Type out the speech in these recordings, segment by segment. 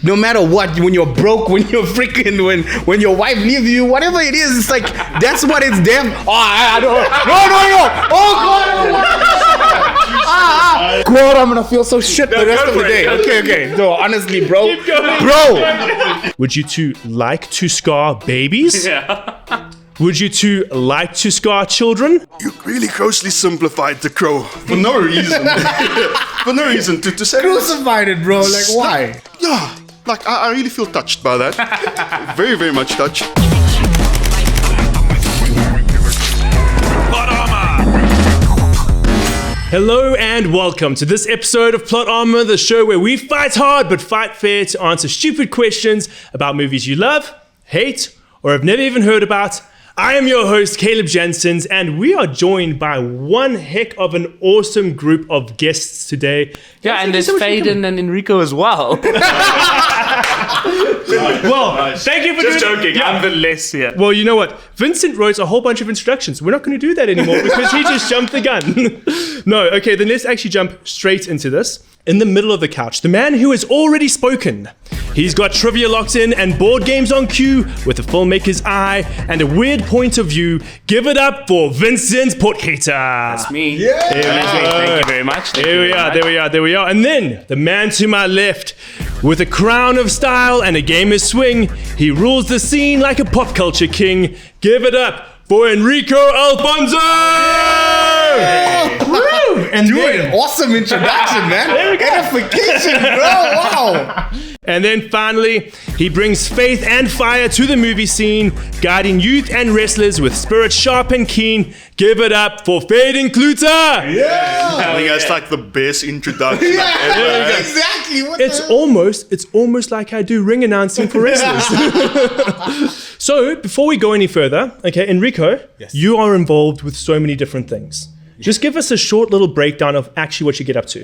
No matter what, when you're broke, when you're freaking, when your wife leaves you, whatever it is, it's like, that's what it's there. Oh, I don't. No. Oh, God. God, I'm going to feel so shit the rest of the day. Okay. No, honestly, bro. Keep going. Bro. Would you two like to scar babies? Yeah. Would you two like to scar children? You really grossly simplified the crow for no reason. For no reason to say. Crucified it, bro. Like, why? Yeah, like I really feel touched by that. Very, very much touched. Hello and welcome to this episode of Plot Armor, the show where we fight hard but fight fair to answer stupid questions about movies you love, hate, or have never even heard about. I am your host, Caleb Jensens, and we are joined by one heck of an awesome group of guests today. Yeah, and there's Faden and Enrico as well. Well, thank you for Just doing joking, yeah. I'm the less here. Well, you know what? Vincent wrote a whole bunch of instructions. We're not going to do that anymore because he just jumped the gun. No, okay, then let's actually jump straight into this. In the middle of the couch, the man who has already spoken. He's got trivia locked in and board games on cue with a filmmaker's eye and a weird point of view. Give it up for Vincent Porthater. That's me. Yeah. Thank you very much. There we are. And then the man to my left, with a crown of style and a gamer's swing, he rules the scene like a pop culture king. Give it up for Enrico Alfonso! And an awesome introduction, man. Edification, bro. Wow. And then finally, he brings faith and fire to the movie scene, guiding youth and wrestlers with spirits sharp and keen. Give it up for Faden Kluter! Yeah. I think that's like the best introduction I've ever had. Exactly. What It's almost like I do ring announcing for wrestlers. So, before we go any further, okay, Enrico, you are involved with so many different things. Just give us a short little breakdown of actually what you get up to.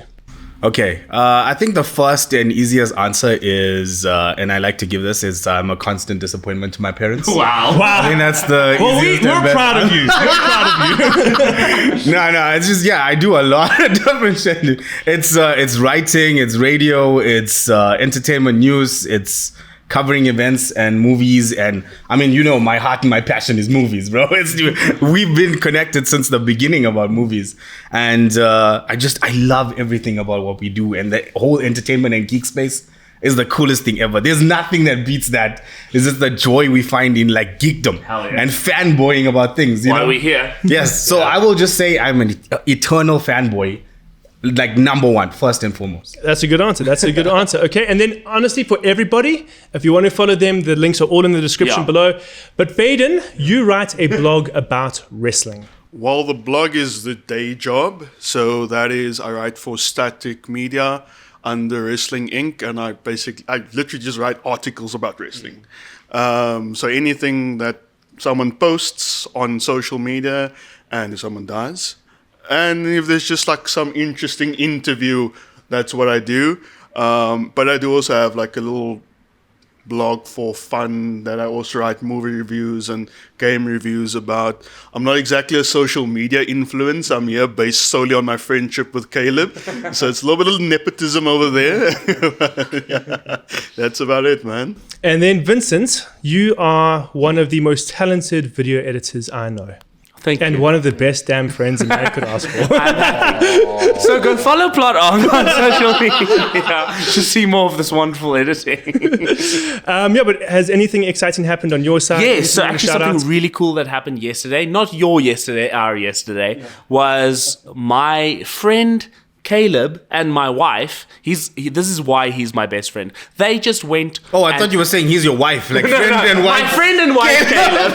Okay, I think the first and easiest answer is, and I like to give this, is I'm a constant disappointment to my parents. Wow. I think that's the easiest and we're best proud of you. We're proud of you. No, it's just, I do a lot of different shit. It's writing, it's radio, it's entertainment news, it's covering events and movies, and I mean, my heart and my passion is movies, bro. We've been connected since the beginning about movies, and I love everything about what we do, and the whole entertainment and geek space is the coolest thing ever. There's nothing that beats that. It's just the joy we find in like geekdom and fanboying about things. Why are we here? Yes, so I will just say I'm an eternal fanboy. Like number one, first and foremost. That's a good answer. Okay, and then honestly, for everybody, if you want to follow them, the links are all in the description below. But Faden, you write a blog about wrestling. Well, the blog is the day job. So that is, I write for Static Media under Wrestling Inc. And I literally just write articles about wrestling. So anything that someone posts on social media, and if someone dies, and if there's just like some interesting interview, that's what I do. But I do also have like a little blog for fun that I also write movie reviews and game reviews about. I'm not exactly a social media influence. I'm here based solely on my friendship with Caleb. So it's a little bit of nepotism over there. Yeah, that's about it, man. And then Vincent, you are one of the most talented video editors I know. Thank you. And one of the best damn friends a man could ask for. So go follow Plot on social media to see more of this wonderful editing. But has anything exciting happened on your side? Yes, so Anything actually shout something out? really cool that happened yesterday, not your yesterday, our yesterday, was my friend Caleb and my wife. This is why he's my best friend. They just went. Oh, I thought you were saying he's your wife, like friend and wife. My friend and wife, Caleb.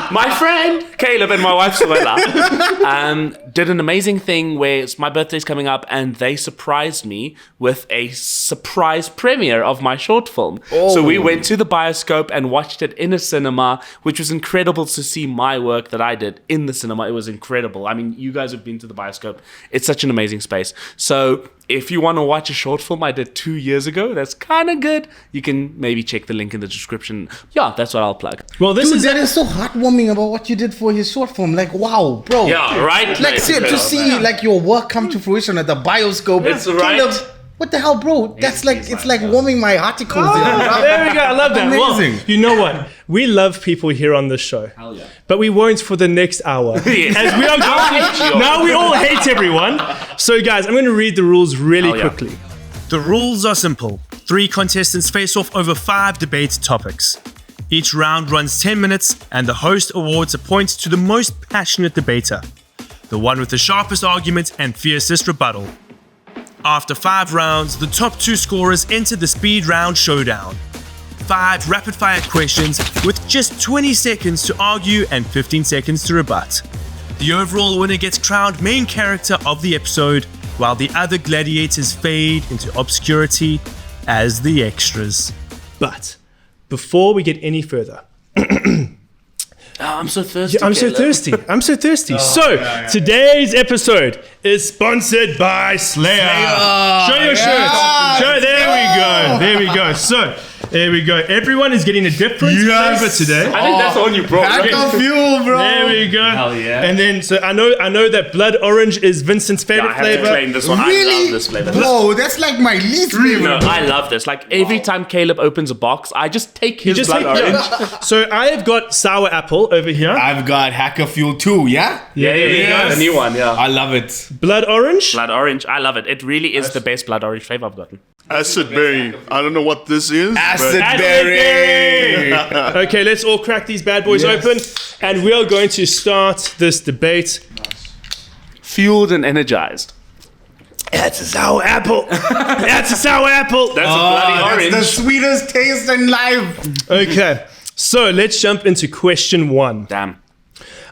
My friend Caleb and my wife Suela did an amazing thing where my birthday's coming up, and they surprised me with a surprise premiere of my short film. Oh. So we went to the bioscope and watched it in a cinema, which was incredible to see my work that I did in the cinema. It was incredible. I mean, you guys have been to the bioscope. It's such an amazing space. So if you want to watch a short film I did 2 years ago, that's kind of good. You can maybe check the link in the description. Yeah, that's what I'll plug. Well, Dude, that is so heartwarming about what you did for his short film. Like, wow, bro. Yeah, right? Like, to see like your work come to fruition at the bioscope. It's right. What the hell, bro? That's like, it's like warming my articles. There we go. I love that. Amazing. Well, you know what? We love people here on this show. Hell yeah. But we won't for the next hour. Yes. As we are going now we all hate everyone. So guys, I'm going to read the rules really Hell yeah. quickly. The rules are simple. 3 contestants face off over 5 debate topics. Each round runs 10 minutes and the host awards a point to the most passionate debater, the one with the sharpest argument and fiercest rebuttal. After 5 rounds, the top 2 scorers enter the speed round showdown. 5 rapid-fire questions with just 20 seconds to argue and 15 seconds to rebut. The overall winner gets crowned main character of the episode, while the other gladiators fade into obscurity as the extras. But before we get any further, I'm so thirsty. I'm so thirsty. I'm so thirsty. Today's episode is sponsored by Slayer. Show your shirts. There we go. There we go. So, there we go. Everyone is getting a different flavor today. I think that's the one you brought. Pack of fuel, bro. There we go. Hell yeah. And then, so I know that blood orange is Vincent's favorite I have flavor. to claim this one. I Really? love this flavor. Bro, that's like my least favorite. No, I love this. Like every time Caleb opens a box, I just take his blood orange. So I have got sour apple over here. I've got Hacker Fuel 2, yeah? Yeah, Yes. the new one. Yeah, I love it. Blood orange. blood orange. I love it. It really is the best blood orange flavor I've gotten. Acid berry. I don't know what this is. Acid but berry. Okay, let's all crack these bad boys open, and we are going to start this debate. Fueled and energized. That's a sour apple. That's a sour apple. That's a bloody orange. That's the sweetest taste in life. Okay, so let's jump into question 1. Damn.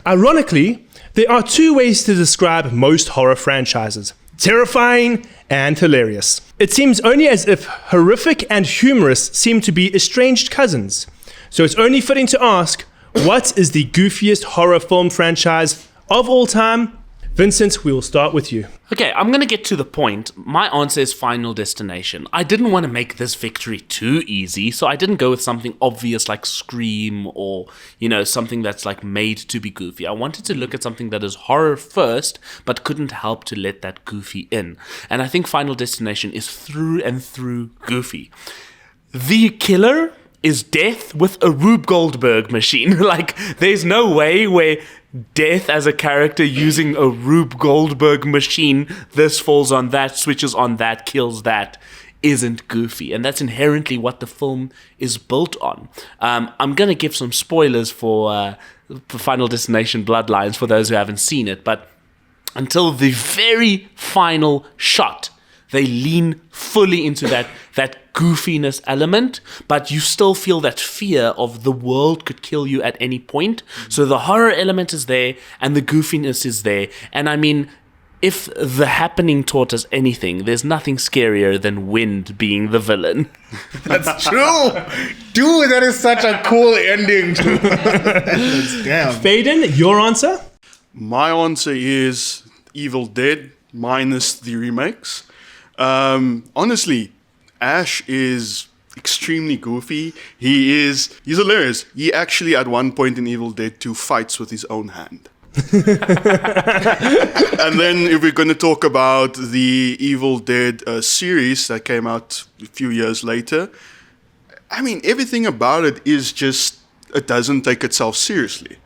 Ironically, there are 2 ways to describe most horror franchises: terrifying and hilarious. It seems only as if horrific and humorous seem to be estranged cousins. So it's only fitting to ask, what is the goofiest horror film franchise of all time? Vincent, we will start with you. Okay, I'm gonna get to the point. My answer is Final Destination. I didn't want to make this victory too easy, so I didn't go with something obvious like Scream or, something that's like made to be goofy. I wanted to look at something that is horror first, but couldn't help to let that goofy in. And I think Final Destination is through and through goofy. The killer is death with a Rube Goldberg machine. Like, there's no way where death as a character using a Rube Goldberg machine, this falls on that, switches on that, kills that, isn't goofy. And that's inherently what the film is built on. I'm going to give some spoilers for Final Destination Bloodlines for those who haven't seen it, but until the very final shot, they lean fully into that goofiness element, but you still feel that fear of the world could kill you at any point. So the horror element is there and the goofiness is there. And I mean, if The Happening taught us anything, there's nothing scarier than wind being the villain. That's true. Dude, that is such a cool ending. Damn. Faden, your answer? My answer is Evil Dead minus the remakes. Honestly, Ash is extremely goofy. He's hilarious. He actually at one point in Evil Dead 2 fights with his own hand. And then if we're going to talk about the Evil Dead series that came out a few years later, I mean, everything about it is just, it doesn't take itself seriously.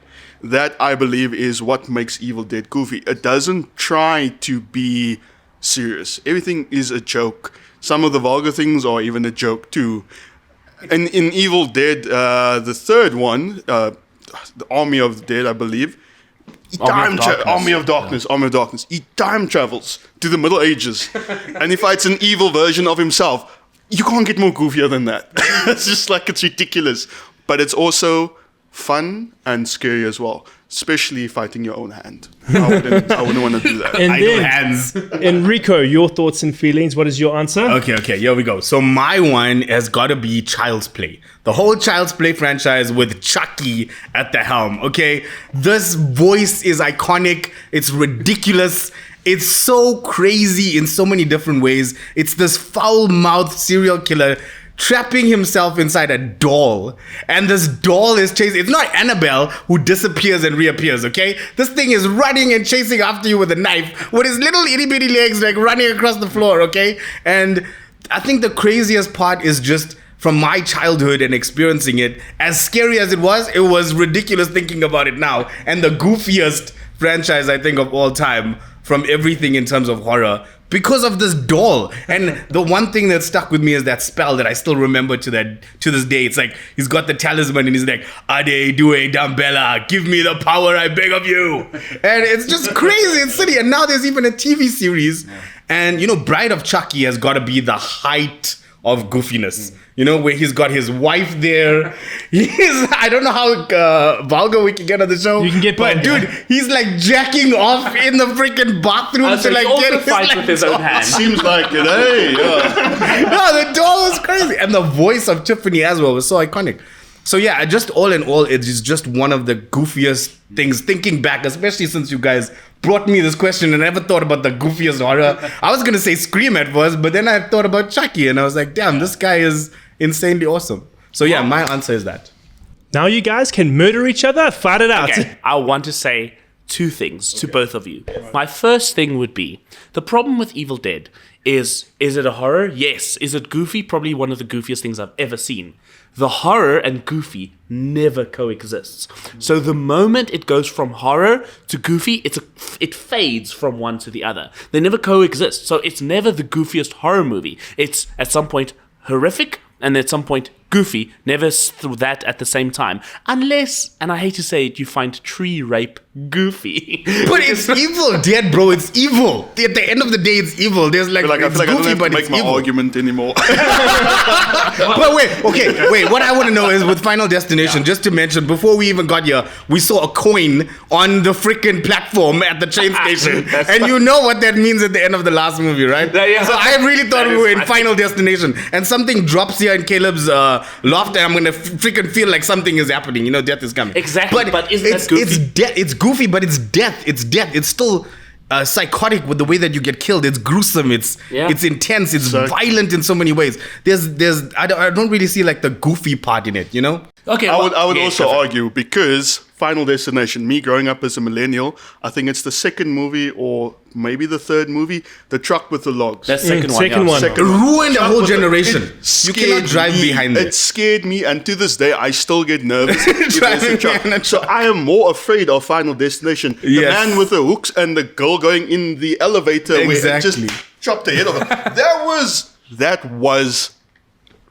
That, I believe, is what makes Evil Dead goofy. It doesn't try to be serious. Everything is a joke. Some of the vulgar things are even a joke too. And in Evil Dead, the third one, the Army of the Dead, I believe, Army of Darkness. He time travels to the Middle Ages, and he fights an evil version of himself. You can't get more goofier than that. It's just like, it's ridiculous, but it's also fun and scary as well. Especially fighting your own hand. I wouldn't want to do that. And Idle then, hands. Enrico, your thoughts and feelings. What is your answer? Okay, here we go. So my one has got to be Child's Play. The whole Child's Play franchise with Chucky at the helm, okay? This voice is iconic. It's ridiculous. It's so crazy in so many different ways. It's this foul-mouthed serial killer trapping himself inside a doll, and this doll is chasing. It's not Annabelle who disappears and reappears, okay? This thing is running and chasing after you with a knife with his little itty bitty legs, like running across the floor, okay? And I think the craziest part is just from my childhood and experiencing it, as scary as it was ridiculous thinking about it now. And the goofiest franchise, I think, of all time from everything in terms of horror, because of this doll. And the one thing that stuck with me is that spell that I still remember to this day. It's like he's got the talisman and he's like, Ade Due Dambella, give me the power, I beg of you. And it's just crazy. It's silly. And now there's even a TV series. And, Bride of Chucky has got to be the height of goofiness. Where he's got his wife there. I don't know how vulgar we can get on the show. You can get but dude, he's like jacking off in the freaking bathroom so to like he get also fights with his own hand. Seems like it, hey? Yeah. No, the doll was crazy. And the voice of Tiffany as well was so iconic. So yeah, just all in all, it's just one of the goofiest things, thinking back, especially since you guys brought me this question and I never thought about the goofiest horror. I was going to say Scream at first, but then I thought about Chucky and I was like, damn, this guy is insanely awesome. So yeah, my answer is that. Now you guys can murder each other, fight it out. Okay, I want to say two things to both of you. My first thing would be, the problem with Evil Dead is it a horror? Yes. Is it goofy? Probably one of the goofiest things I've ever seen. The horror and goofy never coexists. So the moment it goes from horror to goofy, it fades from one to the other. They never coexist. So it's never the goofiest horror movie. It's at some point horrific and at some point goofy, never that at the same time. Unless, and I hate to say it, you find tree rape goofy. But it's Evil Dead, bro. It's evil. At the end of the day, it's evil. There's I feel like I don't have to make my argument anymore. But wait. What I want to know is with Final Destination, just to mention, before we even got here, we saw a coin on the freaking platform at the train station. And you know what that means at the end of the last movie, right? Yeah. So I really thought we were in Final Destination. And something drops here in Caleb's loft, and I'm going to freaking feel like something is happening. Death is coming. Exactly. But isn't that goofy? It's goofy, but it's death. It's death. It's still psychotic with the way that you get killed. It's gruesome. It's intense. It's violent in so many ways. I don't really see like the goofy part in it. Okay. I would also argue, because Final Destination, me growing up as a millennial, I think it's the second movie or maybe the third movie, the truck with the logs. That's second one. It ruined a whole generation. You cannot drive behind it. It scared me, and to this day, I still get nervous. So I am more afraid of Final Destination. The man with the hooks and the girl going in the elevator where it just chopped the head off. That was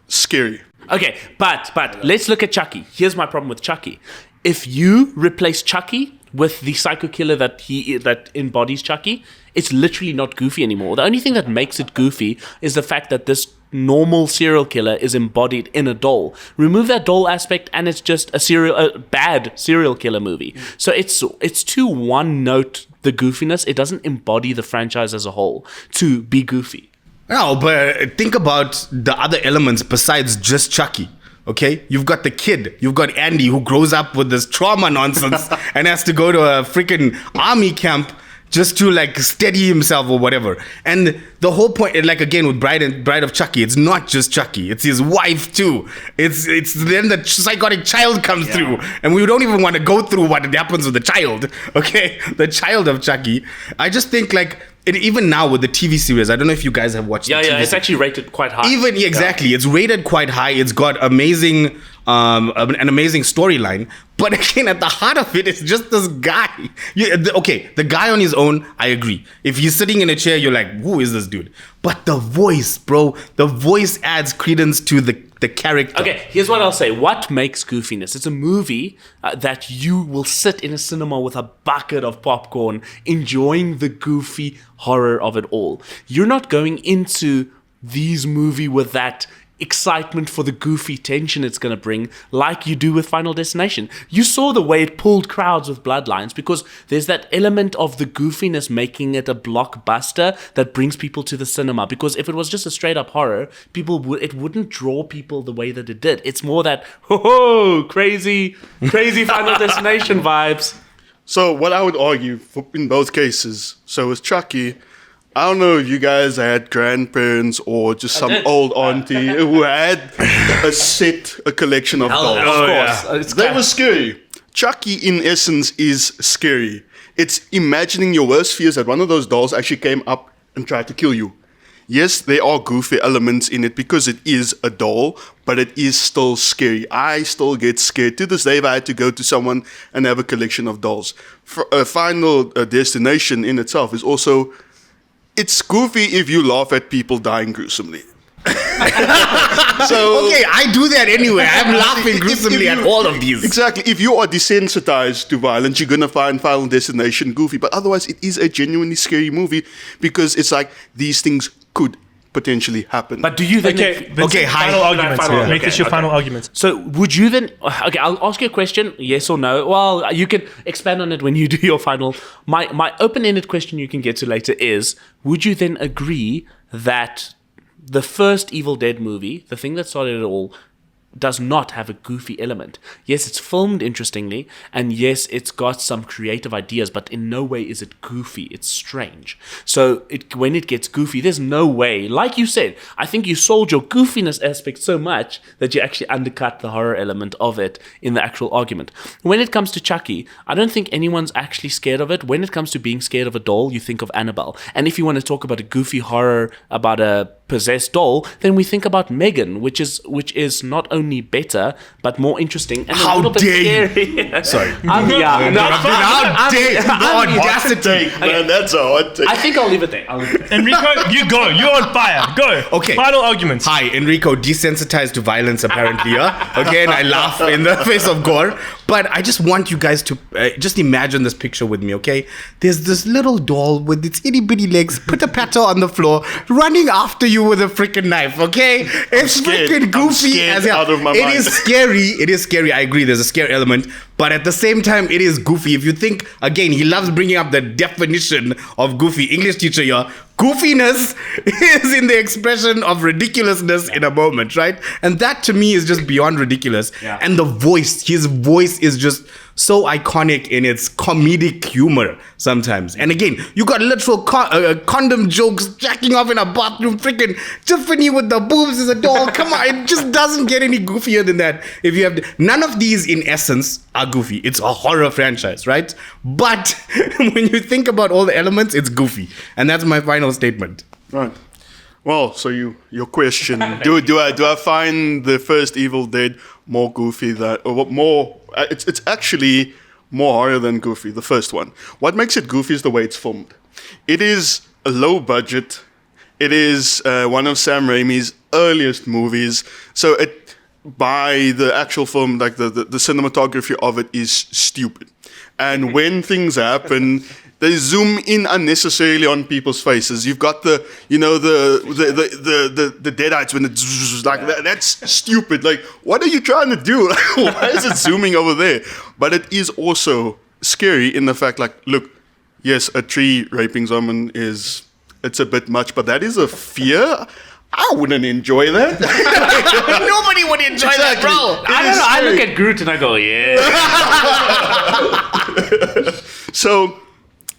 scary. Okay, but let's look at Chucky. Here's my problem with Chucky. If you replace Chucky with the psycho killer that embodies Chucky, it's literally not goofy anymore. The only thing that makes it goofy is the fact that this normal serial killer is embodied in a doll. Remove that doll aspect and it's just a bad serial killer movie. So it's too one note, the goofiness. It doesn't embody the franchise as a whole to be goofy. No, but think about the other elements besides just Chucky. Okay, you've got the kid, you've got Andy who grows up with this trauma nonsense and has to go to a freaking army camp just to like steady himself or whatever. And the whole point, like again with Bride of Chucky, it's not just Chucky, it's his wife too. It's then the psychotic child comes through, and we don't even want to go through what happens with the child. Okay, the child of Chucky. I just think like. Even now with the TV series, I don't know if you guys have watched. It's actually rated quite high. It's rated quite high. It's got an amazing storyline. But again, at the heart of it, it's just this guy. The guy on his own, I agree. If he's sitting in a chair, you're like, who is this dude? But the voice, bro, the voice adds credence to the character. Okay, here's what I'll say. What makes goofiness? It's a movie that you will sit in a cinema with a bucket of popcorn, enjoying the goofy horror of it all. You're not going into these movie with that excitement for the goofy tension it's going to bring like you do with Final Destination. You saw the way it pulled crowds with Bloodlines because there's that element of the goofiness making it a blockbuster that brings people to the cinema, because if it was just a straight up horror, it wouldn't draw people the way that it did. It's more that crazy Final Destination vibes. So what I would argue in both cases, so with Chucky, I don't know if you guys had grandparents or just some old auntie who had a collection of dolls. Of course. They were scary. Chucky, in essence, is scary. It's imagining your worst fears that one of those dolls actually came up and tried to kill you. Yes, there are goofy elements in it because it is a doll, but it is still scary. I still get scared. To this day, if I had to go to someone and have a collection of dolls. Final Destination in itself is also... It's goofy if you laugh at people dying gruesomely. So Okay, I do that anyway. I'm laughing gruesomely at all of these. Exactly. If you are desensitized to violence, you're gonna find Final Destination goofy. But otherwise, it is a genuinely scary movie because it's like these things could potentially happen. But do you then... Okay, final argument. Final- Make this your okay. final argument. So would you then... Okay, I'll ask you a question, yes or no. Well, you can expand on it when you do your final... My open-ended question you can get to later is, would you then agree that the first Evil Dead movie, the thing that started it all, does not have a goofy element? Yes, it's filmed interestingly, and yes, it's got some creative ideas, but in no way is it goofy. It's strange. So when it gets goofy, there's no way. Like you said, I think you sold your goofiness aspect so much that you actually undercut the horror element of it in the actual argument. When it comes to Chucky, I don't think anyone's actually scared of it. When it comes to being scared of a doll, you think of Annabelle. And if you want to talk about a goofy horror about a possessed doll, then we think about Megan, which is not only better but more interesting and How a little bit dare scary. Sorry. How dare the audacity. Man, that's a hot take. I think I'll leave it there. Enrico, you go. You're on fire. Go. Okay. Final argument. Hi, Enrico, desensitized to violence apparently, okay, and I laugh in the face of gore. But I just want you guys to just imagine this picture with me, okay? There's this little doll with its itty bitty legs, put a patter on the floor, running after you with a freaking knife, okay? It's scared. freaking I'm goofy scared as hell. out of my It mind. is scary. It is scary. I agree. There's a scare element. But at the same time, it is goofy. If you think, again, he loves bringing up the definition of goofy. English teacher here. Goofiness is in the expression of ridiculousness in a moment, right? And that to me is just beyond ridiculous. Yeah. And the voice, his voice is just so iconic in its comedic humor sometimes. And again, you got literal condom jokes, jacking off in a bathroom, freaking Tiffany with the boobs as a doll. Come on, it just doesn't get any goofier than that. If you have none of these in essence are goofy. It's a horror franchise, right? But when you think about all the elements, it's goofy. And that's my final statement. Right. Well, so your question: do I find the first Evil Dead more goofy more? It's actually more horror than goofy. The first one. What makes it goofy is the way it's filmed. It is a low budget. It is one of Sam Raimi's earliest movies. So by the actual film, like the cinematography of it is stupid. And when things happen, they zoom in unnecessarily on people's faces. You've got the deadites when it's like that's stupid. Like, what are you trying to do? Why is it zooming over there? But it is also scary in the fact, like, look, yes, a tree raping someone it's a bit much, but that is a fear. I wouldn't enjoy that. Nobody would enjoy that, bro. I don't know. I look at Groot and I go, yeah. So,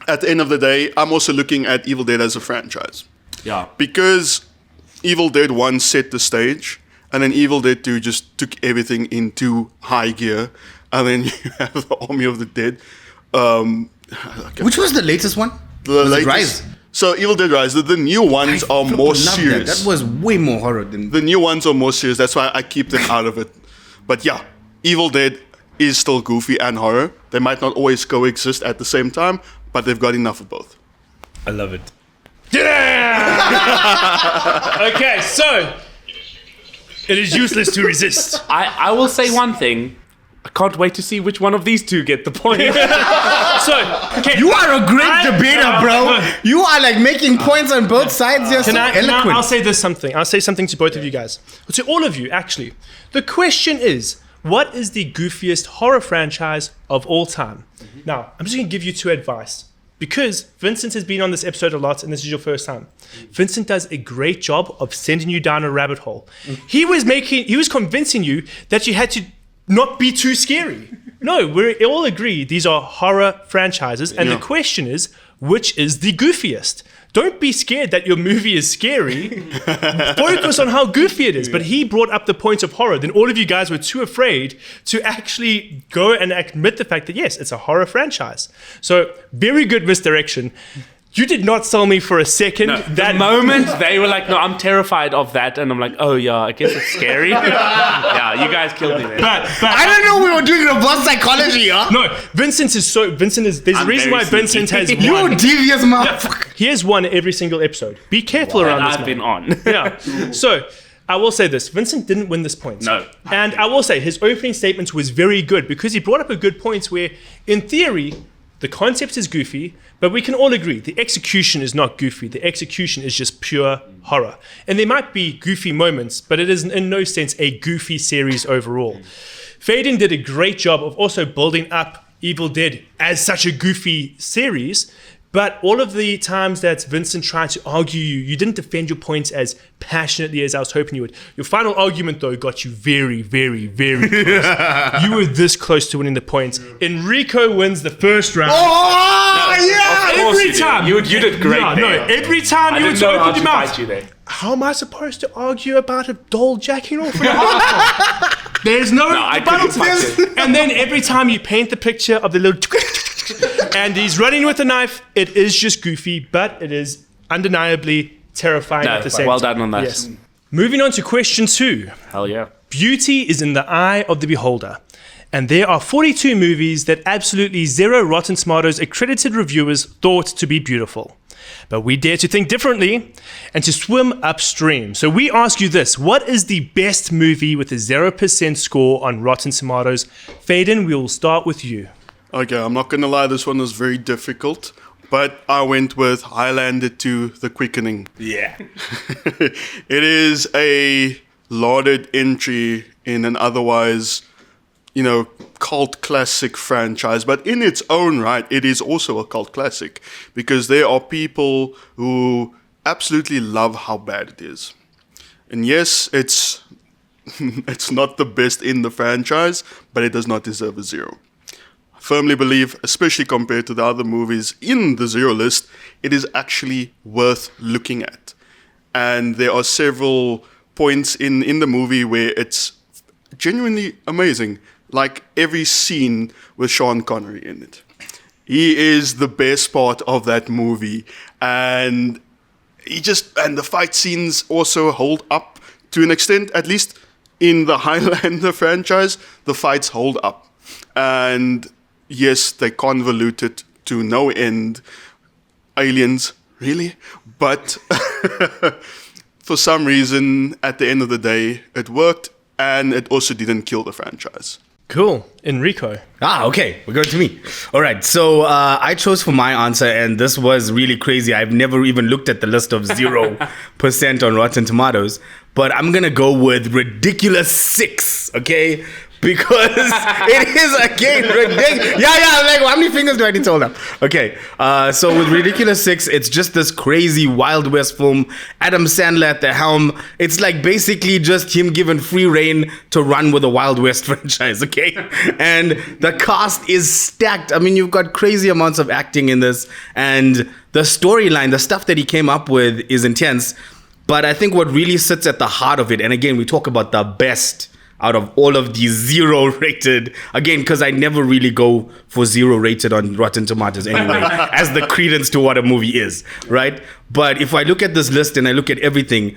at the end of the day, I'm also looking at Evil Dead as a franchise. Yeah. Because Evil Dead 1 set the stage, and then Evil Dead 2 just took everything into high gear, and then you have the Army of the Dead. Which was the latest one? The Was it latest, Rise? So Evil Dead Rise, the new ones are more Love serious. That was way more horror than... The new ones are more serious. That's why I keep them out of it. But yeah, Evil Dead is still goofy and horror. They might not always coexist at the same time, but they've got enough of both. I love it. Okay, so it is useless to resist. I will say one thing. I can't wait to see which one of these two get the point. So, okay, You are a great debater, bro. You are like making points on both sides. You're so eloquent. I'll say something. I'll say something to both of you guys. To all of you, actually. The question is, what is the goofiest horror franchise of all time? Now, I'm just going to give you two advice. Because Vincent has been on this episode a lot, and this is your first time. Vincent does a great job of sending you down a rabbit hole. He was convincing you that you had to not be too scary. No, we all agree these are horror franchises, and the question is, which is the goofiest? Don't be scared that your movie is scary. Focus on how goofy it is. But he brought up the point of horror. Then all of you guys were too afraid to actually go and admit the fact that, yes, it's a horror franchise. So very good misdirection. You did not sell me for a second. No, the moment they were like, no, I'm terrified of that. And I'm like, oh, yeah, I guess it's scary. Yeah, you guys killed me there. But I didn't know we were doing reverse psychology, huh? no, there's a reason why Vincent has You won. devious motherfucker. He has won every single episode. Be careful around this I've man. been on. Yeah. So I will say this. Vincent didn't win this point. No. And I will say his opening statement was very good because he brought up a good point where, in theory, the concept is goofy, but we can all agree the execution is not goofy. The execution is just pure horror. And there might be goofy moments, but it is in no sense a goofy series overall. Faden did a great job of also building up Evil Dead as such a goofy series, but all of the times that Vincent tried to argue you didn't defend your points as passionately as I was hoping you would. Your final argument, though, got you very, very, very close. You were this close to winning the points. Enrico wins the first round. Oh, yeah! Of course Every time. You did great No, there. every time I you would didn't know how open to your fight mouth. you there. How am I supposed to argue about a doll jacking off in a house? There's no I rebuttal couldn't to fight this. it. And then every time you paint the picture of the little and he's running with a knife, it is just goofy, but it is undeniably terrifying No, at the same well time. done on that. Yes. Moving on to question 2. Hell yeah. Beauty is in the eye of the beholder. And there are 42 movies that absolutely zero Rotten Tomatoes accredited reviewers thought to be beautiful. But we dare to think differently and to swim upstream. So we ask you this: what is the best movie with a 0% score on Rotten Tomatoes? Faden, we will start with you. Okay, I'm not gonna lie, this one was very difficult, but I went with Highlander 2: The Quickening. Yeah. It is a lauded entry in an otherwise, cult classic franchise, but in its own right, it is also a cult classic because there are people who absolutely love how bad it is. And yes, it's it's not the best in the franchise, but it does not deserve a 0. I firmly believe, especially compared to the other movies in the 0 list, it is actually worth looking at. And there are several points in the movie where it's genuinely amazing. Like every scene with Sean Connery in it. He is the best part of that movie. And the fight scenes also hold up to an extent, at least in the Highlander franchise, the fights hold up. And yes, they convoluted to no end. Aliens, really? But for some reason, at the end of the day, it worked, and it also didn't kill the franchise. Cool. Enrico. Okay. We're going to me. All right. So I chose for my answer, and this was really crazy. I've never even looked at the list of 0% on Rotten Tomatoes, but I'm going to go with Ridiculous 6, okay? Because it is, again, ridiculous. Yeah, I'm like, how many fingers do I need to hold up? Okay, so with Ridiculous 6, it's just this crazy Wild West film. Adam Sandler at the helm. It's like basically just him given free reign to run with the Wild West franchise, okay? And the cast is stacked. I mean, you've got crazy amounts of acting in this. And the storyline, the stuff that he came up with is intense. But I think what really sits at the heart of it, and again, we talk about the best out of all of these 0 rated, again, because I never really go for 0 rated on Rotten Tomatoes anyway, as the credence to what a movie is, right? But if I look at this list and I look at everything,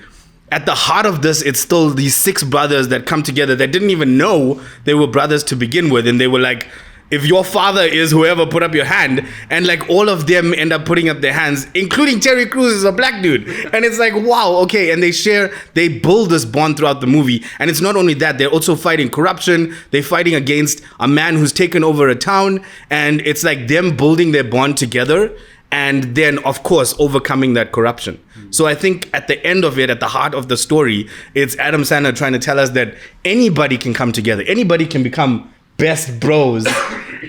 at the heart of this, it's still these 6 brothers that come together that didn't even know they were brothers to begin with. And they were like, if your father is whoever, put up your hand. And like all of them end up putting up their hands, including Terry Crews is a black dude. And it's like, wow, okay. And they build this bond throughout the movie. And it's not only that, they're also fighting corruption. They're fighting against a man who's taken over a town. And it's like them building their bond together. And then, of course, overcoming that corruption. So I think at the end of it, at the heart of the story, it's Adam Sandler trying to tell us that anybody can come together. Anybody can become best bros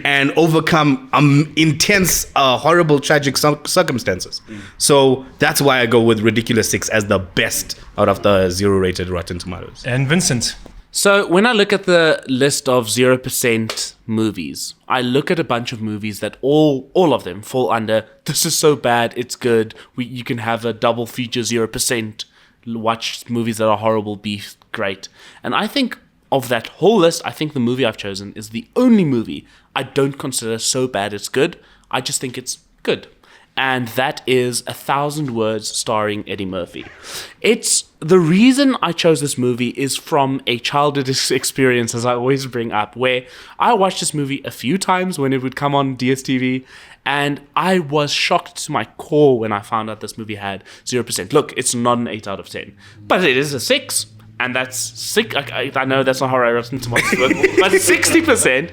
and overcome intense, horrible, tragic circumstances. So that's why I go with Ridiculous 6 as the best out of the 0 rated Rotten Tomatoes. And Vincent. So when I look at the list of 0% movies, I look at a bunch of movies that all of them fall under, this is so bad, it's good. You can have a double feature, 0%. Watch movies that are horrible, be great. And I think of that whole list, I think the movie I've chosen is the only movie I don't consider so bad it's good. I just think it's good. And that is 1,000 Words starring Eddie Murphy. It's the reason I chose this movie is from a childhood experience, as I always bring up, where I watched this movie a few times when it would come on DSTV, and I was shocked to my core when I found out this movie had 0%. Look, it's not an 8 out of 10, but it is a 6, and that's 6. I know that's not how Rotten Tomatoes work, but 60%.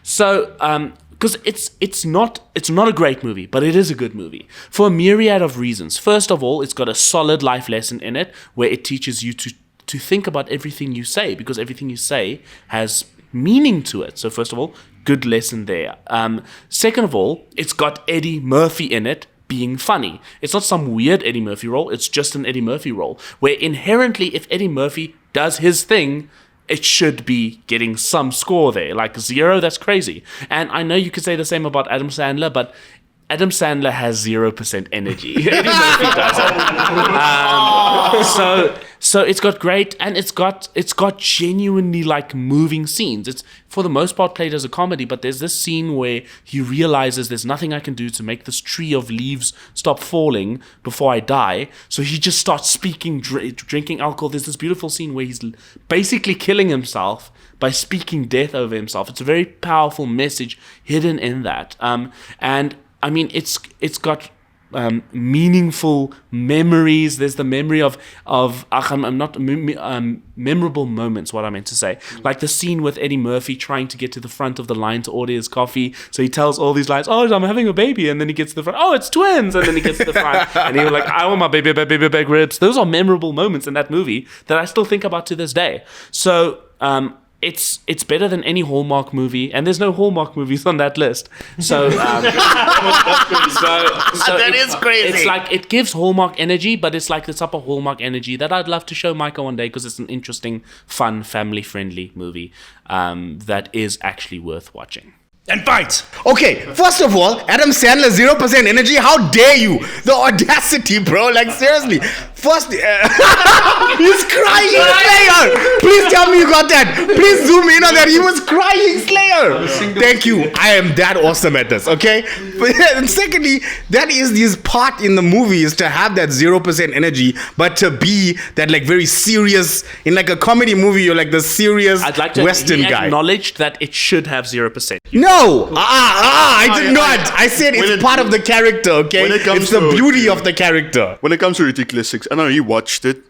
So, because it's not a great movie, but it is a good movie for a myriad of reasons. First of all, it's got a solid life lesson in it where it teaches you to think about everything you say, because everything you say has meaning to it. So first of all, good lesson there. Second of all, it's got Eddie Murphy in it being funny. It's not some weird Eddie Murphy role. It's just an Eddie Murphy role where inherently, if Eddie Murphy does his thing, it should be getting some score there. Like 0, that's crazy. And I know you could say the same about Adam Sandler, but Adam Sandler has 0% energy. Eddie Murphy doesn't. So it's got great, and it's got genuinely like moving scenes. It's for the most part played as a comedy, but there's this scene where he realizes there's nothing I can do to make this tree of leaves stop falling before I die. So he just starts speaking, drinking alcohol. There's this beautiful scene where he's basically killing himself by speaking death over himself. It's a very powerful message hidden in that. And I mean, it's got meaningful memories. There's the memory of memorable moments, what I meant to say. Like the scene with Eddie Murphy trying to get to the front of the line to order his coffee. So he tells all these lines, oh, I'm having a baby. And then he gets to the front, oh, it's twins. And then he gets to the front and he was like, I want my baby back ribs. Those are memorable moments in that movie that I still think about to this day. So, it's better than any Hallmark movie, and there's no Hallmark movies on that list. So, That is crazy. It's like it gives Hallmark energy, but it's like the type of Hallmark energy that I'd love to show Micah one day, because it's an interesting, fun, family-friendly movie that is actually worth watching. And fight! Okay, first of all, Adam Sandler, 0% energy. How dare you? The audacity, bro. Like, seriously. First, he's crying, Slayer. Please tell me you got that. Please zoom in on that. He was crying, Slayer. Thank you. I am that awesome at this, okay? And secondly, that is his part in the movie, is to have that 0% energy, but to be that, like, very serious, in like a comedy movie, you're like the serious Western guy. Acknowledged that it should have 0%. No, I did not. I said it's part of the character, okay? It's the beauty of the character. When it comes to Ridiculous 6, I know you watched it.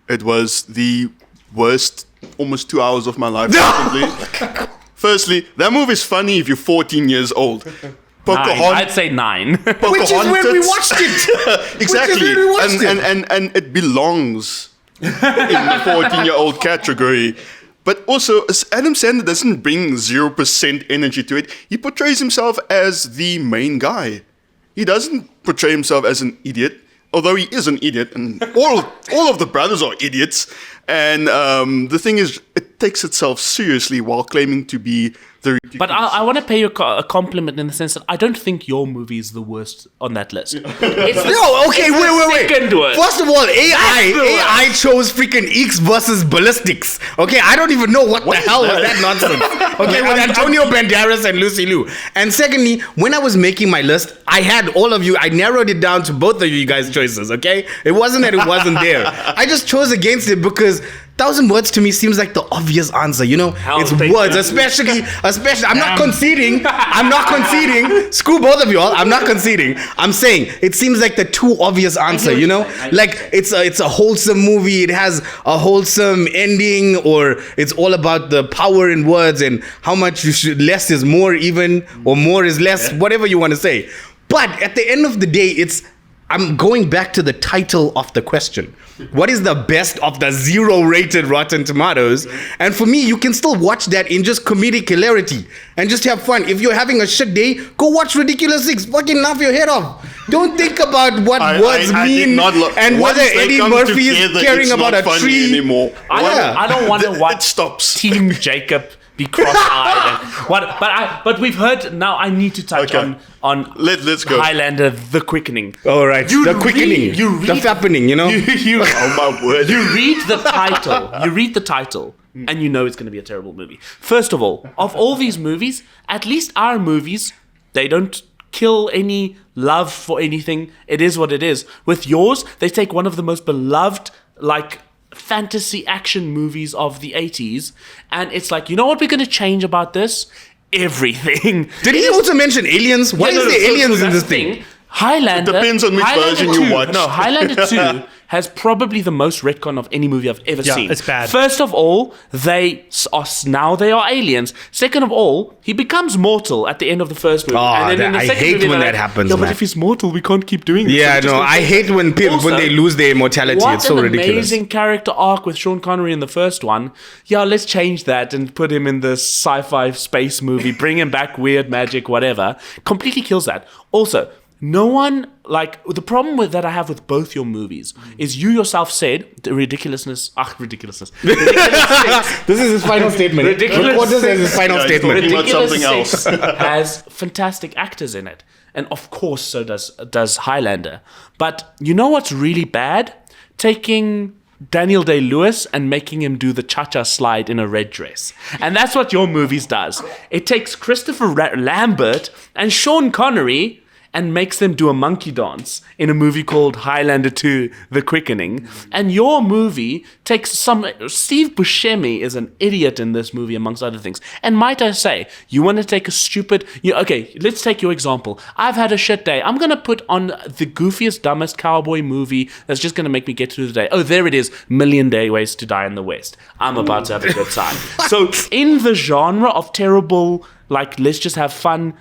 It was the worst almost 2 hours of my life. Firstly, that movie is funny if you're 14 years old. I'd say 9. Which is when we watched it. Exactly. And it belongs in the 14-year-old category. But also, Adam Sandler doesn't bring 0% energy to it. He portrays himself as the main guy. He doesn't portray himself as an idiot, although he is an idiot, and all of the brothers are idiots. And the thing is, it takes itself seriously while claiming to be the ridiculous. But I want to pay you a compliment in the sense that I don't think your movie is the worst on that list. Wait. First of all, AI chose freaking Eeks versus Ballistics. Okay, I don't even know what the hell was that nonsense. Okay, with Antonio Banderas and Lucy Liu. And secondly, when I was making my list, I had all of you, I narrowed it down to both of you guys' choices, okay? It wasn't that it wasn't there. I just chose against it because 1,000 Words to me seems like the obvious answer, you know? It's words, especially, I'm not conceding. Screw both of y'all, I'm not conceding. I'm saying, it seems like the too obvious answer, you know? Like, it's a wholesome movie, it has a wholesome ending, or it's all about the power in words and how much less is more even, or more is less, whatever you want to say. But at the end of the day, I'm going back to the title of the question. What is the best of the 0-rated Rotten Tomatoes? And for me, you can still watch that in just comedic hilarity and just have fun. If you're having a shit day, go watch Ridiculous 6. Fucking laugh your head off. Don't think about what words mean and whether Eddie Murphy is caring about a tree. Anymore. I don't want to watch stops. Team Jacob be cross-eyed and what. But we've heard now. I need to touch Okay. on Let's go. Highlander: The Quickening. All right, the quickening, the fappening, you know. Oh my word. You read the title. You read the title, and you know it's going to be a terrible movie. First of all these movies, at least our movies, they don't kill any love for anything. It is what it is. With yours, they take one of the most beloved, like, fantasy action movies of the 80s, and it's like, you know what we're going to change about this? Everything. Did he also mention aliens? Why is there aliens in this thing? Highlander. Depends on which Highlander version you 2 watch. No, Highlander 2 has probably the most retcon of any movie I've ever seen. it's bad. First of all, they are aliens. Second of all, he becomes mortal at the end of the first movie. Oh, and then in the I second hate movie, when they're that like, happens, Yeah, but man. if he's mortal, we can't keep doing this. Yeah, So we no, just I don't- hate when people Also, when they lose their immortality. What It's so an ridiculous. amazing character arc with Sean Connery in the first one. Yeah, let's change that and put him in this sci-fi space movie. Bring him back, weird magic, whatever. Completely kills that. Also, no one, like, the problem with that I have with both your movies is you yourself said the ridiculousness. Ridiculousness. This is his final statement. Ridiculous. What is his final Yeah, he's statement? talking about Ridiculous something else. 6 has fantastic actors in it. And of course, so does Highlander. But you know what's really bad? Taking Daniel Day-Lewis and making him do the cha-cha slide in a red dress. And that's what your movies does. It takes Christopher Lambert and Sean Connery and makes them do a monkey dance in a movie called Highlander 2: The Quickening. And your movie takes Steve Buscemi is an idiot in this movie, amongst other things. And might I say, you want to take a stupid... okay, let's take your example. I've had a shit day. I'm going to put on the goofiest, dumbest cowboy movie that's just going to make me get through the day. Oh, there it is. Million Day Ways to Die in the West. I'm about to have a good time. So in the genre of terrible, like, let's just have fun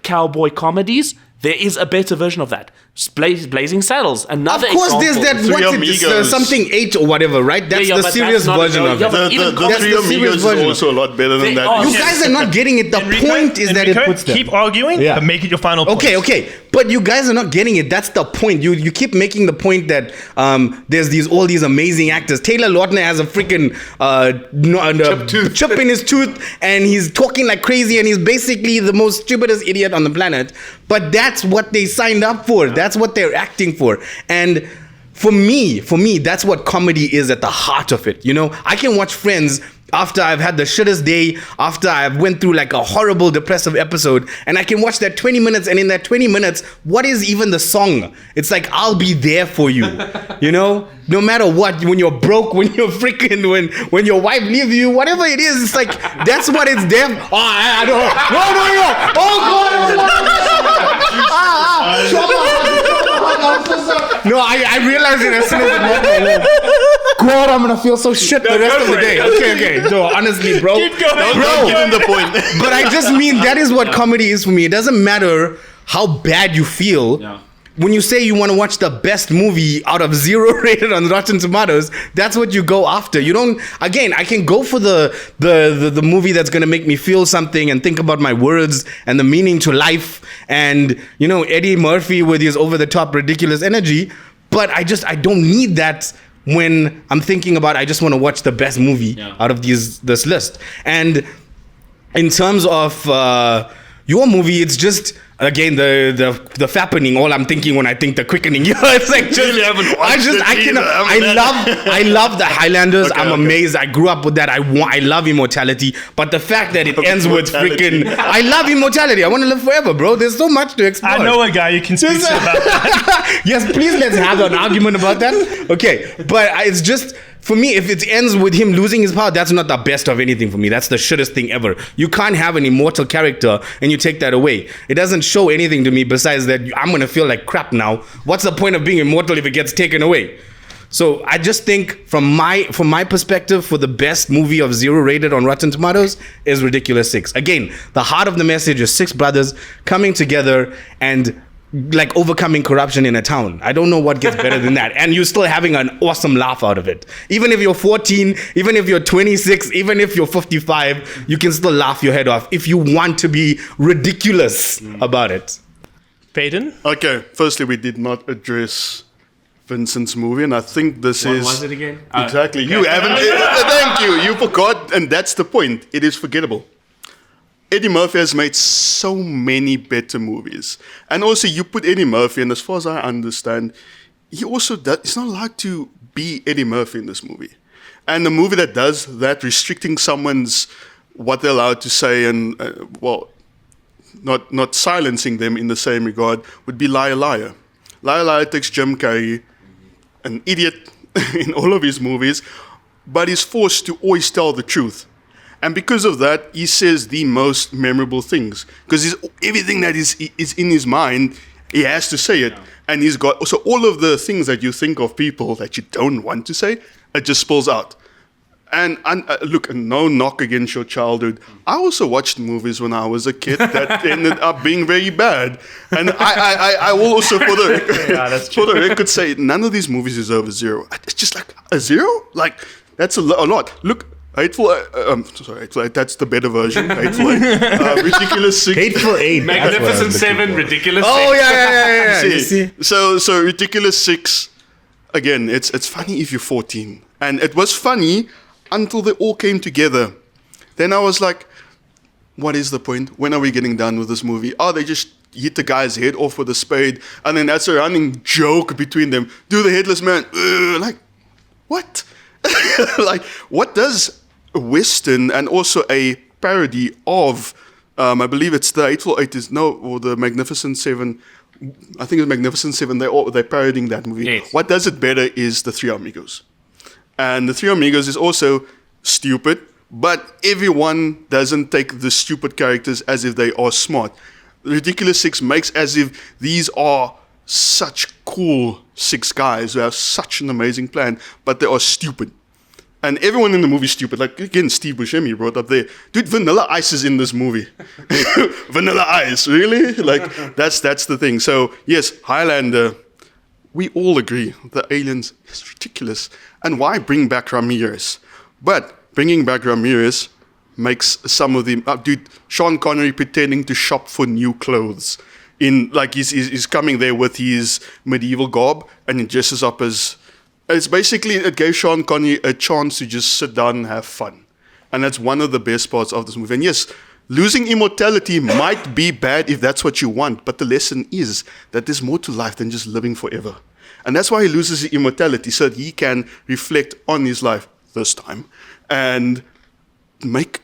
cowboy comedies, there is a better version of that. Blazing Saddles, another Of course, example. there's that. Three What's it? It's, Amigos. something 8 or whatever, right? That's Yeah, the but serious that's not- version no, of yeah, it. but even The That's Three the serious Amigos is version. also a lot better than that. are- You guys are not getting it. The point is that it puts them. Keep arguing, Yeah. but make it your final point. Okay, but you guys are not getting it. That's the point. You keep making the point that there's all these amazing actors. Taylor Lautner has a freaking chip in his tooth, and he's talking like crazy, and he's basically the most stupidest idiot on the planet. But that's what they signed up for. That's what they're acting for. And for me, that's what comedy is at the heart of it. You know, I can watch Friends after I've had the shittest day, after I've went through like a horrible depressive episode, and I can watch that 20 minutes, and in that 20 minutes, what is even the song? It's like, I'll be there for you, you know? No matter what, when you're broke, when you're freaking, when your wife leaves you, whatever it is, it's like, that's what it's there for. Oh, I don't know. No. Oh, God. No, I realized it as soon as it left my lip. God, I'm gonna feel so shit the rest of the day. Okay. So honestly, bro, Keep going. Don't give him the point. but I just mean that is what comedy is for me. It doesn't matter how bad you feel. Yeah. When you say you want to watch the best movie out of 0 rated on Rotten Tomatoes, that's what you go after. You don't. Again, I can go for the movie that's gonna make me feel something and think about my words and the meaning to life, and you know, Eddie Murphy with his over the top ridiculous energy. But I don't need that when I'm thinking about, I just want to watch the best movie out of this list. And in terms of your movie, it's just, again, the fappening. All I'm thinking when I think the quickening. It's like just, really haven't watched I love the Highlanders. Okay, I'm amazed. I grew up with that. I love immortality. But the fact that it ends with Immortality. freaking, I love immortality. I want to live forever, bro. There's so much to explore. I know a guy you can speak to about that. Yes, please, let's have an argument about that. Okay, but it's just, for me, if it ends with him losing his power, that's not the best of anything for me. That's the shittest thing ever. You can't have an immortal character and you take that away. It doesn't show anything to me besides that I'm going to feel like crap now. What's the point of being immortal if it gets taken away? So I just think from my perspective, for the best movie of 0 rated on Rotten Tomatoes is Ridiculous 6. Again, the heart of the message is 6 brothers coming together and like overcoming corruption in a town. I don't know what gets better than that. And you're still having an awesome laugh out of it. Even if you're 14, even if you're 26, even if you're 55, you can still laugh your head off if you want to be ridiculous about it. Faden? Okay, firstly, we did not address Vincent's movie, and I think this What is was it again? exactly. You haven't. Thank you. You forgot, and that's the point. It is forgettable. Eddie Murphy has made so many better movies, and also you put Eddie Murphy, and as far as I understand, he also does. He's not allowed to be Eddie Murphy in this movie, and the movie that does that, restricting someone's what they're allowed to say, and not silencing them in the same regard, would be Liar Liar. Liar Liar takes Jim Carrey, an idiot in all of his movies, but he's forced to always tell the truth. And because of that, he says the most memorable things. Because everything that is in his mind, he has to say it. And he's got, so all of the things that you think of people that you don't want to say, it just spills out. And look, no knock against your childhood. I also watched movies when I was a kid that ended up being very bad. And I will also, for the record, say none of these movies deserve a 0. It's just like a 0? Like, that's a lot. Look, Hateful Eight, that's the better version. Hateful Eight. Ridiculous 6. Hateful Eight. Magnificent 7, Ridiculous 6. Oh, yeah. You see? So Ridiculous 6, again, it's funny if you're 14. And it was funny until they all came together. Then I was like, what is the point? When are we getting done with this movie? Oh, they just hit the guy's head off with a spade, and then that's a running joke between them. Do the headless man. Like, what? Like, what does a Western and also a parody of, I believe it's the Hateful Eight or the Magnificent Seven. I think it's Magnificent Seven. They're parodying that movie. Yes. What does it better is the Three Amigos. And the Three Amigos is also stupid, but everyone doesn't take the stupid characters as if they are smart. Ridiculous 6 makes as if these are such cool 6 guys who have such an amazing plan, but they are stupid. And everyone in the movie is stupid. Like, again, Steve Buscemi brought up there. Dude, Vanilla Ice is in this movie. Vanilla Ice, really? Like, that's the thing. So, yes, Highlander, we all agree the aliens is ridiculous. And why bring back Ramirez? But bringing back Ramirez makes some of the... dude, Sean Connery pretending to shop for new clothes. He's coming there with his medieval garb, and he dresses up as... It's basically, it gave Sean Connery a chance to just sit down and have fun. And that's one of the best parts of this movie. And yes, losing immortality might be bad if that's what you want, but the lesson is that there's more to life than just living forever. And that's why he loses his immortality, so that he can reflect on his life this time and make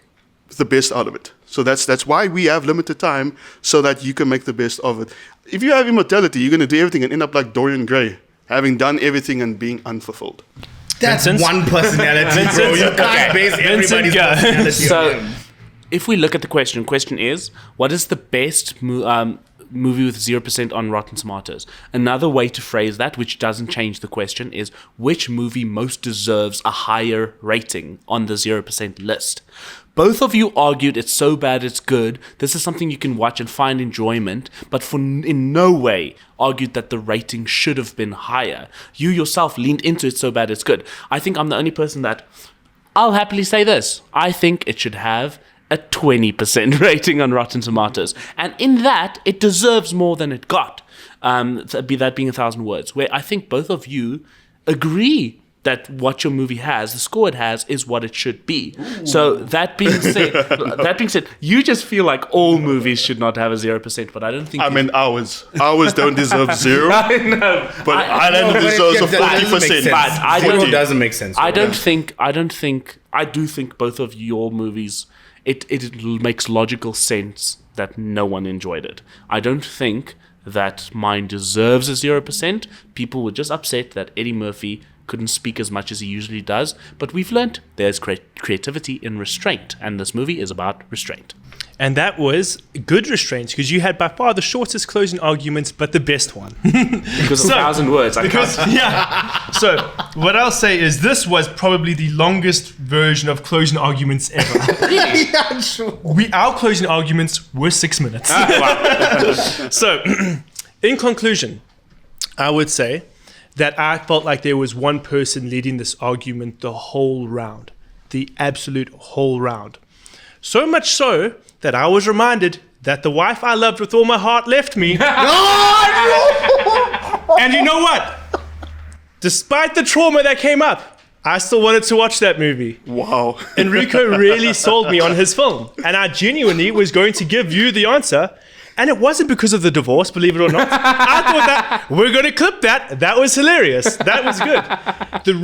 the best out of it. So that's why we have limited time, so that you can make the best of it. If you have immortality, you're going to do everything and end up like Dorian Gray, having done everything and being unfulfilled. That's Vincent? one personality, bro. You can't base everybody's go. personality on So, him. if we look at the question is, what is the best movie with 0% on Rotten Tomatoes? Another way to phrase that, which doesn't change the question, is which movie most deserves a higher rating on the 0% list? Both of you argued it's so bad it's good. This is something you can watch and find enjoyment, but in no way argued that the rating should have been higher. You yourself leaned into it's so bad it's good. I think I'm the only person that... I'll happily say this. I think it should have a 20% rating on Rotten Tomatoes. And in that, it deserves more than it got. That being 1,000 words. Where I think both of you agree that what your movie has, the score it has, is what it should be. Ooh. So that being said, you just feel like all movies should not have a 0%, but I don't think... ours don't deserve 0. I know. But Highlander deserves a 40%. But I don't... It doesn't make sense. I do think both of your movies, it makes logical sense that no one enjoyed it. I don't think that mine deserves a 0%. People were just upset that Eddie Murphy couldn't speak as much as he usually does, but we've learnt there's creativity in restraint, and this movie is about restraint. And that was good restraint, because you had by far the shortest closing argument, but the best one. Because of 1,000 words. So what I'll say is this was probably the longest version of closing arguments ever. Yeah, true. Our closing arguments were 6 minutes. So, in conclusion, I would say that I felt like there was one person leading this argument the whole round. The absolute whole round. So much so that I was reminded that the wife I loved with all my heart left me. And you know what? despite the trauma that came up, I still wanted to watch that movie. Wow. Enrico really sold me on his film. And I genuinely was going to give you the answer. And it wasn't because of the divorce, believe it or not. I thought that we're going to clip that. That was hilarious. That was good. The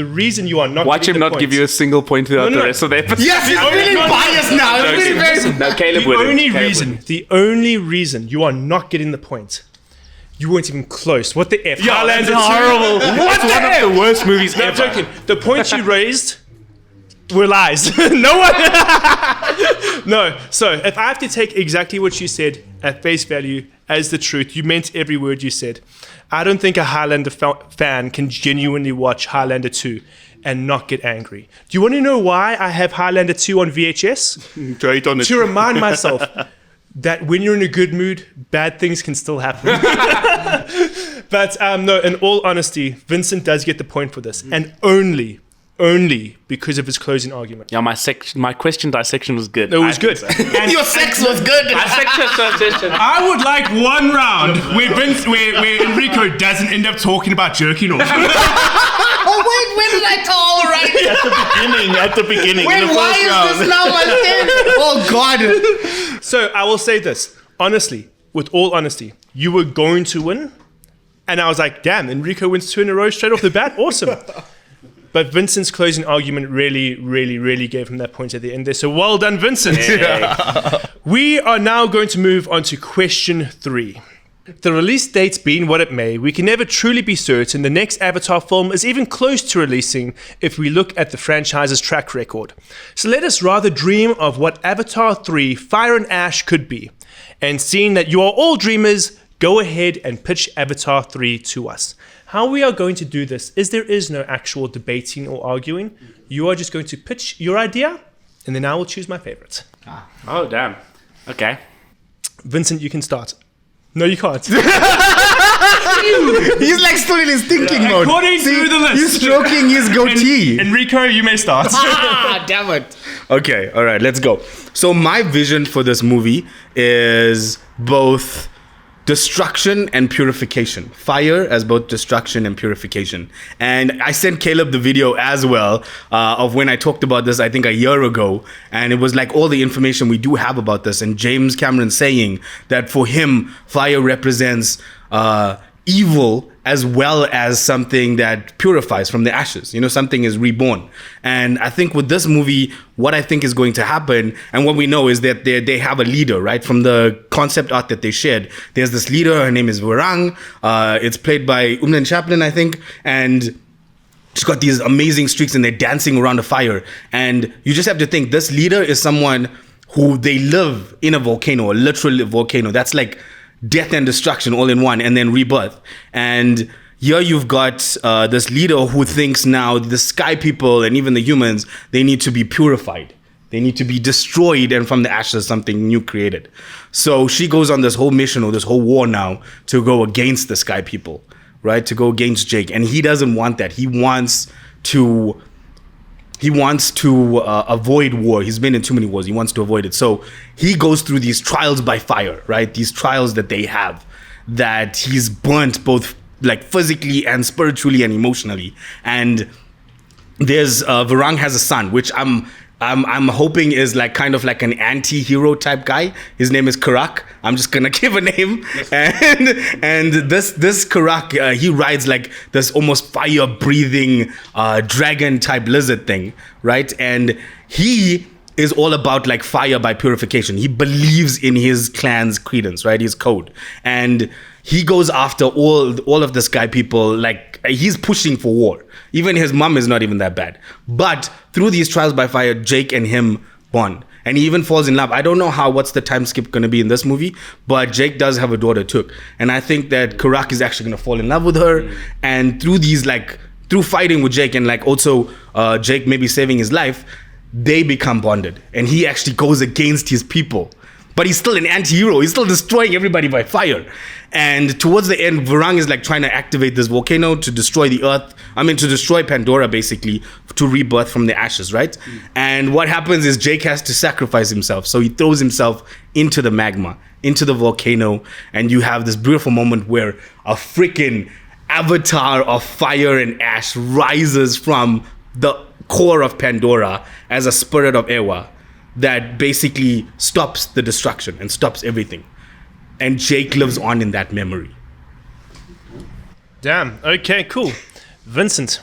reason you are not Watch getting him the not give you a single point throughout the rest of the episode. Yes, it's really biased now. It's really very. No, Caleb wouldn't. The only reason you are not getting the point, you weren't even close. What the F? Yeah, that's horrible. What the F? The worst movies No, I'm ever. joking. The points you raised were lies. No one. No. So if I have to take exactly what you said at face value as the truth, you meant every word you said. I don't think a Highlander fan can genuinely watch Highlander 2 and not get angry. Do you want to know why I have Highlander 2 on VHS? Great on it. To remind myself that when you're in a good mood, bad things can still happen. But no, in all honesty, Vincent does get the point for this. And only because of his closing argument. Yeah, my question dissection was good. It was good. And your sex was good. I would like one round where Enrico doesn't end up talking about jerking off. Oh wait, when did I tell? All right. At the beginning. Wait, in the why first is round. this now my thing? Oh God. So I will say this, honestly, with all honesty, you were going to win. And I was like, damn, Enrico wins 2 in a row straight off the bat. Awesome. But Vincent's closing argument really gave him that point at the end there. So well done, Vincent. We are now going to move on to question 3. The release dates being what it may, we can never truly be certain the next Avatar film is even close to releasing if we look at the franchise's track record. So let us rather dream of what Avatar 3 Fire and Ash could be. And seeing that you are all dreamers, go ahead and pitch Avatar 3 to us. How we are going to do this is there is no actual debating or arguing. You are just going to pitch your idea, and then I will choose my favorite. Oh, damn. Okay. Vincent, you can start. No, you can't. He's like still in his thinking mode. According to the list. He's stroking his goatee. Enrico, you may start. Ah, damn it. Okay, all right, let's go. So my vision for this movie is both destruction and purification. Fire as both destruction and purification. And I sent Caleb the video as well of when I talked about this, I think a year ago. And it was like all the information we do have about this. And James Cameron saying that for him, fire represents evil as well as something that purifies from the ashes. You know, something is reborn. And I think with this movie, what I think is going to happen, and what we know is that they have a leader, right? From the concept art that they shared, there's this leader, her name is Varang. It's played by Umlan Chaplin, I think. And she's got these amazing streaks and they're dancing around a fire. And you just have to think, this leader is someone who they live in a volcano, a literal volcano. That's like death and destruction all in one, and then rebirth. And here you've got this leader who thinks now the sky people and even the humans, they need to be purified. They need to be destroyed, and from the ashes something new created. So she goes on this whole mission or this whole war now to go against the sky people, right? To go against Jake. And he doesn't want that. He wants to avoid war. He's been in too many wars. He wants to avoid it. So he goes through these trials by fire, right? These trials that they have, that he's burnt both like physically and spiritually and emotionally. And there's Varang has a son, which I'm hoping is like kind of like an anti-hero type guy. His name is Karak. I'm just gonna give a name. And this Karak, he rides like this almost fire-breathing dragon type lizard thing, right? And he is all about like fire by purification. He believes in his clan's credence, right? His code. And he goes after all of the sky people. Like he's pushing for war. Even his mom is not even that bad. But through these trials by fire, Jake and him bond. And he even falls in love. I don't know what's the time skip going to be in this movie, but Jake does have a daughter too. And I think that Karak is actually going to fall in love with her. And through fighting with Jake and like also Jake maybe saving his life, they become bonded. And he actually goes against his people. But he's still an anti-hero. He's still destroying everybody by fire. And towards the end, Varang is like trying to activate this volcano to destroy the earth. To destroy Pandora, basically, to rebirth from the ashes, right? And what happens is Jake has to sacrifice himself. So he throws himself into the magma, into the volcano. And you have this beautiful moment where a freaking avatar of fire and ash rises from the core of Pandora as a spirit of Ewa that basically stops the destruction and stops everything. And Jake lives on in that memory. Damn. Okay, cool. Vincent.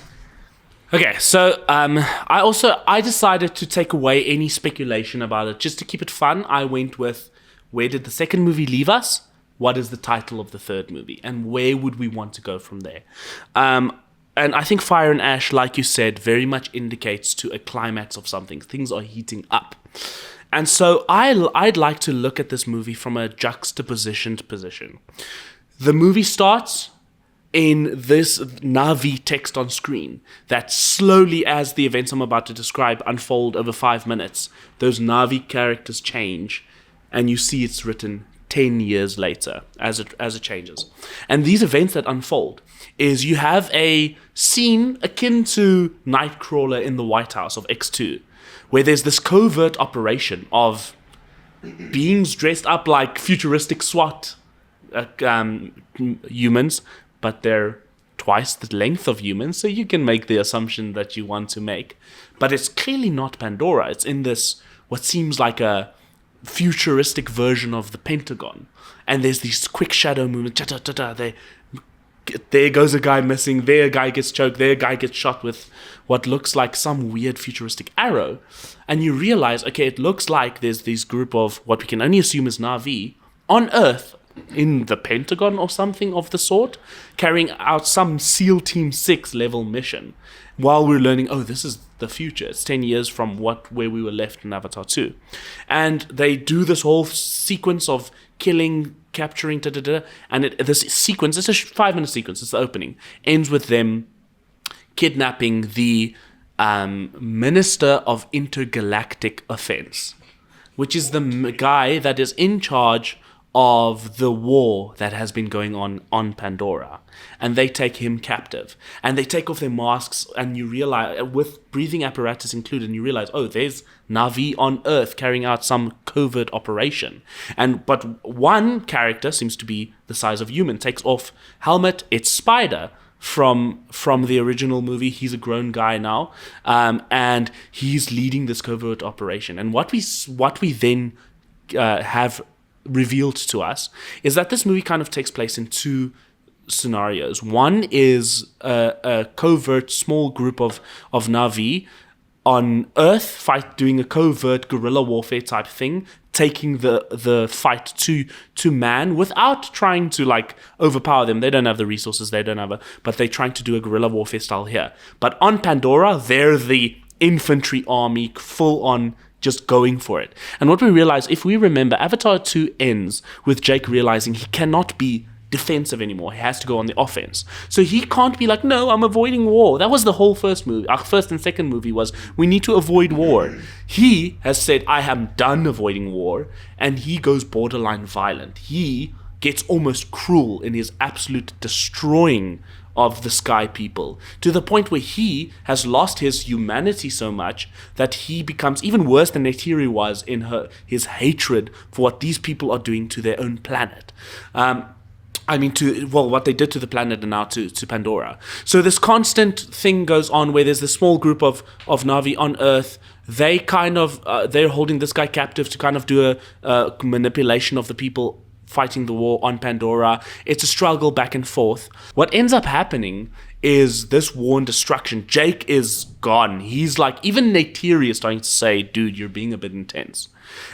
Okay, so I decided to take away any speculation about it. Just to keep it fun, I went with, where did the second movie leave us? What is the title of the third movie? And where would we want to go from there? And I think Fire and Ash, like you said, very much indicates to a climax of something. Things are heating up. And so I'd like to look at this movie from a juxtapositioned position. The movie starts in this Na'vi text on screen that slowly, as the events I'm about to describe unfold over 5 minutes, those Na'vi characters change, and you see it's written 10 years later as it changes. And these events that unfold is you have a scene akin to Nightcrawler in the White House of X2, where there's this covert operation of beings dressed up like futuristic SWAT humans, but they're twice the length of humans, so you can make the assumption that you want to make. But it's clearly not Pandora. It's in this, what seems like a futuristic version of the Pentagon. And there's these quick shadow movements. There goes a guy missing, there a guy gets choked, there a guy gets shot with what looks like some weird futuristic arrow. And you realize, okay, it looks like there's this group of what we can only assume is Na'vi on Earth, in the Pentagon or something of the sort, carrying out some SEAL Team 6 level mission, while we're learning, oh, this is the future. It's 10 years from where we were left in Avatar 2. And they do this whole sequence of killing, capturing, and this sequence, it's a 5-minute sequence, it's the opening, ends with them kidnapping the Minister of Intergalactic Offense, which is the guy that is in charge of the war that has been going on Pandora. And they take him captive. And they take off their masks, and you realize, with breathing apparatus included, and you realize, oh, there's Na'vi on Earth carrying out some covert operation. But one character seems to be the size of human, takes off helmet, it's Spider from the original movie. He's a grown guy now, and he's leading this covert operation. And what we then have revealed to us is that this movie kind of takes place in two scenarios. One is a covert small group of Na'vi on Earth doing a covert guerrilla warfare type thing, taking the fight to man without trying to like overpower them. They don't have the resources, but they're trying to do a guerrilla warfare style here. But on Pandora, they're the infantry army, full on just going for it. And what we realize, if we remember, Avatar 2 ends with Jake realizing he cannot be defensive anymore. He has to go on the offense. So he can't be like, no, I'm avoiding war. That was the whole first movie. Our first and second movie was, we need to avoid war. He has said, I am done avoiding war, and he goes borderline violent. He gets almost cruel in his absolute destroying of the Sky People, to the point where he has lost his humanity so much that he becomes even worse than Neytiri was in his hatred for what these people are doing to their own planet. What they did to the planet and now to Pandora. So this constant thing goes on where there's this small group of Na'vi on Earth. They kind of, they're holding this guy captive to kind of do a manipulation of the people fighting the war on Pandora. It's a struggle back and forth. What ends up happening is this war and destruction. Jake is gone. He's like, even Neytiri is starting to say, dude, you're being a bit intense.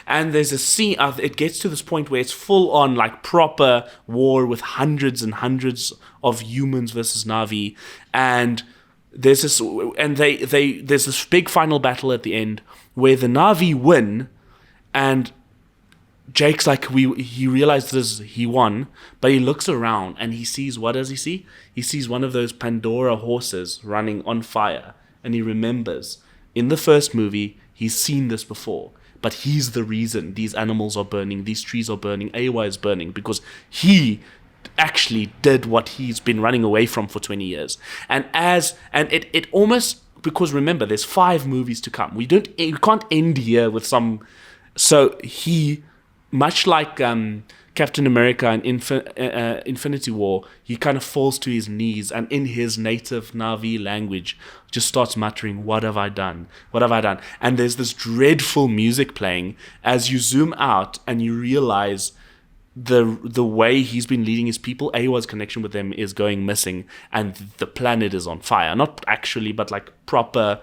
And there's a scene, it gets to this point where it's full on like proper war with hundreds and hundreds of humans versus Na'vi. And there's this, there's this big final battle at the end where the Na'vi win, and Jake's like, he realizes he won, but he looks around and he sees, what does he see? He sees one of those Pandora horses running on fire. And he remembers, in the first movie, he's seen this before. But he's the reason these animals are burning, these trees are burning, Awa is burning, because he actually did what he's been running away from for 20 years. And it almost, because remember, there's 5 movies to come. We can't end here with some, so he much like Captain America and Infinity War, he kind of falls to his knees and in his native Na'vi language just starts muttering, "What have I done? What have I done?" And there's this dreadful music playing as you zoom out and you realize the way he's been leading his people, Awa's connection with them is going missing, and the planet is on fire. Not actually, but like proper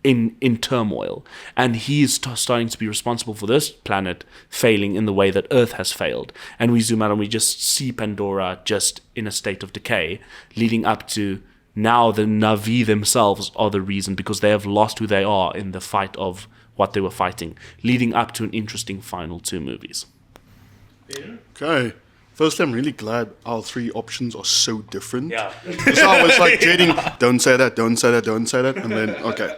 in turmoil. And he is starting to be responsible for this planet failing in the way that Earth has failed. And we zoom out and we just see Pandora just in a state of decay, leading up to now the Na'vi themselves are the reason, because they have lost who they are in the fight of what they were fighting, leading up to an interesting final 2 movies. Okay. Firstly, I'm really glad our 3 options are so different. Yeah. So I was like dreading, don't say that, don't say that, don't say that. And then, okay.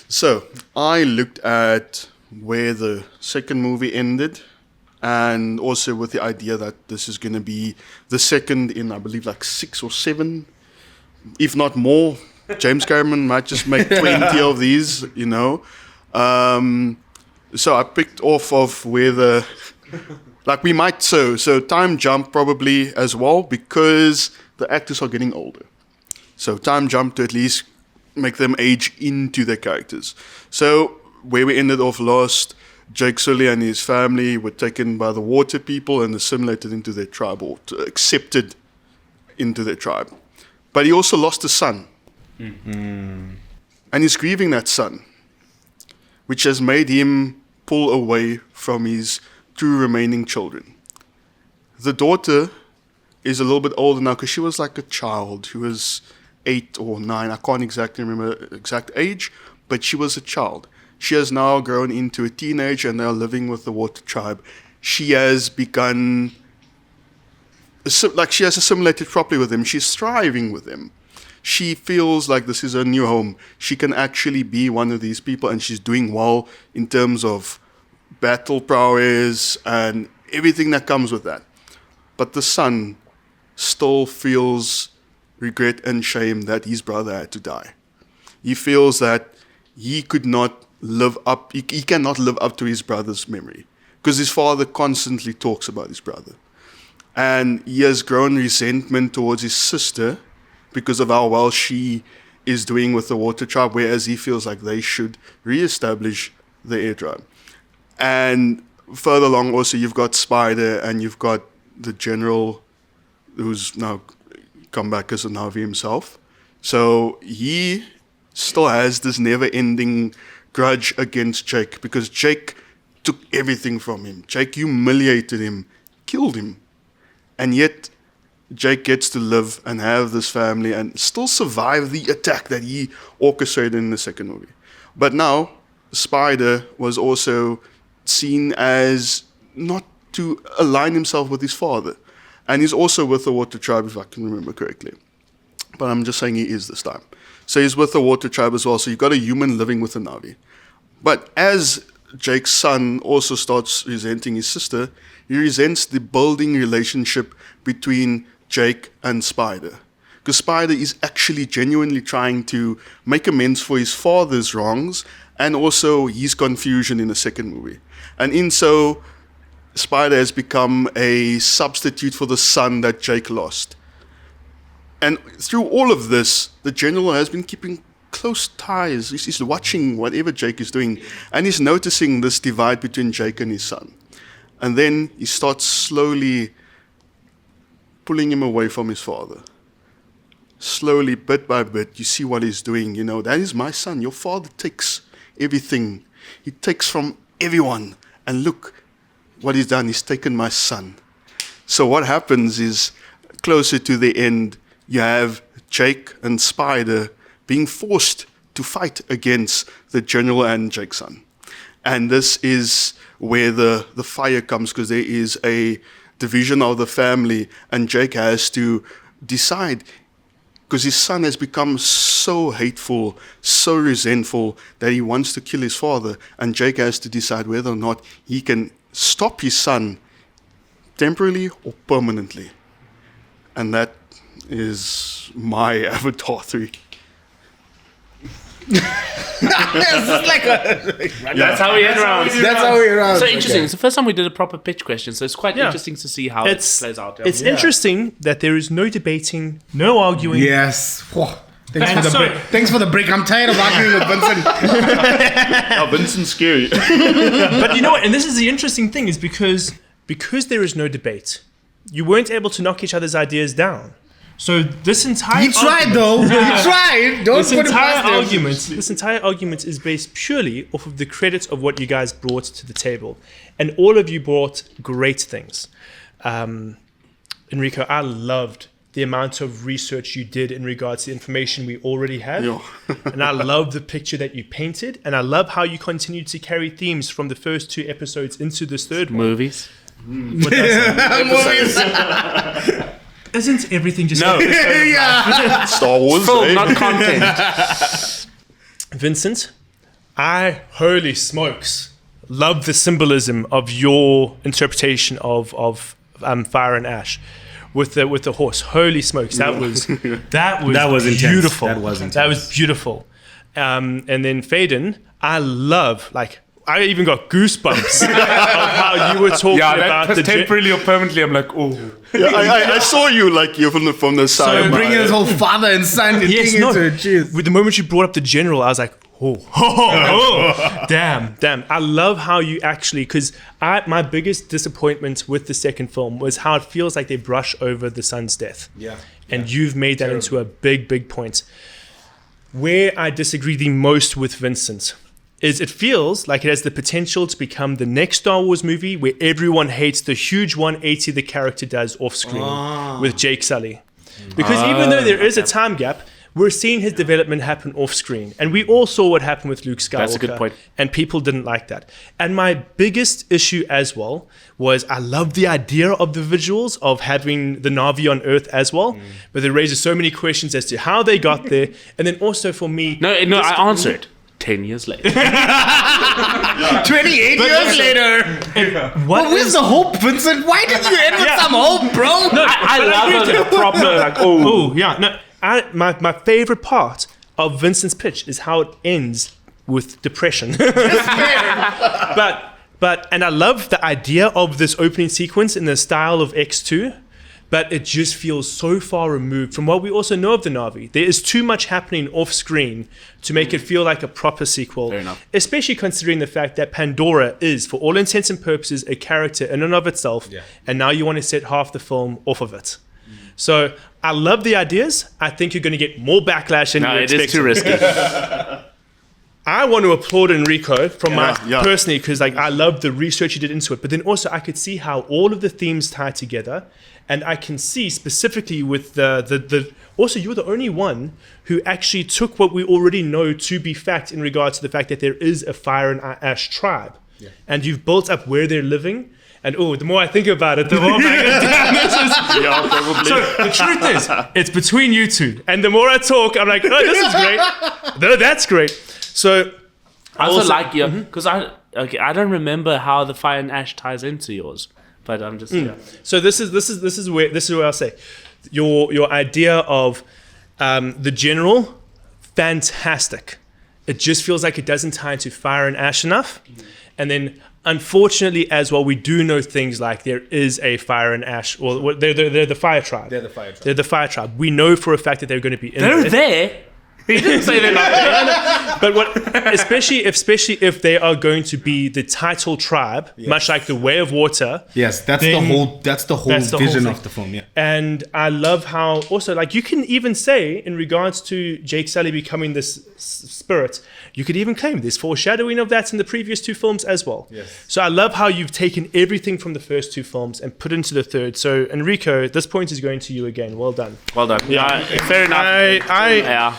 So I looked at where the second movie ended, and also with the idea that this is going to be the second in, I believe, like 6 or 7, if not more. James Cameron might just make 20 of these, you know. So I picked off of where the... Like we might so time jump probably as well, because the actors are getting older. So time jump to at least make them age into their characters. So where we ended off last, Jake Sully and his family were taken by the water people and assimilated into their tribe, or accepted into their tribe. But he also lost a son. Mm-hmm. And he's grieving that son, which has made him pull away from his 2 remaining children. The daughter is a little bit older now, because she was like a child. She was 8 or 9. I can't exactly remember the exact age, but she was a child. She has now grown into a teenager and they are living with the water tribe. She has begun, like she has assimilated properly with them. She's thriving with them. She feels like this is her new home. She can actually be one of these people, and she's doing well in terms of battle prowess and everything that comes with that. But the son still feels regret and shame that his brother had to die. He feels that he could not live up, he cannot live up to his brother's memory, because his father constantly talks about his brother. And he has grown resentment towards his sister because of how well she is doing with the water tribe, whereas he feels like they should reestablish the air tribe. And further along also you've got Spider, and you've got the general who's now come back as a Na'vi himself. So he still has this never-ending grudge against Jake, because Jake took everything from him. Jake humiliated him, killed him. And yet Jake gets to live and have this family and still survive the attack that he orchestrated in the second movie. But now Spider was also seen as not to align himself with his father. And he's also with the water tribe, if I can remember correctly. But I'm just saying he is this time. So he's with the water tribe as well. So you've got a human living with a Na'vi. But as Jake's son also starts resenting his sister, he resents the building relationship between Jake and Spider. Because Spider is actually genuinely trying to make amends for his father's wrongs and also his confusion in the second movie. And in so, Spider has become a substitute for the son that Jake lost. And through all of this, the general has been keeping close ties. He's watching whatever Jake is doing, and he's noticing this divide between Jake and his son. And then he starts slowly pulling him away from his father. Slowly, bit by bit, you see what he's doing. You know, that is my son. Your father takes everything. He takes from everyone. And look what he's done. He's taken my son. So what happens is, closer to the end, you have Jake and Spider being forced to fight against the general and Jake's son. And this is where the fire comes, because there is a division of the family, and Jake has to decide, because his son has become so hateful, so resentful, that he wants to kill his father, and Jake has to decide whether or not he can stop his son temporarily or permanently. And that is my Avatar 3. It's like a, That's how we end rounds. that's how we round. So interesting. It's the first time we did a proper pitch question, so it's quite interesting to see how it plays out. It's interesting that there is no debating, no arguing. Yes. Whoa. Thanks And for the so- break. Thanks for the break. I'm tired of arguing with Vincent. Oh, Vincent's scary. But you know what? And this is the interesting thing, is because there is no debate, you weren't able to knock each other's ideas down. So this entire He tried though. He tried. Don't This put it entire past him. this entire argument is based purely off of the credit of what you guys brought to the table, and all of you brought great things. Enrico, I loved the amount of research you did in regards to the information we already had, Yeah. and I love the picture that you painted, and I love how you continued to carry themes from the first 2 episodes into this third one. Movies. What does that Movies. Isn't everything just No. Yeah. Star Wars, Film, eh? not content. Vincent, holy smokes, love the symbolism of your interpretation of Fire and Ash with the horse. Holy smokes, that was That was intense. beautiful. That was intense. That was beautiful. And then Faden, I love, like, I even got goosebumps of how you were talking about the temporarily or permanently, I'm like, oh. Yeah, I saw you like you from the side. So of my bringing eye. his whole father and son and Yes, thing no. into it. Jeez. With the moment you brought up the general, I was like, damn. I love how you actually, because my biggest disappointment with the second film was how it feels like they brush over the son's death. Yeah. And you've made that into a big point. Where I disagree the most with Vincent is it feels like it has the potential to become the next Star Wars movie where everyone hates the huge 180 the character does off screen with Jake Sully. Because even though there is a time gap, we're seeing his development happen off screen. And we all saw what happened with Luke Skywalker. That's a good point. And people didn't like that. And my biggest issue as well was I love the idea of the visuals of having the Na'vi on Earth as well. But it raises so many questions as to how they got there. And then also for me... No, I answer it. 10 years later. 28 years later. What Where's the hope, Vincent? Why did you end with some hope, bro? I love a proper, like, Oh, yeah. No, my favorite part of Vincent's pitch is how it ends with depression. But and I love the idea of this opening sequence in the style of X2, but it just feels so far removed from what we also know of the Na'vi. There is too much happening off screen to make it feel like a proper sequel. Fair enough. Especially considering the fact that Pandora is, for all intents and purposes, a character in and of itself, and now you want to set half the film off of it. So I love the ideas. I think you're going to get more backlash than you it expect. is too risky. I want to applaud Enrico from Yeah. personally, because like I love the research you did into it. But then also I could see how all of the themes tie together, and I can see specifically with the also you were the only one who actually took what we already know to be fact in regards to the fact that there is a Fire and Ash tribe, and you've built up where they're living. And the more I think about it, the more I'm like, damn, this is... Yeah, probably. So the truth is, it's between you two. And the more I talk, I'm like, oh, this is great. No, that's great. So I also like you, because I don't remember how the Fire and Ash ties into yours, but I'm just... So this is where I'll say your idea of the general, fantastic. It just feels like it doesn't tie into Fire and Ash enough. And then unfortunately as well, we do know things like there is a Fire and Ash, or they're the Fire Tribe. They're the Fire Tribe. They're the Fire Tribe. We know for a fact that they're going to be in They're there. there. He didn't say they're not there. But especially if they are going to be the title tribe, much like the Way of Water. Yes, that's Then- the whole vision thing. of the film. Yeah. And I love how also, like, you can even say in regards to Jake Sully becoming this spirit, you could even claim there's foreshadowing of that in the previous 2 films as well. Yes. So I love how you've taken everything from the first 2 films and put into the third. So Enrico, this point is going to you again. Well done. Well done. Yeah, fair enough. Yeah.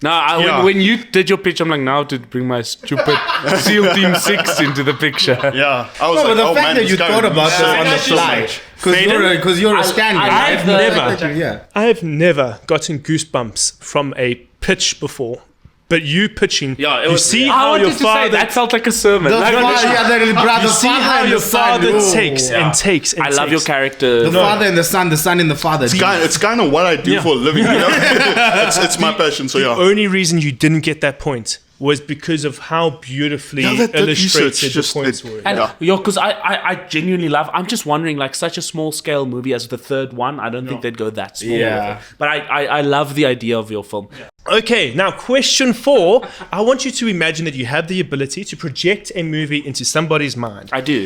No, Yeah. when you did your pitch, I'm like, now to bring my stupid SEAL Team 6 into the picture. Yeah, I was No, but like, the oh fact man, that this you guy thought about is this on the so fly, much. because you're a stand-in. I've right? never- Yeah. I have never gotten goosebumps from a pitch before. but you pitching. Yeah, it you was. see I how wanted your to say father. that felt like a sermon. The Like, father, You see how your father takes Yeah. and takes and I love your takes. character. The father and the son in the father. It's kind of what I do for a living. You know? it's my passion. So The yeah. only reason you didn't get that point was because of how beautifully that illustrated research the just- points it- were. And Yeah. because I genuinely love. I'm just wondering, like such a small scale movie as the third one. I don't think they'd go that small. Yeah. But I love the idea of your film. Okay, now question 4. I want you to imagine that you have the ability to project a movie into somebody's mind. I do.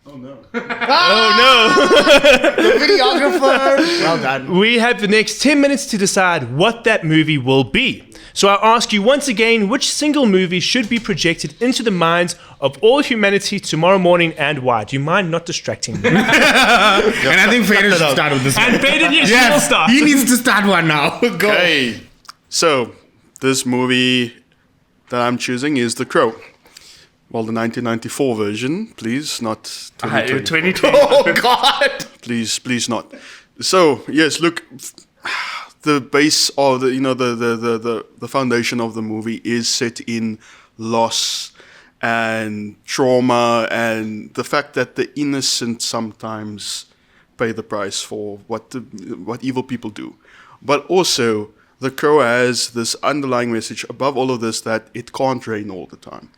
Oh The videographer. Well done. no! We have the next 10 minutes to decide what that movie will be. So I ask you once again, which single movie should be projected into the minds of all humanity tomorrow morning and why? Do you mind not distracting me? And I think Fader should start with this one. And Baden, yes, Yes, will start. he needs to start one now. Go. Okay. So this movie that I'm choosing is The Crow. Well, the 1994 version, please, not 2020. 2020. Oh God. Please not. So yes, look, the base or the foundation of the movie is set in loss and trauma and the fact that the innocent sometimes pay the price for what evil people do. But also, The Crow has this underlying message above all of this that it can't rain all the time.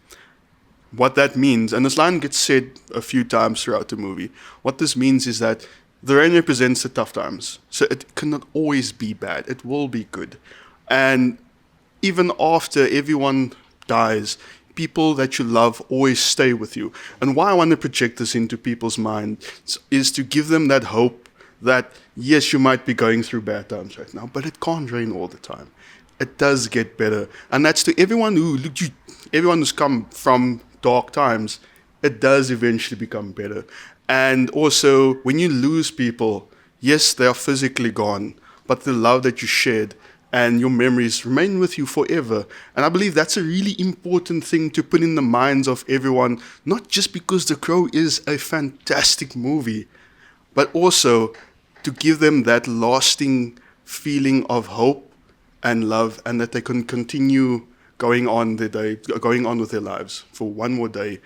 What that means, and this line gets said a few times throughout the movie, what this means is that the rain represents the tough times. So it cannot always be bad. It will be good. And even after everyone dies, people that you love always stay with you. And why I want to project this into people's minds is to give them that hope that, yes, you might be going through bad times right now, but it can't rain all the time. It does get better. And that's to everyone who's come from dark times, it does eventually become better. And also, when you lose people, yes, they are physically gone, but the love that you shared and your memories remain with you forever. And I believe that's a really important thing to put in the minds of everyone, not just because The Crow is a fantastic movie, but also to give them that lasting feeling of hope and love, and that they can continue going on with their lives for one more day.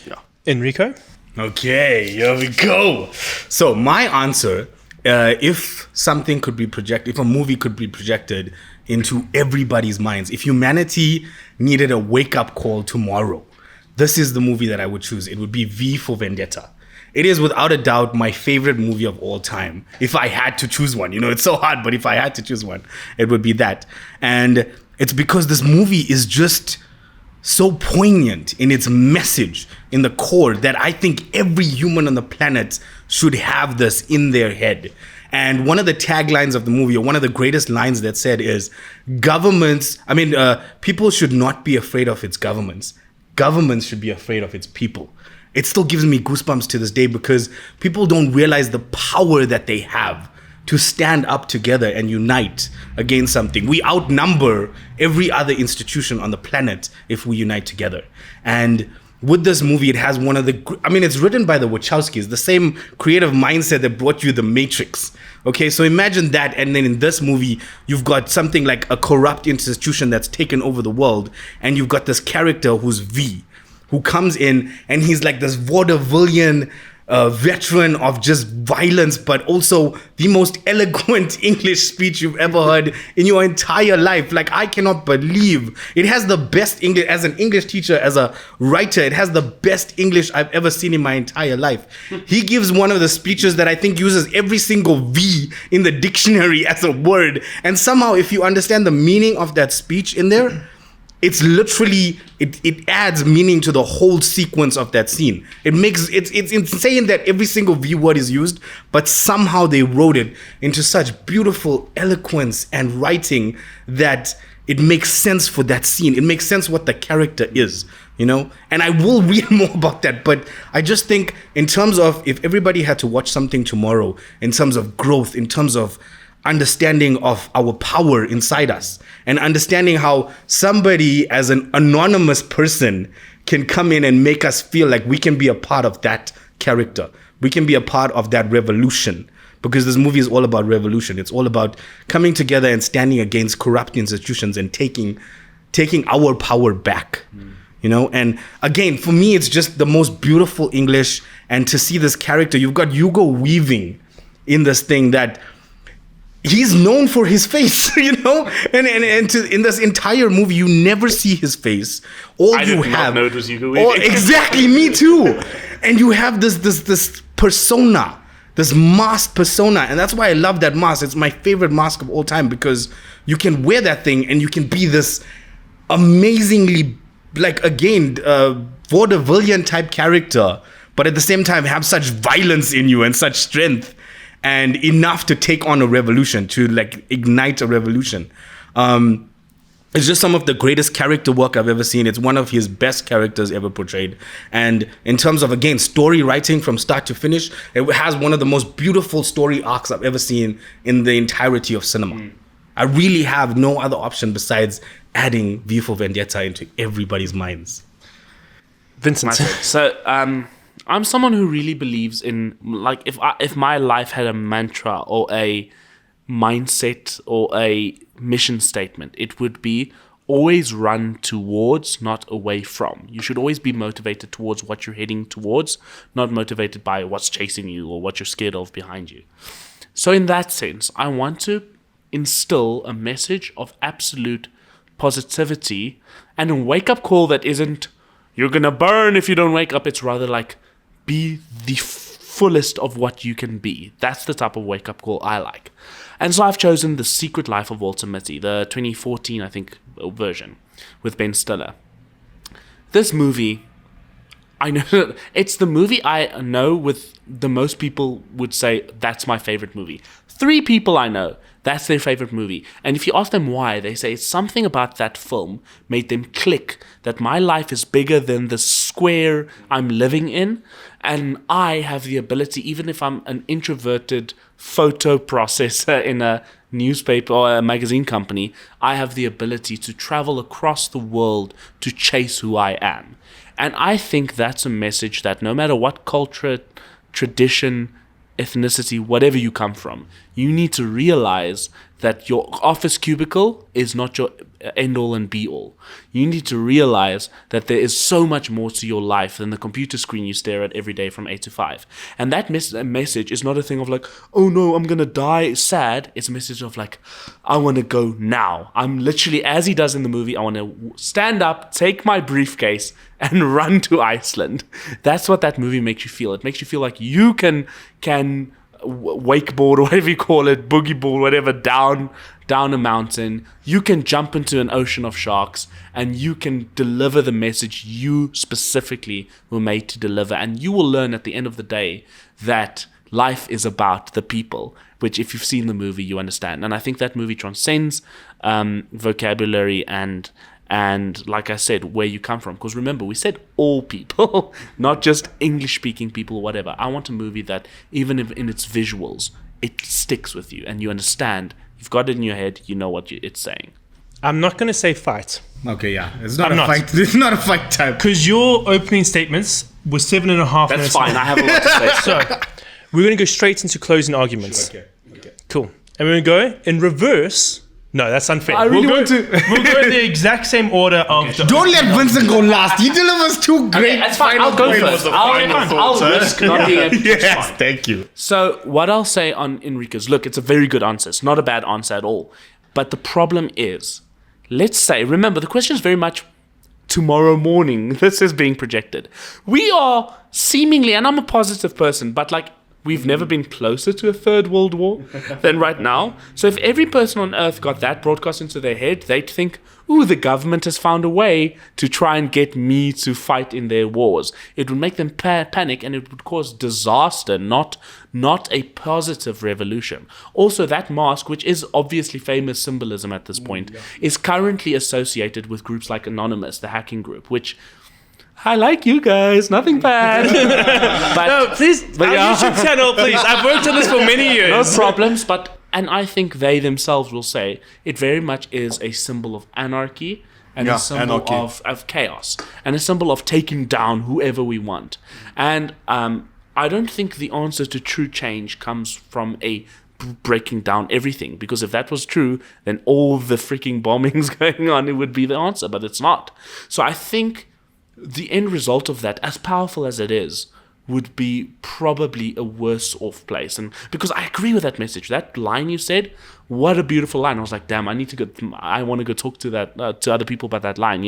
Yeah. Enrico? Okay, here we go. So my answer, if something could be projected, if a movie could be projected into everybody's minds, if humanity needed a wake-up call tomorrow, this is the movie that I would choose. It would be V for Vendetta. It is without a doubt my favorite movie of all time. If I had to choose one, it's so hard, but if I had to choose one, it would be that. And it's because this movie is just so poignant in its message, in the core, that I think every human on the planet should have this in their head. And one of the taglines of the movie, or one of the greatest lines that said is, people should not be afraid of its governments. Governments should be afraid of its people. It still gives me goosebumps to this day because people don't realize the power that they have to stand up together and unite against something. We outnumber every other institution on the planet if we unite together. And with this movie, it has one of it's written by the Wachowskis, the same creative mindset that brought you The Matrix. Okay, so imagine that, and then in this movie, you've got something like a corrupt institution that's taken over the world, and you've got this character who's V, who comes in, and he's like this vaudevillian veteran of just violence, but also the most eloquent English speech you've ever heard in your entire life. Like, I cannot believe it has the best English. As an English teacher, as a writer, it has the best English I've ever seen in my entire life. He gives one of the speeches that I think uses every single V in the dictionary as a word. And somehow, if you understand the meaning of that speech in there, it's literally, it adds meaning to the whole sequence of that scene. It's insane that every single V word is used, but somehow they wrote it into such beautiful eloquence and writing that it makes sense for that scene. It makes sense what the character is, And I will read more about that, but I just think in terms of, if everybody had to watch something tomorrow, in terms of growth, in terms of understanding of our power inside us, and understanding how somebody as an anonymous person can come in and make us feel like we can be a part of that character. We can be a part of that revolution. because this movie is all about revolution. It's all about coming together and standing against corrupt institutions and taking our power back. And again, for me, it's just the most beautiful English. And to see this character, you've got Hugo Weaving in this thing that he's known for his face, and in this entire movie, you never see his face. I did not know it was Hugo Weaving. Exactly, me too. And you have this persona, this mask persona, and that's why I love that mask. It's my favorite mask of all time because you can wear that thing and you can be this amazingly, vaudevillian type character, but at the same time have such violence in you and such strength and enough to take on a revolution, to ignite a revolution. It's just some of the greatest character work I've ever seen. It's one of his best characters ever portrayed. And in terms of, again, story writing from start to finish, it has one of the most beautiful story arcs I've ever seen in the entirety of cinema. I really have no other option besides adding V for Vendetta into everybody's minds. Vincent. So, I'm someone who really believes in, if my life had a mantra or a mindset or a mission statement, it would be always run towards, not away from. You should always be motivated towards what you're heading towards, not motivated by what's chasing you or what you're scared of behind you. So in that sense, I want to instill a message of absolute positivity and a wake-up call that isn't, you're going to burn if you don't wake up. It's rather be the fullest of what you can be. That's the type of wake-up call I like. And so I've chosen The Secret Life of Walter Mitty, the 2014, I think, version with Ben Stiller. This movie, I know, it's the movie I know with the most people would say, that's my favorite movie. 3 people I know, that's their favorite movie. And if you ask them why, they say it's something about that film made them click that my life is bigger than the square I'm living in. And I have the ability, even if I'm an introverted photo processor in a newspaper or a magazine company, I have the ability to travel across the world to chase who I am. And I think that's a message that no matter what culture, tradition, ethnicity, whatever you come from, you need to realize that your office cubicle is not your end all and be all. You need to realize that there is so much more to your life than the computer screen you stare at every day from 8 to 5. And that message is not a thing of oh no, I'm going to die sad. It's a message of I want to go now. I'm literally, as he does in the movie, I want to stand up, take my briefcase and run to Iceland. That's what that movie makes you feel. It makes you feel like you can wakeboard or whatever you call it, boogie board, whatever, down a mountain. You can jump into an ocean of sharks and you can deliver the message you specifically were made to deliver. And you will learn at the end of the day that life is about the people, which if you've seen the movie, you understand. And I think that movie transcends vocabulary and like I said, where you come from. Because remember, we said all people, not just English-speaking people or whatever. I want a movie that, even if in its visuals, it sticks with you and you understand. You've got it in your head. You know what it's saying. I'm not going to say fight. Okay, yeah. It's not fight. It's not a fight type. Because your opening statements were 7.5 minutes. That's fine. I have a lot to say. So, we're going to go straight into closing arguments. Sure, okay. Cool. And we're going to go in reverse. No, that's unfair. We'll go in the exact same order of... Don't let Vincent go last. He delivers 2 great that's fine. I'll go first. I'll risk not being able to. Yes, thank you. So what I'll say on Enrique's, look, it's a very good answer. It's not a bad answer at all. But the problem is, let's say, remember, the question is very much tomorrow morning. This is being projected. We are seemingly, and I'm a positive person, but we've never been closer to a third world war than right now. So if every person on earth got that broadcast into their head, they'd think, ooh, the government has found a way to try and get me to fight in their wars. It would make them panic and it would cause disaster, not a positive revolution. Also, that mask, which is obviously famous symbolism at this point, is currently associated with groups like Anonymous, the hacking group, which... I like you guys, nothing bad. But, no, please, our YouTube channel, please. I've worked on this for many years. No problems, and I think they themselves will say it very much is a symbol of anarchy and a symbol of chaos and a symbol of taking down whoever we want. And I don't think the answer to true change comes from a breaking down everything, because if that was true, then all the freaking bombings going on, it would be the answer, but it's not. So I think the end result of that, as powerful as it is, would be probably a worse off place. And because I agree with that message, that line you said, what a beautiful line. I was like, damn, I want to go talk to that to other people about that line.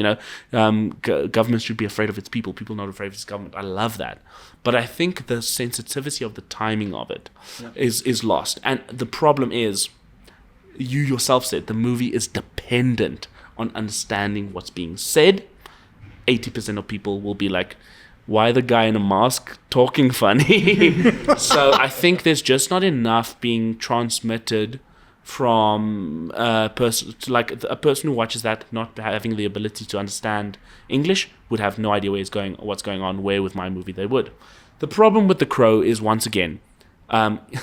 Government should be afraid of its people. People not afraid of its government. I love that. But I think the sensitivity of the timing of it is lost. And the problem is, you yourself said, the movie is dependent on understanding what's being said. 80% of people will be like, why the guy in a mask talking funny? So I think there's just not enough being transmitted from a person, like a person who watches that not having the ability to understand English would have no idea what's going on, where with my movie they would. The problem with The Crow is, once again,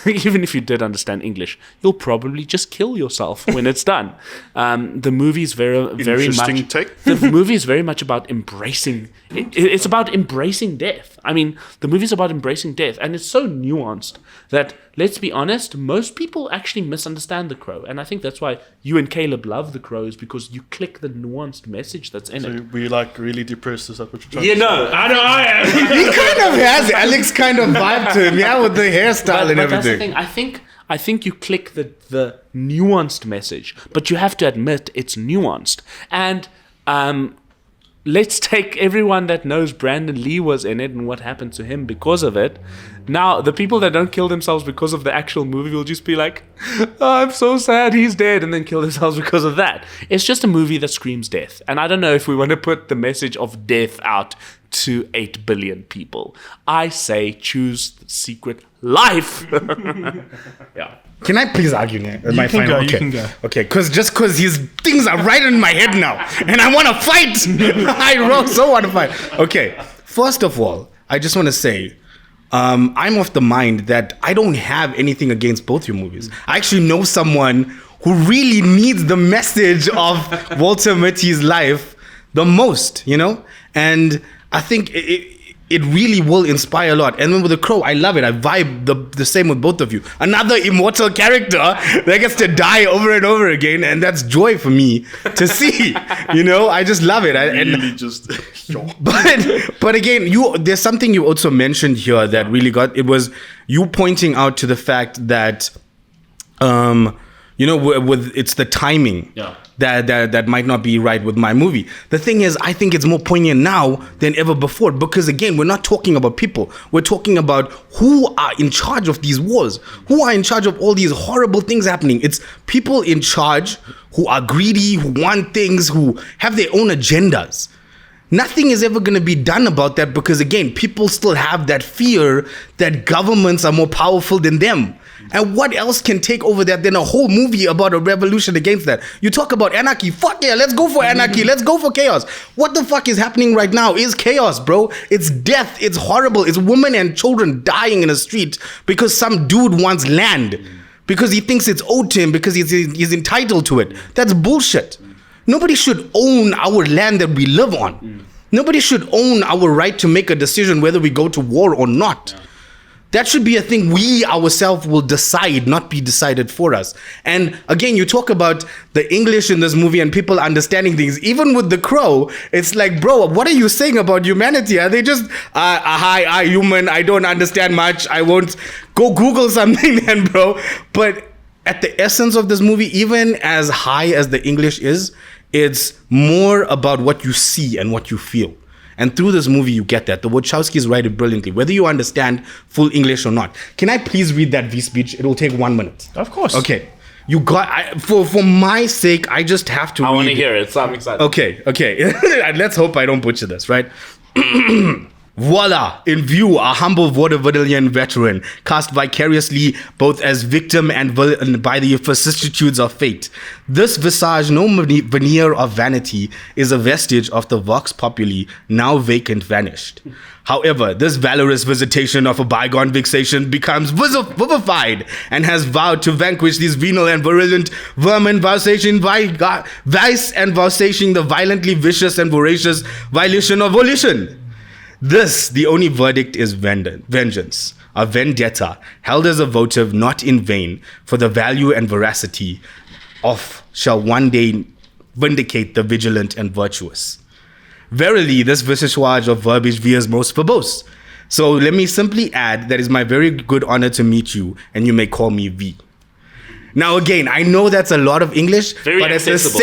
even if you did understand English, you'll probably just kill yourself when it's done. The movie is very much. The movie is very much about embracing. It's about embracing death. I mean, the movie is about embracing death, and it's so nuanced that, let's be honest, most people actually misunderstand The Crow, and I think that's why you and Caleb love The Crow, is because you click the nuanced message that's in it. So we like really depressed. Is that what you're trying to say? No, I know I am. He kind of has Alex kind of vibe to him, yeah, with the hairstyle and everything. That's the thing. I think you click the nuanced message, but you have to admit it's nuanced. And let's take everyone that knows Brandon Lee was in it and what happened to him because of it. Now, the people that don't kill themselves because of the actual movie will just be like, oh, I'm so sad he's dead, and then kill themselves because of that. It's just a movie that screams death. And I don't know if we want to put the message of death out to 8 billion people. I say choose the secret life. Yeah. Can I please argue now? You can go. Okay, because his things are right in my head now, and I want to fight. I so want to fight. Okay, first of all, I just want to say, I'm of the mind that I don't have anything against both your movies. I actually know someone who really needs the message of Walter Mitty's life the most, and I think it really will inspire a lot. And then with The Crow, I love it. I vibe the same with both of you. Another immortal character that gets to die over and over again, and that's joy for me to see. I just love it. But again, there's something you also mentioned here that really it was you pointing out to the fact that it's the timing that might not be right with my movie. The thing is, I think it's more poignant now than ever before, because again, we're not talking about people. We're talking about who are in charge of these wars, who are in charge of all these horrible things happening. It's people in charge who are greedy, who want things, who have their own agendas. Nothing is ever going to be done about that, because again, people still have that fear that governments are more powerful than them. And what else can take over that than a whole movie about a revolution against that? You talk about anarchy. Fuck yeah, let's go for anarchy. Let's go for chaos. What the fuck is happening right now is chaos, bro. It's death. It's horrible. It's women and children dying in the street because some dude wants land, because he thinks it's owed to him, because he's entitled to it. That's bullshit. Nobody should own our land that we live on. Nobody should own our right to make a decision whether we go to war or not. That should be a thing we ourselves will decide, not be decided for us. And again, you talk about the English in this movie and people understanding things. Even with The Crow, it's like, bro, what are you saying about humanity? Are they just, hi, human, I don't understand much, I won't go Google something then, bro. But at the essence of this movie, even as high as the English is, it's more about what you see and what you feel. And through this movie, you get that. The Wachowskis write it brilliantly, whether you understand full English or not. Can I please read that V speech? It will take 1 minute. Of course. Okay. You got, for my sake, I just have to read. I want to hear it, so I'm excited. Okay. Let's hope I don't butcher this, right? Voila! In view, a humble vaudevillian veteran, cast vicariously both as victim and villain by the vicissitudes of fate. This visage, no veneer of vanity, is a vestige of the vox populi, now vacant vanished. However, this valorous visitation of a bygone vexation becomes vivified and has vowed to vanquish these venal and virulent vermin, vice and vouchsafing the violently vicious and voracious violation of volition. This, the only verdict, is vengeance, a vendetta, held as a votive not in vain, for the value and veracity of shall one day vindicate the vigilant and virtuous. Verily, this visageoise of verbiage veers most verbose. So let me simply add that it's my very good honor to meet you, and you may call me V. Now again, I know that's a lot of English, Very but accessible.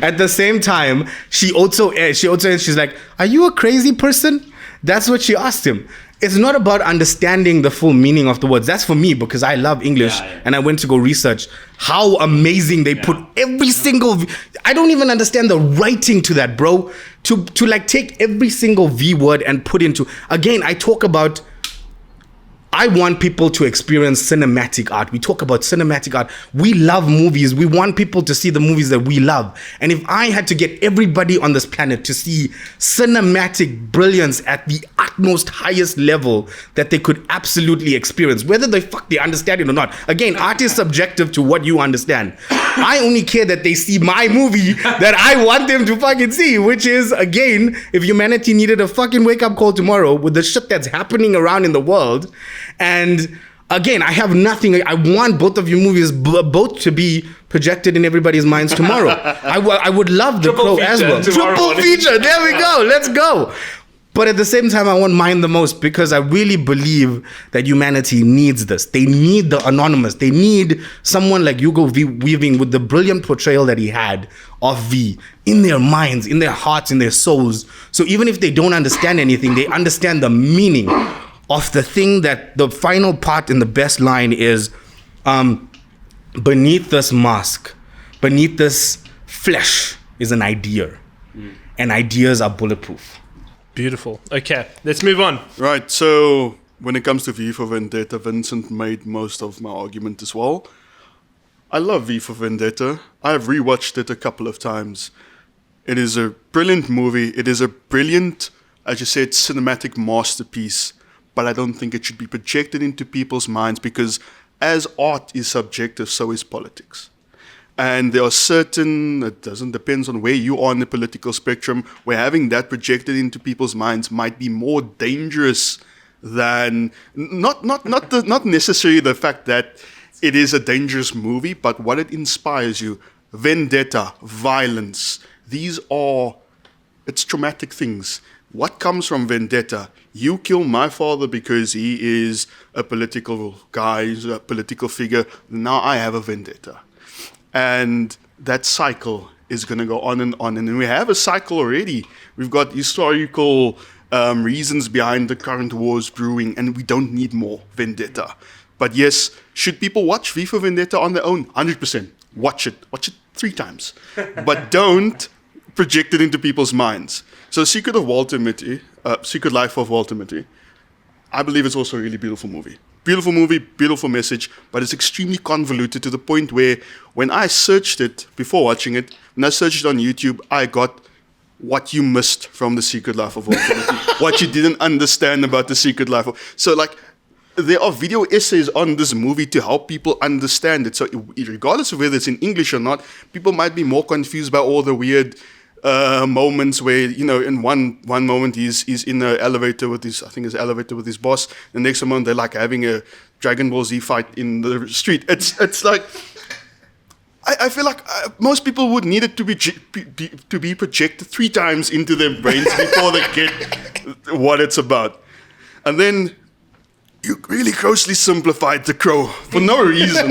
at the same time, she's like, "Are you a crazy person?" That's what she asked him. It's not about understanding the full meaning of the words. That's for me because I love English and I went to go research how amazing they put every single. I don't even understand the writing to that, bro. To like take every single V word and put into. Again, I talk about. I want people to experience cinematic art. We talk about cinematic art. We love movies. We want people to see the movies that we love. And if I had to get everybody on this planet to see cinematic brilliance at the utmost highest level that they could absolutely experience, whether they understand it or not. Again, art is subjective to what you understand. I only care that they see my movie that I want them to fucking see, which is, again, if humanity needed a fucking wake-up call tomorrow with the shit that's happening around in the world. And again, I have nothing. I want both of your movies both to be projected in everybody's minds tomorrow. I would love The Crow as well. Triple feature. There we go. Let's go. But at the same time, I want mine the most because I really believe that humanity needs this. They need the anonymous. They need someone like Hugo Weaving with the brilliant portrayal that he had of V in their minds, in their hearts, in their souls. So even if they don't understand anything, they understand the meaning of the thing. That the final part in the best line is, beneath this mask, beneath this flesh is an idea. And ideas are bulletproof. Beautiful. Okay, let's move on. Right, so when it comes to V for Vendetta, Vincent made most of my argument as well. I love V for Vendetta. I've rewatched it a couple of times. It is a brilliant movie. It is a brilliant, as you said, cinematic masterpiece. But I don't think it should be projected into people's minds because as art is subjective, so is politics. And there are certain, depends on where you are in the political spectrum, where having that projected into people's minds might be more dangerous than, not necessarily the fact that it is a dangerous movie, but what it inspires you. Vendetta, violence, it's traumatic things. What comes from vendetta? You kill my father because he is a political guy, he's a political figure. Now I have a vendetta. And that cycle is going to go on. And we have a cycle already. We've got historical reasons behind the current wars brewing, and we don't need more vendetta. But yes, should people watch V for Vendetta on their own? 100%. Watch it 3 times. But don't project it into people's minds. So Secret Life of Walter Mitty, I believe it's also a really beautiful movie. Beautiful movie, beautiful message, but it's extremely convoluted to the point where when I searched it, before watching it, when I searched it on YouTube, I got what you missed from The Secret Life of Walter Mitty, what you didn't understand about The Secret Life of... So like, there are video essays on this movie to help people understand it. So regardless of whether it's in English or not, people might be more confused by all the weird moments where, in one moment he's in an elevator with his boss. The next moment they're like having a Dragon Ball Z fight in the street. It's like, I feel like most people would need it to be projected 3 times into their brains before they get what it's about. And then you really grossly simplified The Crow for no reason.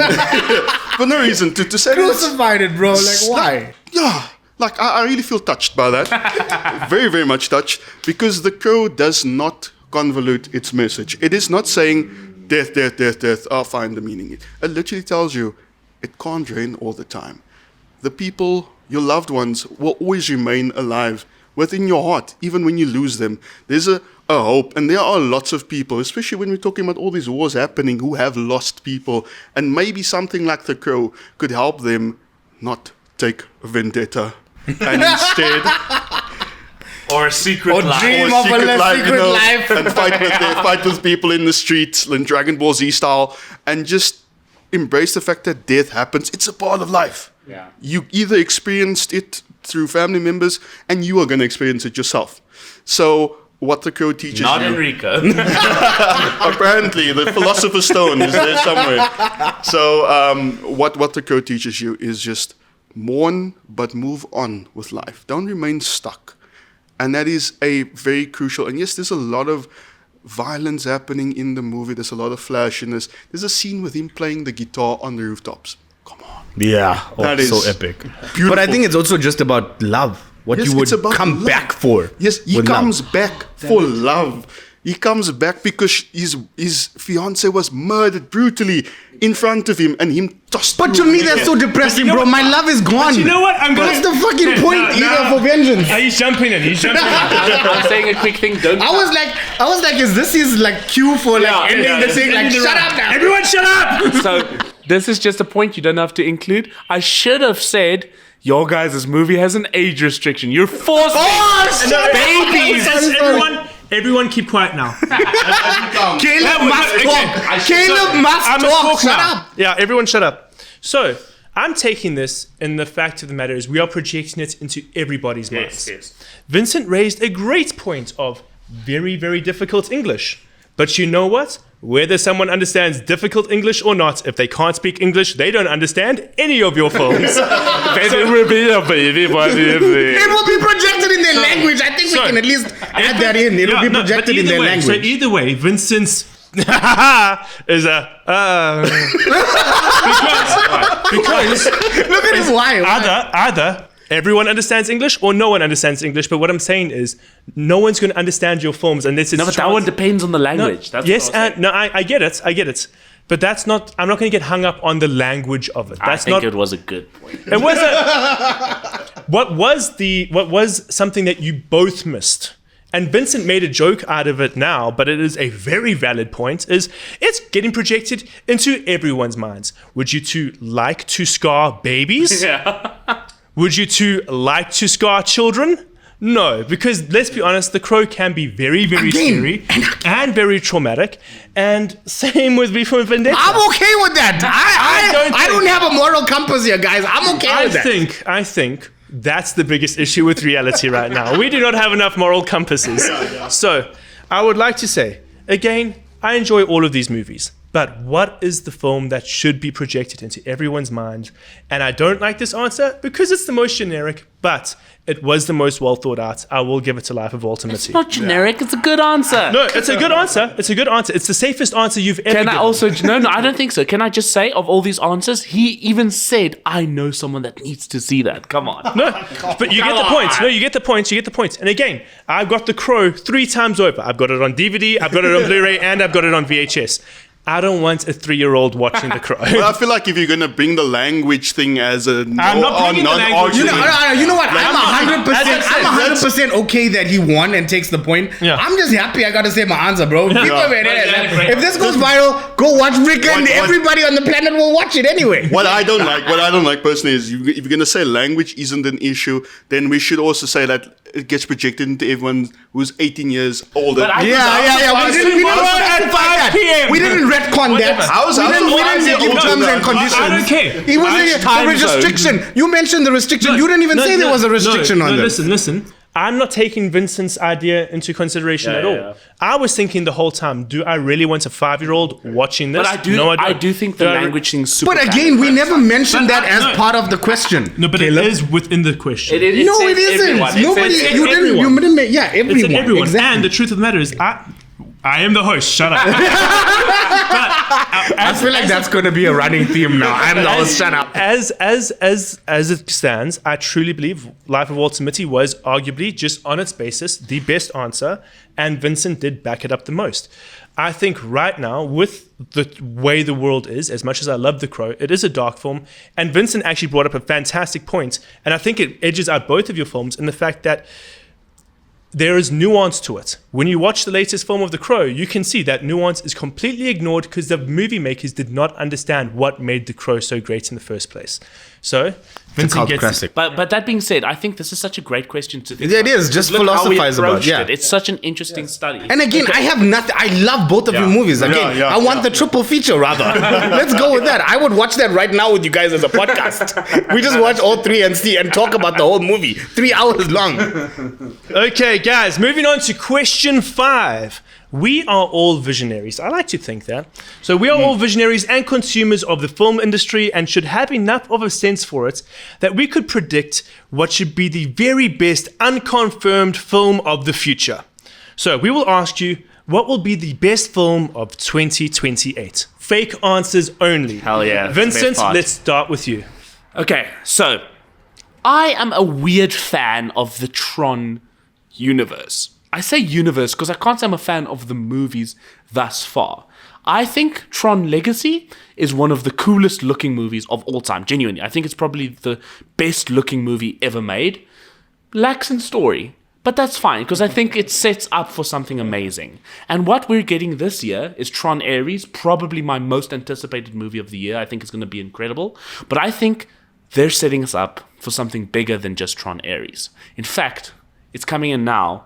For no reason to say Crucified it, bro. Like, why? Yeah. Like, I really feel touched by that. Very, very much touched. Because The Crow does not convolute its message. It is not saying, death, death, death, death, I'll find the meaning. It literally tells you, it can't rain all the time. The people, your loved ones, will always remain alive within your heart, even when you lose them. There's a hope. And there are lots of people, especially when we're talking about all these wars happening, who have lost people. And maybe something like The Crow could help them not take a vendetta. And instead, or a secret life, dream of a secret life, and fight with people in the streets, in Dragon Ball Z style, and just embrace the fact that death happens. It's a part of life. Yeah. You either experienced it through family members, and you are going to experience it yourself. So what the Crow teaches Not you. Enrico. Apparently, the Philosopher's Stone is there somewhere. So, what the Crow teaches you is just mourn, but move on with life. Don't remain stuck. And that is a very crucial. And yes, there's a lot of violence happening in the movie. There's a lot of flashiness. There's a scene with him playing the guitar on the rooftops. Come on. Yeah, That so is epic. beautiful. But I think it's also just about love. What Yes, you would it's about come love. back for. Yes, he with comes love. back for love. He comes back because his fiance was murdered brutally in front of him, and him tossed. But to me, that's so depressing, know bro. what? My love is gone. You know what? I'm gonna. What's the fucking point No, either for vengeance? He's jumping in. He's jumping in. I'm saying a quick thing. Don't. I was like, is this his like cue for like ending the thing? Like, Ending the shut round. up now. Everyone, shut up! So this is just a point you don't have to include. I should have said your guys' movie has an age restriction. You're forced. babies. Everyone, keep quiet now. Caleb must talk. Caleb must talk. Shut up. Yeah, everyone, shut up. So I'm taking this, and the fact of the matter is, we are projecting it into everybody's minds. Vincent raised a great point of very, very difficult English. But you know what? Whether someone understands difficult English or not, if they can't speak English, they don't understand any of your films. It will be projected in their language. I think we can at least add that in. It will be projected in their language. So either way, Vincent's is a because Look at his wife. either everyone understands English or no one understands English. But what I'm saying is, no one's going to understand your films unless it's No, but that one depends on the language. That's yes, what I was and no, I get it. But that's not. I'm not going to get hung up on the language of it. That's I think not. it was a good point. It was what was something that you both missed? And Vincent made a joke out of it now, but it is a very valid point, is it's getting projected into everyone's minds. Would you two like to scar babies? Yeah. Would you two like to scar children? No, because let's be honest, The Crow can be very, very scary and very traumatic. And same with V for Vendetta. I'm okay with that. I don't have a moral compass here, guys. I'm okay with that. I think that's the biggest issue with reality right now. We do not have enough moral compasses. So, I would like to say, again, I enjoy all of these movies. But what is the film that should be projected into everyone's mind? And I don't like this answer because it's the most generic, but it was the most well thought out. I will give it to Life of Walter Mitty. It's not generic. It's a good answer. No, it's a good answer. It's a good answer. It's the safest answer you've ever Can given. I also... No, I don't think so. Can I just say, of all these answers, he even said, I know someone that needs to see that. Come on. No, but you get the point. No, you get the point. You get the point. And again, I've got The Crow 3 times over. I've got it on DVD, I've got it on Blu-ray, and I've got it on VHS. I don't want a 3-year-old watching The Crow. Well, I feel like if you're going to bring the language thing as a I'm not bringing the language. You know what? I'm 100%. As I said, 100% okay that he won and takes the point. Yeah. I'm just happy I got to say my answer, bro. People Yeah. over there, if this goes viral, go watch freaking. What- Everybody on the planet will watch it anyway. What I don't like personally is if you're going to say language isn't an issue, then we should also say that it gets projected into everyone who's 18 years older. But I- Yeah. We didn't at 5 p.m. We didn't retcon that. How's We didn't the make it older terms than- and conditions. I don't care. It was Which a time restriction. You mentioned the restriction. You didn't even say there was a restriction on this. Listen. I'm not taking Vincent's idea into consideration at all. yeah. I was thinking the whole time, do I really want a 5-year-old watching this? But I do, No, I don't. do think the Do I- language thing's super But again, we never mentioned that as no. part of the question. No, but Caleb. it is within the question. No, it isn't. Nobody. You didn't make. Yeah, everyone. It's in everyone. Exactly. And the truth of the matter is, I am the host. Shut up. I feel like that's going to be a running theme now. I'm the host. Shut up. As it stands, I truly believe Life of Walter Mitty was arguably, just on its basis, the best answer, and Vincent did back it up the most. I think right now, with the way the world is, as much as I love The Crow, it is a dark film, and Vincent actually brought up a fantastic point, and I think it edges out both of your films in the fact that there is nuance to it. When you watch the latest film of The Crow, you can see that nuance is completely ignored because the movie makers did not understand what made The Crow so great in the first place. So, Vincent cult gets classic. But that being said, I think this is such a great question to think Yeah, about. it is. Just Look how we philosophize about, approached yeah. it. It's such an interesting study. And again, I have nothing. I love both of your movies. Again, Yeah, I want the triple feature rather. Let's go with that. I would watch that right now with you guys as a podcast. We just watch all three and see and talk about the whole movie. 3 hours long. Okay, guys, moving on to question 5. We are all visionaries. I like to think that. So we are all visionaries and consumers of the film industry and should have enough of a sense for it that we could predict what should be the very best unconfirmed film of the future. So we will ask you, what will be the best film of 2028? Fake answers only. Hell yeah, that's the best Vincent, part. let's start with you. Okay, so I am a weird fan of the Tron universe. I say universe because I can't say I'm a fan of the movies thus far. I think Tron Legacy is one of the coolest looking movies of all time. Genuinely, I think it's probably the best looking movie ever made. Lacks in story, but that's fine because I think it sets up for something amazing. And what we're getting this year is Tron Ares, probably my most anticipated movie of the year. I think it's going to be incredible. But I think they're setting us up for something bigger than just Tron Ares. In fact, it's coming in now.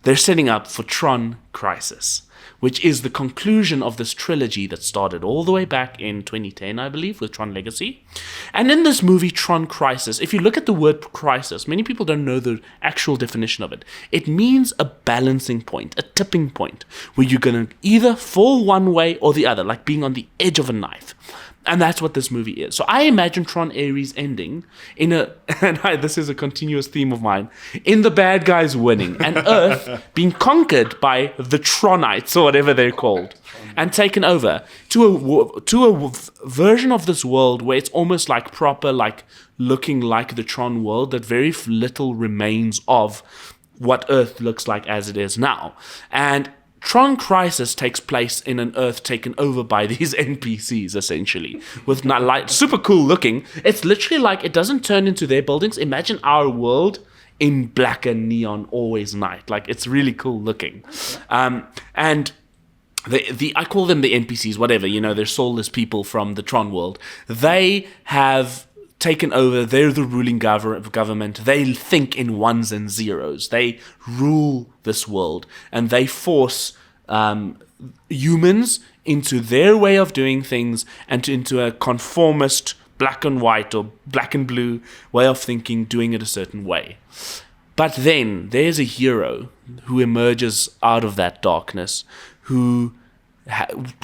They're setting up for Tron Crisis, which is the conclusion of this trilogy that started all the way back in 2010, I believe, with Tron Legacy. And in this movie, Tron Crisis, if you look at the word crisis, many people don't know the actual definition of it. It means a balancing point, a tipping point, where you're going to either fall one way or the other, like being on the edge of a knife. And that's what this movie is. So I imagine Tron Ares ending in this is a continuous theme of mine, in the bad guys winning and Earth being conquered by the Tronites or whatever they're called and taken over to a version of this world where it's almost like proper, like looking like the Tron world, that very little remains of what Earth looks like as it is now. And Tron Crisis takes place in an Earth taken over by these NPCs, essentially, with like super cool looking. It's literally like it doesn't turn into their buildings. Imagine our world in black and neon, always night. Like it's really cool looking, and I call them the NPCs, whatever. You know, they're soulless people from the Tron world. They have taken over. They're the ruling government. They think in ones and zeros. They rule this world, and they force humans into their way of doing things and into a conformist black and white or black and blue way of thinking, doing it a certain way. But then there's a hero who emerges out of that darkness, who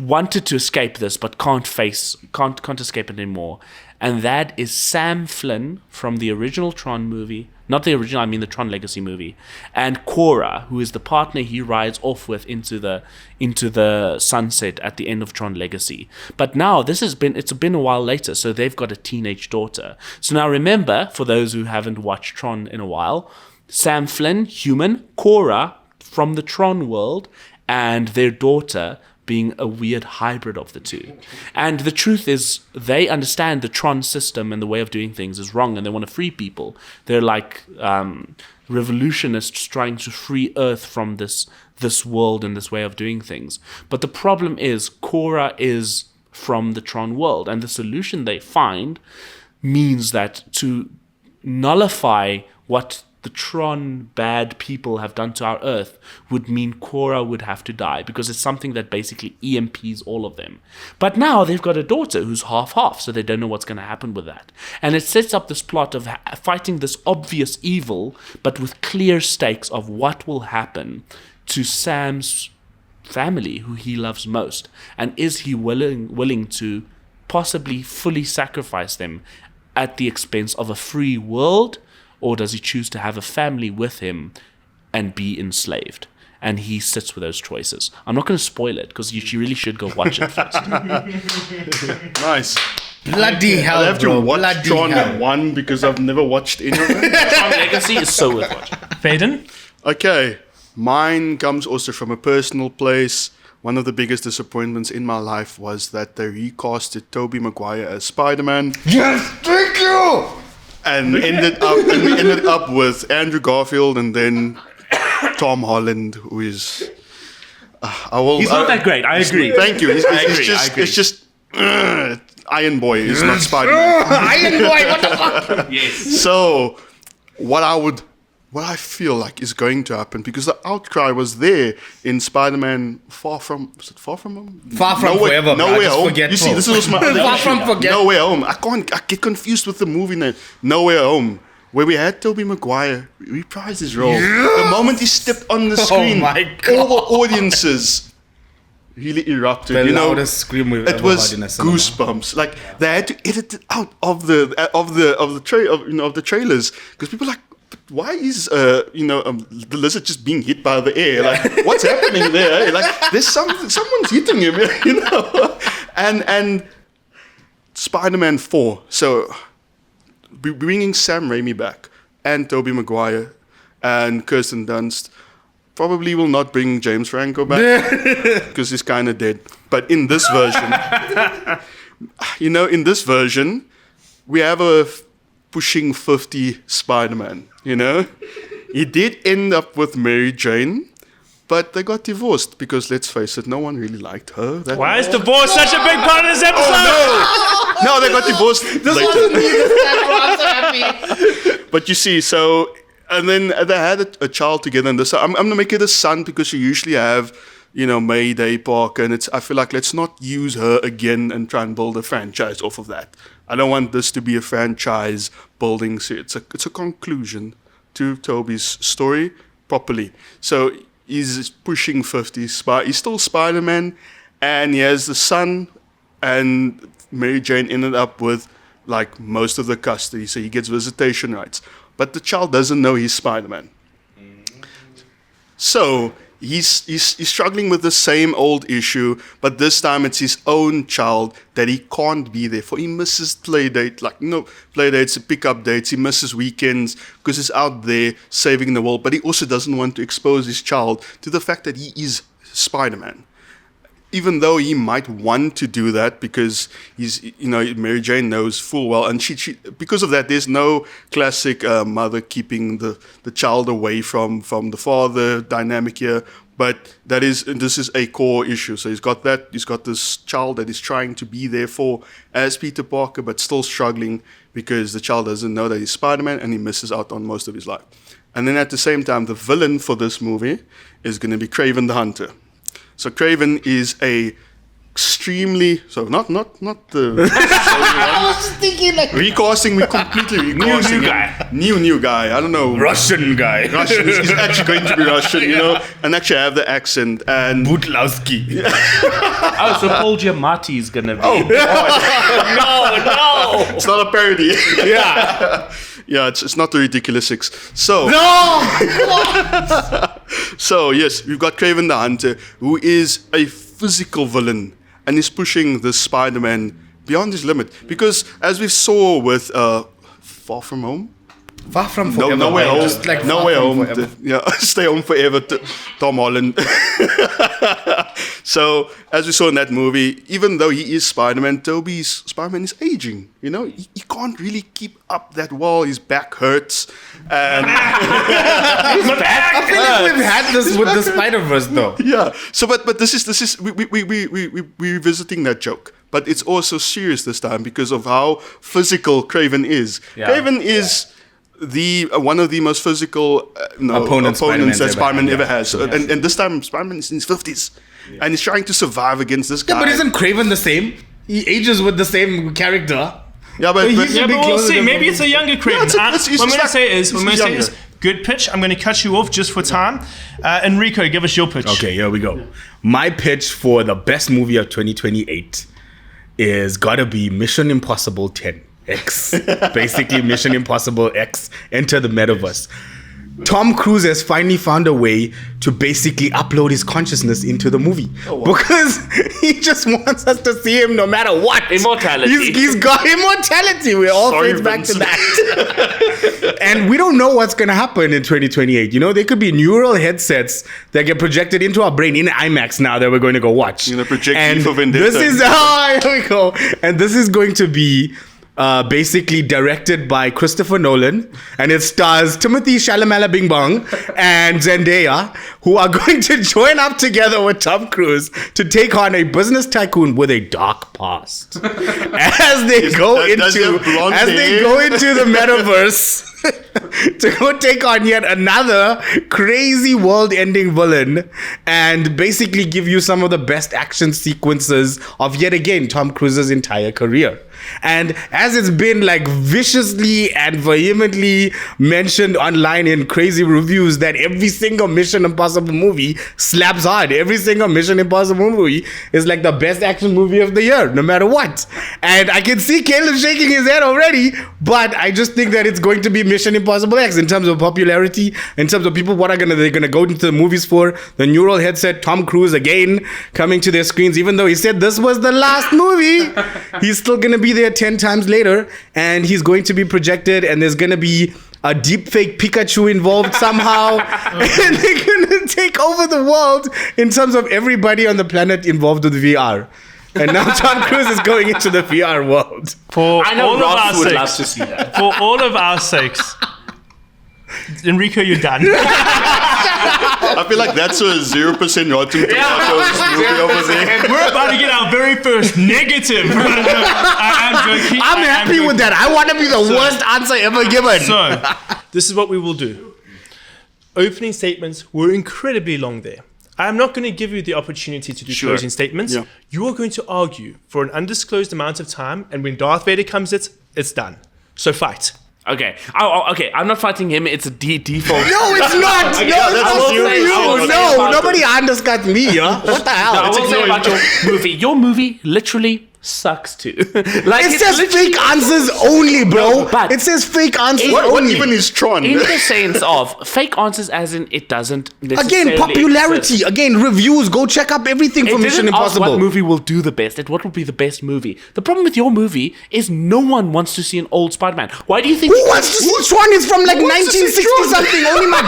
wanted to escape this but can't escape it anymore. And that is Sam Flynn from the original Tron movie. Not the original, I mean the Tron Legacy movie. And Cora, who is the partner he rides off with into the sunset at the end of Tron Legacy. But now it's been a while later, so they've got a teenage daughter. So now remember, for those who haven't watched Tron in a while, Sam Flynn, human, Cora from the Tron world, and their daughter being a weird hybrid of the two. And the truth is, they understand the Tron system and the way of doing things is wrong, and they want to free people. They're like revolutionists trying to free Earth from this world and this way of doing things. But the problem is, Cora is from the Tron world, and the solution they find means that to nullify what the Tron bad people have done to our Earth would mean Cora would have to die, because it's something that basically EMPs all of them. But now they've got a daughter who's half-half, so they don't know what's going to happen with that. And it sets up this plot of fighting this obvious evil, but with clear stakes of what will happen to Sam's family, who he loves most. And is he willing to possibly fully sacrifice them at the expense of a free world? Or does he choose to have a family with him and be enslaved? And he sits with those choices. I'm not going to spoil it, because you really should go watch it first. Nice. Bloody hell, I have bro. to watch Bloody Tron hell. 1 because I've never watched any of them. Tron Legacy is so worth watching. Faden? Okay, mine comes also from a personal place. One of the biggest disappointments in my life was that they recasted Tobey Maguire as Spider-Man. Yes, thank you! And ended up with Andrew Garfield and then Tom Holland, who is He's not that great. I agree. Thank you. I agree. It's just Iron Boy is not Spider-Man. Iron Boy, what the fuck? Yes. So, what I feel like is going to happen, because the outcry was there in Spider-Man Far From Home? Far From Forever. No bro. I Way just Home. forget You see, this is my other Far issue. From Forget. No Way Home. I get confused with the movie name. No Way Home, where we had Tobey Maguire reprise his role. The moment he stepped on the screen, my God. all the audiences really erupted. The you know, loudest scream we've it ever was heard in a cinema. goosebumps. Like they had to edit it out of the trailers, because people are like, but why is the lizard just being hit by the air? Like, what's happening there? Eh? Like, there's someone's hitting him, you know. And Spider-Man 4. So bringing Sam Raimi back and Tobey Maguire and Kirsten Dunst probably will not bring James Franco back because he's kind of dead. But in this version, we have a pushing 50 Spider-Man, you know? He did end up with Mary Jane, but they got divorced because, let's face it, no one really liked her. Why is divorce such a big part of this episode? No, they got divorced later. But you see, and then they had a child together, and I'm going to make it a son, because you usually have, Mayday Parker, and I feel like let's not use her again and try and build a franchise off of that. I don't want this to be a franchise building. It's a conclusion to Toby's story properly. So he's pushing 50. He's still Spider-Man, and he has the son, and Mary Jane ended up with like most of the custody, so he gets visitation rights. But the child doesn't know he's Spider-Man. So he's struggling with the same old issue, but this time it's his own child that he can't be there for. He misses play dates, pick-up dates. He misses weekends because he's out there saving the world. But he also doesn't want to expose his child to the fact that he is Spider-Man. Even though he might want to do that, because Mary Jane knows full well, and she because of that, there's no classic mother keeping the child away from the father dynamic here. But this is a core issue. So he's got this child that he's trying to be there for as Peter Parker, but still struggling because the child doesn't know that he's Spider-Man, and he misses out on most of his life. And then at the same time, the villain for this movie is going to be Kraven the Hunter. So Kraven is not the. I was thinking like Recasting, we completely recasting. New guy. I don't know. Russian guy. Russian. He's actually going to be Russian, and actually have the accent. And Butlowski. Oh, so Paul Giamatti is gonna be. No. it's not a parody. Yeah. Yeah, it's not the Ridiculous Six. So No. So yes, we've got Kraven the Hunter, who is a physical villain, and is pushing the Spider-Man beyond his limit. Because as we saw with Far From Home, Far From Forever. No Way Home, Just like No Far Way From Home, Forever. Stay Home Forever, Tom Holland. So as we saw in that movie, even though he is Spider-Man, Toby's Spider-Man is aging. He can't really keep up that well. His back hurts, and I feel like we've had this with the Spider-Verse though. yeah. So, but this is we're revisiting that joke, but it's also serious this time because of how physical Kraven is. Yeah. Kraven is one of the most physical opponents that Spider-Man ever has. And this time Spider-Man is in his 50s, and he's trying to survive against this guy. Yeah, but isn't Kraven the same? He ages with the same character. Yeah, but He's Yeah, a bit but we'll closer see. than- Maybe it's a younger Kraven. it's What I'm going to say is, younger. good pitch. I'm going to cut you off just for time. Enrico, give us your pitch. Okay, here we go. My pitch for the best movie of 2028 is gotta be Mission Impossible 10 X. Basically, Mission Impossible X, Enter the Metaverse. Tom Cruise has finally found a way to basically upload his consciousness into the movie. Because he just wants us to see him no matter what. Immortality. He's got immortality. We're all Sorry, fades back to Vincent. that. And we don't know what's going to happen in 2028. There could be neural headsets that get projected into our brain in IMAX now that we're going to go watch. You're gonna project and V for Vendetta. this is, here we go. And this is going to be basically directed by Christopher Nolan, and it stars Timothy Chalamet Bing Bong and Zendaya, who are going to join up together with Tom Cruise to take on a business tycoon with a dark past as they go into the metaverse. To go take on yet another crazy world-ending villain and basically give you some of the best action sequences of, yet again, Tom Cruise's entire career. And as it's been like viciously and vehemently mentioned online in crazy reviews, that every single Mission Impossible movie slaps hard. Every single Mission Impossible movie is like the best action movie of the year, no matter what. And I can see Caleb shaking his head already, but I just think that it's going to be Mission Impossible X in terms of popularity, in terms of people, what they're gonna go into the movies for. The neural headset, Tom Cruise again coming to their screens, even though he said this was the last movie, he's still gonna be there 10 times later, and he's going to be projected, and there's gonna be a deepfake Pikachu involved somehow, and they're gonna take over the world in terms of everybody on the planet involved with VR. And now Tom Cruise is going into the VR world. I know Ross would love to see that. For all of our sakes, Enrico, you're done. I feel like that's a 0% Rotten Tomatoes movie over there. We're about to get our very first negative. I'm joking. I'm happy with that. I want to be the worst answer ever given. So, this is what we will do. Opening statements were incredibly long there. I'm not going to give you the opportunity to do closing statements. Yeah. You are going to argue for an undisclosed amount of time, and when Darth Vader comes, it's done. So fight. Okay. Okay. I'm not fighting him. It's a default. No, it's not. Okay, No, I will say- I will say no. about Nobody undercuts me, huh? What the hell? I will say about your movie. Your movie literally sucks too. Like It says fake answers only, bro. but it says fake answers What only. even is Tron? in the sense of fake answers, as in it doesn't necessarily Again, popularity. exist. Again, reviews. Go check up everything It from Mission didn't ask Impossible. what movie will do the best. What will be the best movie? The problem with your movie is no one wants to see an old Spider-Man. Why do you think? Who wants to see Tron? It's from like Who wants to see 1960 Tron? something. Only my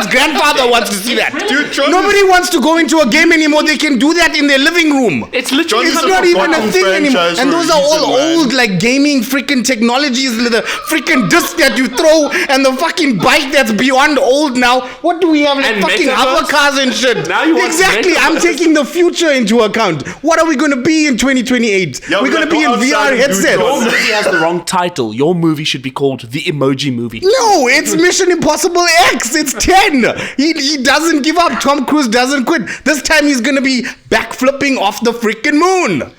grandfather wants to see that. Dude, Tron Nobody wants to go into a game anymore. They can do that in their living room. It's literally It's Tron is not a even a forgotten thing anymore. franchise And for a those are all reason, man. old, like gaming freaking technologies. The freaking disc that you throw and the fucking bike that's beyond old now. What do we have? Like And fucking metaverse? hover cars and shit. Now you want Exactly. I'm metaverse. taking the future into account. What are we going to be in 2028? Yeah, We're we're going to gonna be in go outside VR and do headsets. Your Tron. movie has the wrong title. Your movie should be called The Emoji Movie. No, it's Mission Impossible X. It's 10. He doesn't give up. Tom Cruise doesn't quit. This time he's going to be backflipping off the freaking moon.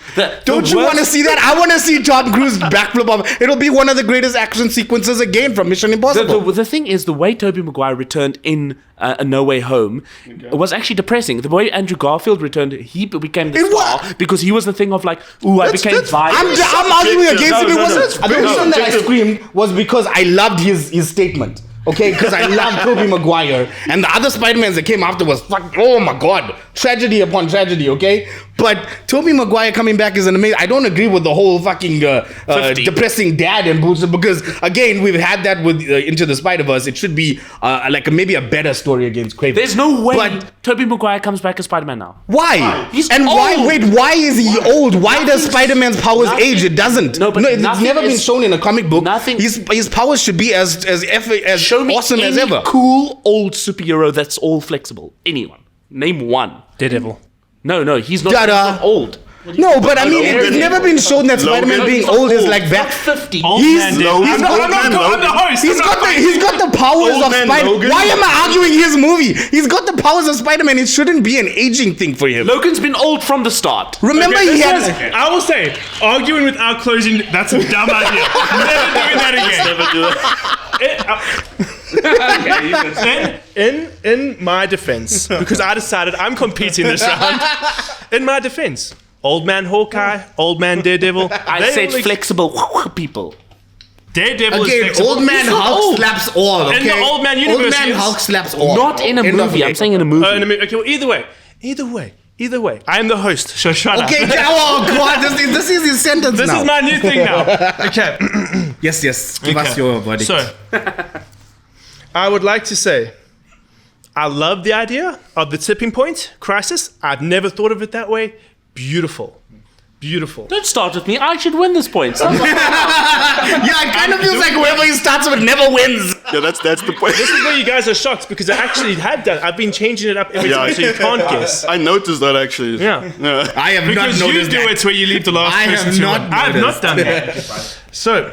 Don't you want to see that? I want to see Tom Cruise backflip off. It'll be one of the greatest action sequences again from Mission Impossible. The thing is, the way Tobey Maguire returned in A No Way Home was actually depressing. The way Andrew Garfield returned, he became the It star was- because he was the thing of like, ooh, I became violent. I'm arguing against No, him. It no, wasn't. no. The reason that I Objective. screamed was because I loved his statement. Okay, because I love Tobey Maguire, and the other Spider-Mans that came after was fuck. Oh my god, tragedy upon tragedy. Okay, but Tobey Maguire coming back is an amazing. I don't agree with the whole fucking 50. depressing dad and bullshit, because again we've had that with Into the Spider-Verse. It should be like maybe a better story against Kraven. There's no way But Tobey Maguire comes back as Spider-Man now. why? He's and why? old. Wait, why is he old? Why does Spider-Man's powers nothing- age? It doesn't. No, but it's nothing never been is- shown in a comic book. nothing- His powers should be as Show me awesome as any ever. cool old superhero that's all flexible. Anyone? Name one. Daredevil. No, he's not, Dada. he's not old. No, but I mean, Logan. it's never been shown that Logan. Spider-Man being He's not old is like He's that. not 50. Old He's- man he's Daredevil. got- I'm the host. He's got the powers Old of man Spider. Logan. Why am I arguing his movie? He's got the powers of Spider-Man. It shouldn't be an aging thing for him. Logan's been old from the start. Remember, Okay, he this had. was- I will say, arguing without closing, that's a dumb idea. Never doing that again. Never do that. In my defense, because I decided I'm competing this round. In my defense, old man Hawkeye, old man Daredevil. I they said all ex- flexible people. Daredevil is Again, flexible. old man He's not Hulk old. slaps all. Okay, In the old man universe, Old man he is. Hulk slaps all. Not in a End of movie. I'm it. saying in a movie. Okay, well, either way. I am the host, so shut Okay, up. oh god, this is his sentence This now. is my new thing now. Okay. Yes. Give us Okay. your verdict. So, I would like to say, I love the idea of the tipping point crisis. I've never thought of it that way. Beautiful. Beautiful. Don't start with me. I should win this point. Yeah, it kind of feels like whoever he starts with never wins. Yeah, that's the point. This is where you guys are shocked because I actually had done. I've been changing it up every time so you can't guess. I noticed that actually. Yeah. I have Because not you noticed do that. it where you leave the last I person have to not win. I have not noticed. done that. So,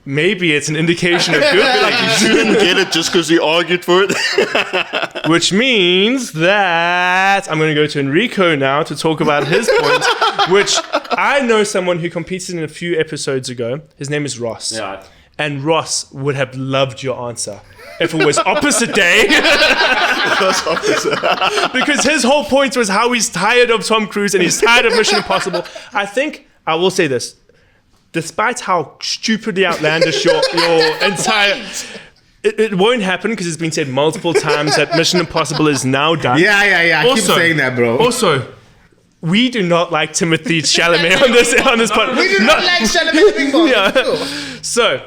maybe it's an indication of good, Like you shouldn't get it just because you argued for it. which means that I'm going to go to Enrico now to talk about his point, which I know someone who competed in a few episodes ago. His name is Ross. Yeah. And Ross would have loved your answer if it was opposite day. That's opposite. Because his whole point was how he's tired of Tom Cruise and he's tired of Mission Impossible. I think, I will say this, despite how stupidly outlandish your entire... It won't happen because it's been said multiple times that Mission Impossible is now done. Yeah. I keep saying that, bro. Also, we do not like Timothy Chalamet on this podcast. We do not like Chalamet Bingo. Yeah. So,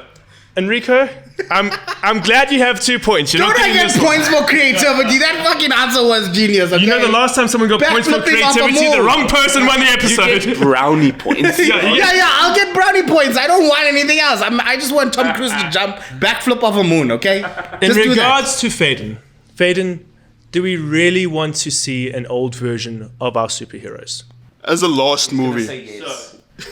Enrico, I'm glad you have 2 points. You're Don't not I getting get this one. points for creativity? That fucking answer was genius. Okay? You know the last time someone got points for Backflipping off a creativity, the move. wrong person won the episode. Brownie points. Yeah, I'll get brownie points. I don't want anything else. I just want Tom Cruise to jump, backflip off a moon, okay? In Just do that. regards to Faden, do we really want to see an old version of our superheroes? As a last movie.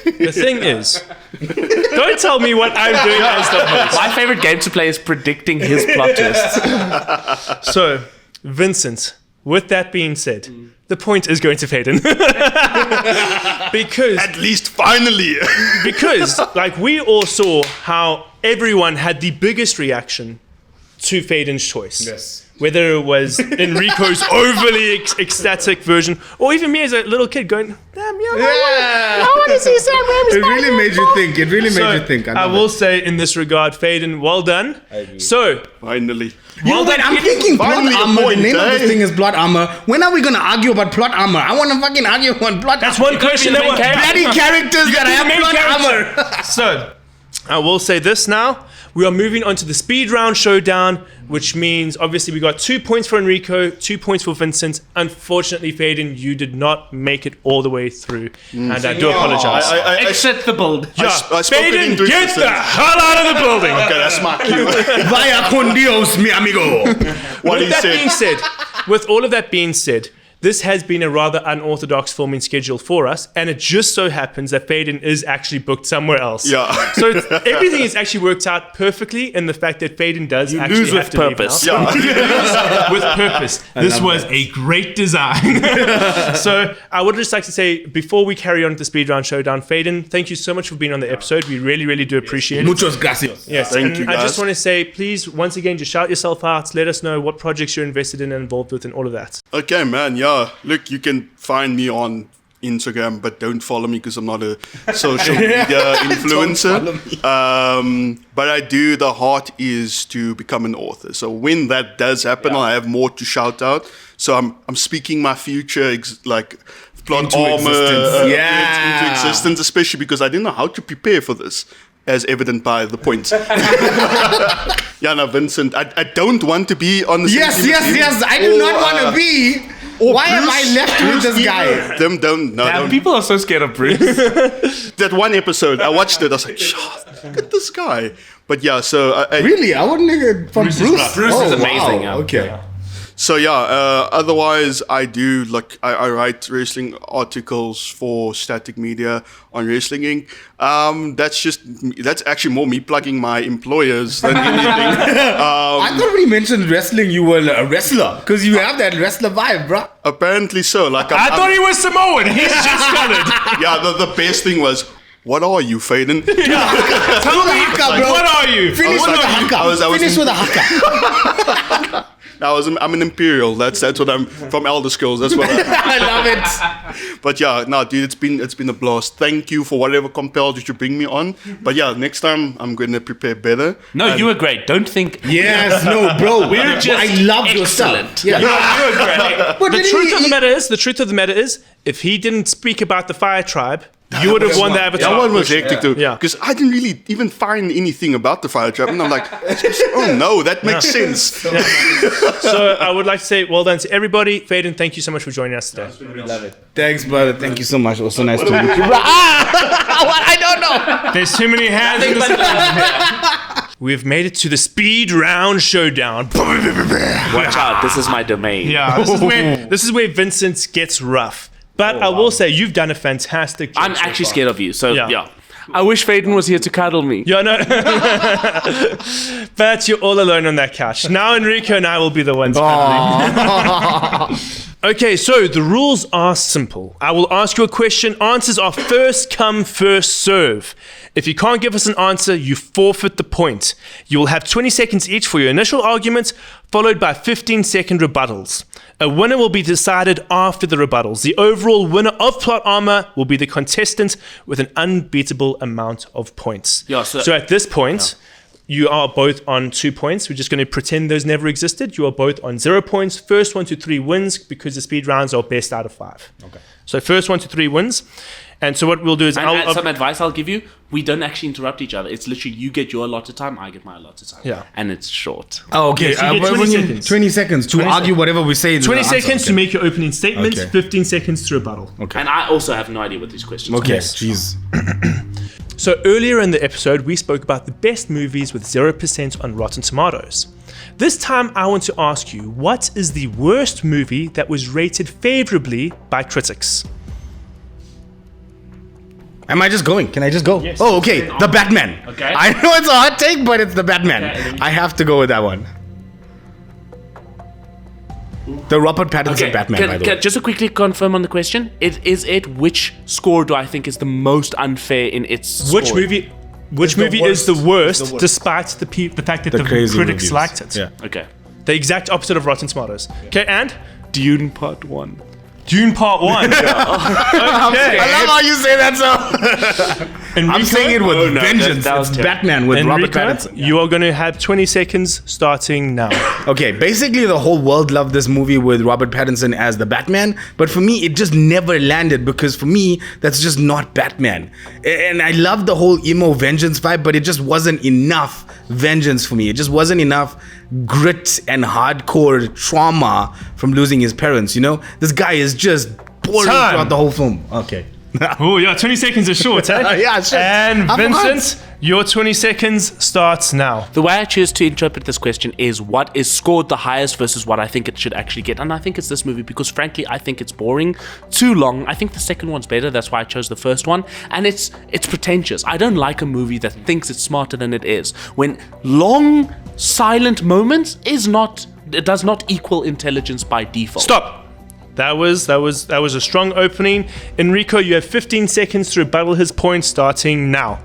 The thing is, don't tell me what I'm doing as the host. My favorite game to play is predicting his plot twists. So, Vincent, with that being said, the point is going to Faden. because At least finally. because like we all saw how everyone had the biggest reaction to Faden's choice. Yes. Whether it was Enrico's overly ecstatic version, or even me as a little kid going, damn, I want to see Sam Raimi's It really made you think. It really made you So, think. I love will it. say in this regard, Faden, well done. So, Finally. You know what? I'm thinking plot Finally a armor. The point, name of this eh? thing is plot armor. When are we gonna argue about plot armor? I want to fucking argue on plot. that's armor. one question that main was Bloody characters that be the have main plot character. armor. So, I will say this now. We are moving on to the speed round showdown, which means obviously we got 2 points for Enrico, 2 points for Vincent. Unfortunately, Faden, you did not make it all the way through, and I do apologize. I Exit the build. Yeah, I spoke it Faden, into get existence. the hell out of the building. Okay, that's my cue. Vaya con Dios, mi amigo. What he With that said. being said, with all of that being said, this has been a rather unorthodox filming schedule for us, and it just so happens that Faden is actually booked somewhere else. Yeah. So everything has actually worked out perfectly in the fact that Faden does actually lose have with to leave purpose. now. Yeah. With purpose. This was a great design. So I would just like to say, before we carry on with the speed round showdown, Faden, thank you so much for being on the episode. We really, really do appreciate it. Muchos gracias. Yes, Thank you, I just guys. want to say, please, once again, just shout yourself out. Let us know what projects you're invested in and involved with and all of that. Okay, man. Yeah. Look, you can find me on Instagram, but don't follow me because I'm not a social media influencer. But I do. The heart is to become an author. So when that does happen, I have more to shout out. So I'm speaking my future, like plot Into armor existence. into existence, especially because I didn't know how to prepare for this, as evident by the point. Yeah, no, Vincent, I don't want to be on the same Yes, team as you. yes. I do not want to be. Why am I left with this guy? Don't. People are so scared of Bruce. That one episode, I watched it. I was like, look at this guy. But yeah, so Really? I wouldn't think from Bruce. Bruce is Oh, amazing, wow. yeah. Okay. So yeah, otherwise I do I write wrestling articles for Static Media on Wrestling Inc. That's actually more me plugging my employers than anything. I thought when you mentioned wrestling, you were a wrestler because you have that wrestler vibe, bro. Apparently so. Like I thought he was Samoan. He's just colored. yeah, the best thing was, what are you, Faden? Tell me, haka, bro. What are you? Finish with a haka. I was Finish with a haka. I'm an Imperial. That's what I'm from Elder Scrolls. That's what I love it. But yeah, no, dude, it's been a blast. Thank you for whatever compelled you to bring me on. But yeah, next time I'm gonna prepare better. No, you were great. Don't think. Yes, no, bro. We're just I love your excellent. stuff. Yeah. You were great. But The didn't truth he- of the matter is, if he didn't speak about the Fire Tribe, You would have won the Avatar. That one was hectic too. Yeah. Because I didn't really even find anything about the fire trap. And I'm like, oh no, that makes sense. So I would like to say well done to everybody. Faden, thank you so much for joining us today. Love it. Thanks, brother. Thank you so much. It was so nice to meet you. I don't know. There's too many hands in this. We've made it to the speed round showdown. Watch out, this is my domain. Yeah, this is where Vincent gets rough. But I will say you've done a fantastic job. I'm so actually far. scared of you, so Yeah. yeah. I wish Faden was here to cuddle me. Yeah, no. But you're all alone on that couch. Now Enrico and I will be the ones cuddling. Okay, so the rules are simple. I will ask you a question. Answers are first come, first serve. If you can't give us an answer, you forfeit the point. You will have 20 seconds each for your initial argument, followed by 15-second rebuttals. A winner will be decided after the rebuttals. The overall winner of plot armor will be the contestant with an unbeatable amount of points. Yeah, so at this point, you are both on 2 points. We're just going to pretend those never existed. You are both on 0 points. First 1 to 3 wins because the speed rounds are best out of 5. Okay. So first 1 to 3 wins. And so what we'll do is And some advice I'll give you, we don't actually interrupt each other. It's literally you get your allotted time, I get my allotted time. Yeah. And it's short. Oh, okay. Yes, you get 20 seconds. 20 seconds to 20 argue whatever we say. in the 20 answer. seconds to make your opening statement, Okay. 15 seconds to rebuttal. Okay. And I also have no idea what these questions are. Okay. Yes. Jeez. So earlier in the episode, we spoke about the best movies with 0% on Rotten Tomatoes. This time, I want to ask you, what is the worst movie that was rated favorably by critics? Am I just going? Can I just go? Yes. Oh, okay. The Batman. Okay. I know it's a hot take, but it's the Batman. Okay. I have to go with that one. The Robert Pattinson Batman, by the way. Just to quickly confirm on the question, which score do I think is the most unfair in its Which score? movie? Which the movie is the worst. worst, despite the fact that the crazy critics reviews. liked it? Yeah. Okay. The exact opposite of Rotten Tomatoes. Okay, and Dune Part 1. Dune Part 1. Okay. I love how you say that, so. Enrico, I'm saying it with Oh, no, vengeance. that was It's terrible. Batman with Robert Enrico, Pattinson. you are going to have 20 seconds starting now. Okay, basically the whole world loved this movie with Robert Pattinson as the Batman, but for me it just never landed because for me that's just not Batman. And I love the whole emo vengeance vibe, but it just wasn't enough vengeance for me. It just wasn't enough grit and hardcore trauma from losing his parents, you know? This guy is just boring Time. throughout the whole film. Okay. Oh, yeah, 20 seconds is short, eh? Yeah, shit. And I forgot. Vincent, your 20 seconds starts now. The way I choose to interpret this question is what is scored the highest versus what I think it should actually get. And I think it's this movie because frankly, I think it's boring, too long. I think the second one's better. That's why I chose the first one. And it's pretentious. I don't like a movie that thinks it's smarter than it is. When long, silent moments it does not equal intelligence by default. Stop. That was a strong opening. Enrico, you have 15 seconds to rebuttal his point starting now.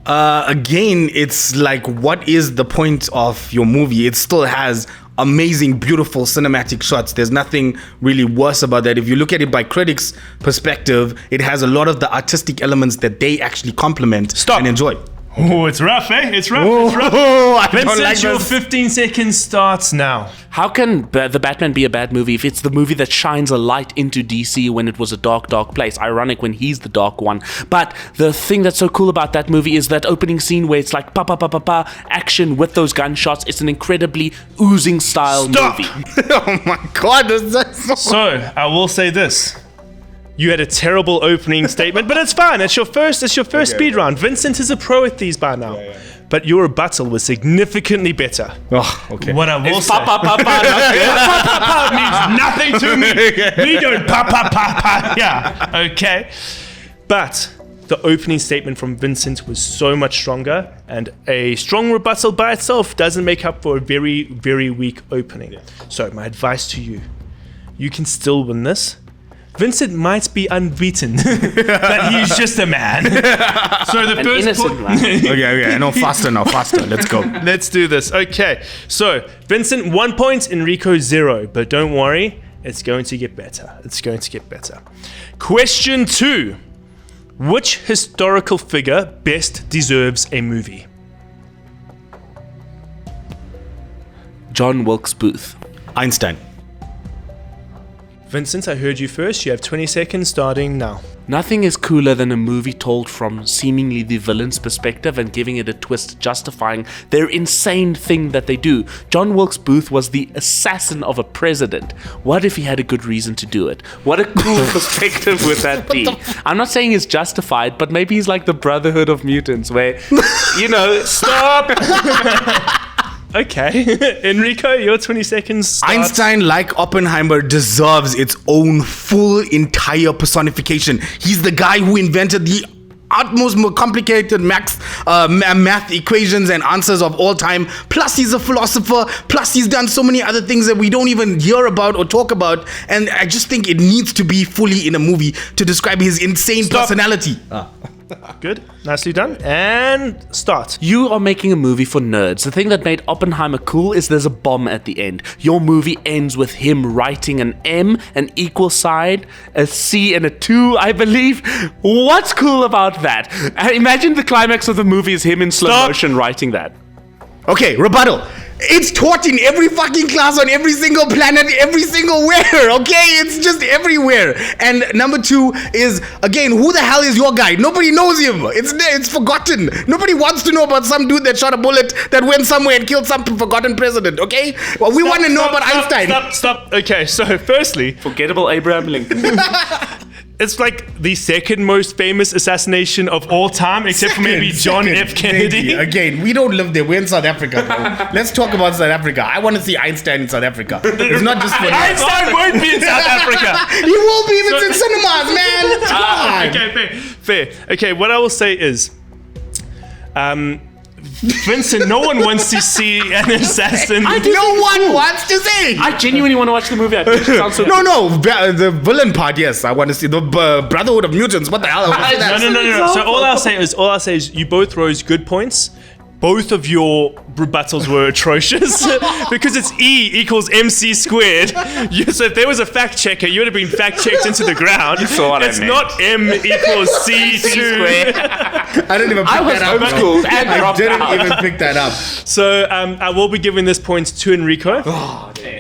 Again, it's like, what is the point of your movie? It still has amazing, beautiful cinematic shots. There's nothing really worse about that. If you look at it by critics' perspective, it has a lot of the artistic elements that they actually complement and enjoy. Oh, it's rough, eh? It's rough. It's rough. Oh, I don't Vincent, like your this. 15 seconds starts now. How can the Batman be a bad movie if it's the movie that shines a light into DC when it was a dark, dark place? Ironic when he's the dark one. But the thing that's so cool about that movie is that opening scene where it's like pa pa pa pa pa action with those gunshots. It's an incredibly oozing style Stop. movie. Oh my god, this is So, I will say this. You had a terrible opening statement, but it's fine. It's your first speed round. Vincent is a pro at these by now. But your rebuttal was significantly better. Oh, okay. What I will It's say, pa pa pa pa. not good. pa pa means nothing to me. We don't pa pa pa pa. Yeah, okay. But the opening statement from Vincent was so much stronger, and a strong rebuttal by itself doesn't make up for a very, very weak opening. So my advice to you, you can still win this. Vincent might be unbeaten, but he's just a man. So the An first innocent man. Okay, no, faster now, faster. Let's go. Let's do this. Okay. So, Vincent, 1 point, Enrico, 0. But don't worry, it's going to get better. It's going to get better. Question 2. Which historical figure best deserves a movie? John Wilkes Booth. Einstein. Vincent, I heard you first. You have 20 seconds starting now. Nothing is cooler than a movie told from seemingly the villain's perspective and giving it a twist justifying their insane thing that they do. John Wilkes Booth was the assassin of a president. What if he had a good reason to do it? What a cool perspective would that be? I'm not saying it's justified, but maybe he's like the Brotherhood of Mutants where, stop! Okay. Enrico, your 20 seconds starts. Einstein, like Oppenheimer, deserves its own full, entire personification. He's the guy who invented the utmost more complicated math equations and answers of all time. Plus, he's a philosopher. Plus, he's done so many other things that we don't even hear about or talk about. And I just think it needs to be fully in a movie to describe his insane personality. Good. Nicely done. And start. You are making a movie for nerds. The thing that made Oppenheimer cool is there's a bomb at the end. Your movie ends with him writing an M, an equal sign, a C, and a 2, I believe. What's cool about that? Imagine the climax of the movie is him in slow motion writing that. Okay, rebuttal. It's taught in every fucking class on every single planet, every single where, okay? It's just everywhere. And number 2 is, again, who the hell is your guy? Nobody knows him. It's forgotten. Nobody wants to know about some dude that shot a bullet that went somewhere and killed some forgotten president, okay? Well, we want to know about Einstein. Stop. Okay, so firstly, Forgettable Abraham Lincoln. it's like the second most famous assassination of all time, except for maybe John F. Kennedy. Again, we don't live there. We're in South Africa, bro. Let's talk about South Africa. I want to see Einstein in South Africa. It's not just for Einstein won't be in South Africa. He will be if it's in cinemas, man. Come on. Okay, fair. Okay, what I will say is, Vincent, no one wants to see an assassin. No one wants to see. I genuinely want to watch the movie. I think it sounds so No, the villain part, yes. I want to see the Brotherhood of Mutants. What the hell? No. So all I'll say is you both rose good points. Both of your rebuttals were atrocious because it's E equals MC squared. So if there was a fact checker, you would have been fact checked into the ground. You saw what it's I meant. not M equals C2. I didn't even pick that up. I didn't even pick that up. So I will be giving this point to Enrico.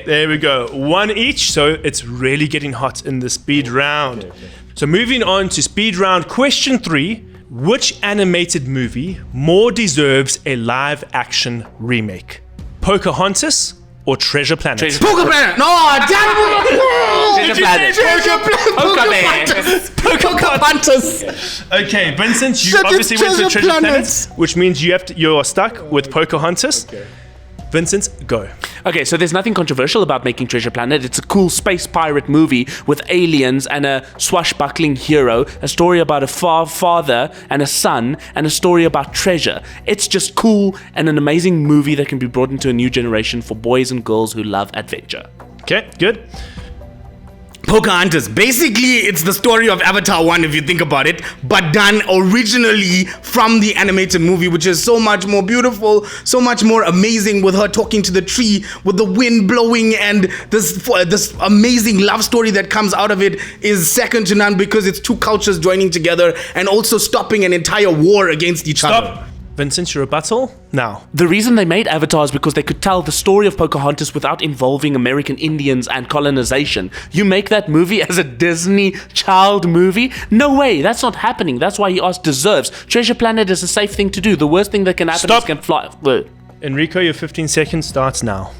There we go. 1 each. So it's really getting hot in the speed round. Okay. So moving on to speed round question 3. Which animated movie more deserves a live action remake? Pocahontas or Treasure Planet? Poker Planet! No, damn it! Pocahontas! Okay, Vincent, you obviously went to Treasure Planet, which means you're stuck with Pocahontas. Okay. Vincent, go. Okay, so there's nothing controversial about making Treasure Planet. It's a cool space pirate movie with aliens and a swashbuckling hero, a story about a father and a son, and a story about treasure. It's just cool and an amazing movie that can be brought into a new generation for boys and girls who love adventure. Okay, good. Pocahontas. Basically, it's the story of Avatar 1, if you think about it, but done originally from the animated movie, which is so much more beautiful, so much more amazing, with her talking to the tree, with the wind blowing, and this amazing love story that comes out of it is second to none because it's two cultures joining together and also stopping an entire war against each other. Vincent, your rebuttal now. The reason they made Avatar is because they could tell the story of Pocahontas without involving American Indians and colonization. You make that movie as a Disney child movie? No way, that's not happening. That's why he asked deserves. Treasure Planet is a safe thing to do. The worst thing that can happen is can fly. Enrico, your 15 seconds starts now.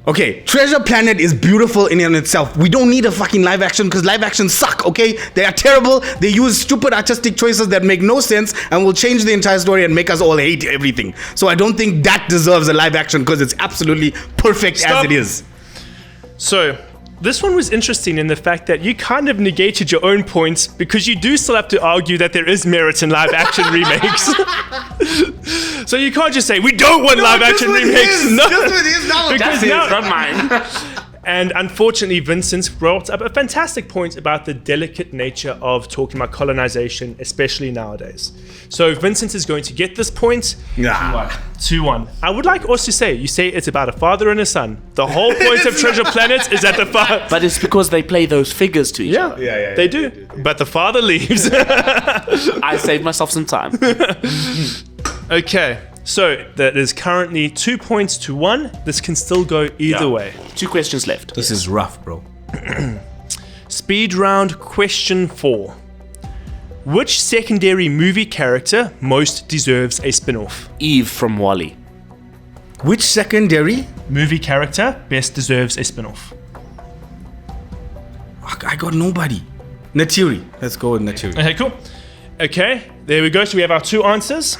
Okay, Treasure Planet is beautiful in and itself. We don't need a fucking live action because live action suck, okay? They are terrible. They use stupid artistic choices that make no sense and will change the entire story and make us all hate everything. So I don't think that deserves a live action because it's absolutely perfect as it is. So, this one was interesting in the fact that you kind of negated your own points because you do still have to argue that there is merit in live action remakes. So you can't just say, we don't want live action remakes. That's not mine. And unfortunately, Vincent brought up a fantastic point about the delicate nature of talking about colonization, especially nowadays. So Vincent is going to get this point. 2-1. I would like also to say, you say it's about a father and a son. The whole point of Treasure Planet is that the father... But it's because they play those figures to each other. Yeah, they do. But the father leaves. I saved myself some time. Okay. So that is currently 2 points to 1. This can still go either way. 2 questions left. This is rough, bro. Speed round question 4. Which secondary movie character most deserves a spin-off? Eve from Wall-E. Which secondary? Movie character best deserves a spin-off. Fuck, I got nobody. Natiri. Let's go with Natiri. Okay, cool. Okay, there we go. So we have our 2 answers.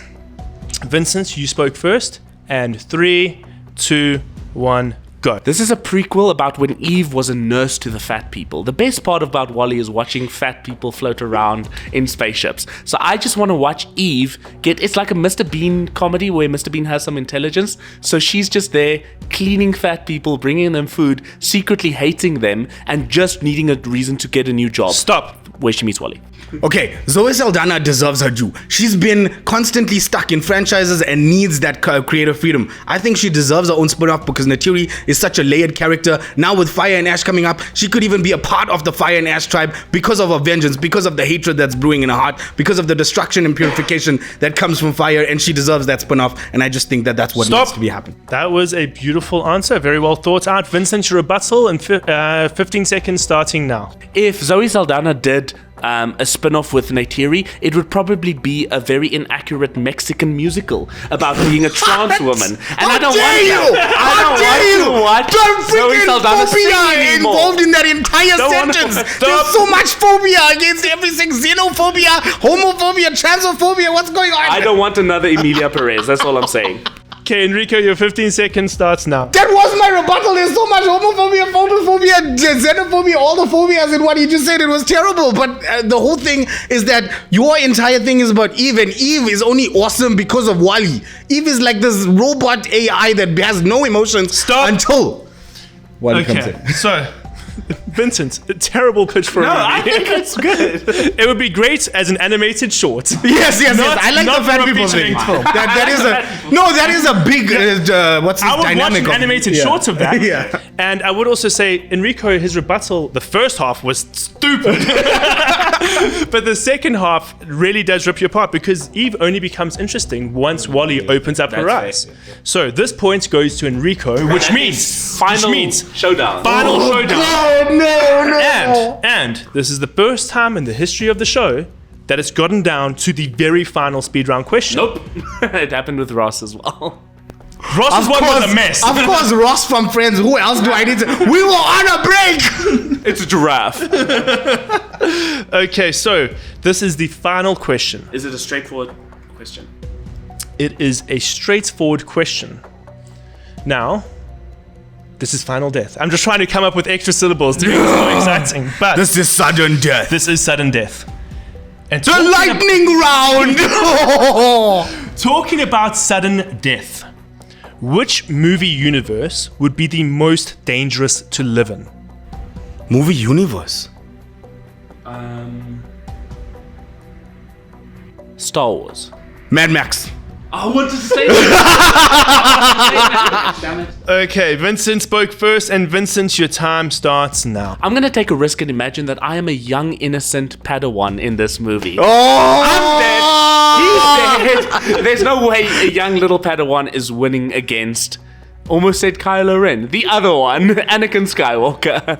Vincent, you spoke first. And 3, 2, 1, go. This is a prequel about when Eve was a nurse to the fat people. The best part about Wall-E is watching fat people float around in spaceships. So I just want to watch Eve it's like a Mr. Bean comedy where Mr. Bean has some intelligence. So she's just there cleaning fat people, bringing them food, secretly hating them, and just needing a reason to get a new job. Stop. Where she meets Wall-E. Okay, Zoe Saldana deserves her due. She's been constantly stuck in franchises and needs that creative freedom. I think she deserves her own spin-off because Natiri is such a layered character. Now with Fire and Ash coming up, she could even be a part of the Fire and Ash tribe because of her vengeance, because of the hatred that's brewing in her heart, because of the destruction and purification that comes from fire, and she deserves that spin-off, and I just think that that's what needs to be happening. That was a beautiful answer. Very well thought out. Vincent, your rebuttal in 15 seconds starting now. If Zoe Saldana did a spin-off with Neytiri, it would probably be a very inaccurate Mexican musical about being a trans woman. And I don't want to watch Zoe Saldana sing anymore. Involved in that entire sentence. There's so much phobia against everything. Xenophobia, homophobia, transphobia. What's going on? I don't want another Emilia Perez. That's all I'm saying. Okay, Enrico, your 15 seconds starts now. That was my rebuttal. There's so much homophobia, phobophobia, xenophobia, all the phobias in what he just said. It was terrible. But the whole thing is that your entire thing is about Eve, and Eve is only awesome because of Wall-E. Eve is like this robot AI that has no emotions until Wall-E comes in. So, Vincent, a terrible pitch for a movie. I think it's good. It would be great as an animated short. Yes. I like the fat people thing. That is a big. What's this I would dynamic watch an animated short of that. Yeah. And I would also say, Enrico, his rebuttal, the first half was stupid. But the second half really does rip you apart because Eve only becomes interesting once Wall-E opens up her eyes. So this point goes to Enrico, which means Final Showdown. Final Showdown. No. And this is the first time in the history of the show that it's gotten down to the very final speed round question. Nope. It happened with Ross as well. Ross's one was a mess. Of course, Ross from Friends. Who else do I need to? We were on a break. It's a giraffe. Okay, so this is the final question. Is it a straightforward question? It is a straightforward question. Now, this is final death. I'm just trying to come up with extra syllables to make it so exciting. But This is sudden death. this is sudden death. And The lightning round. talking about sudden death, which movie universe would be the most dangerous to live in? Movie universe. Star Wars. Mad Max. I wanted to say that. Damn it. Okay, Vincent spoke first, and Vincent, your time starts now. I'm going to take a risk and imagine that I am a young, innocent Padawan in this movie. Oh! He's dead. There's no way a young little Padawan is winning against, almost said Kylo Ren, the other one, Anakin Skywalker.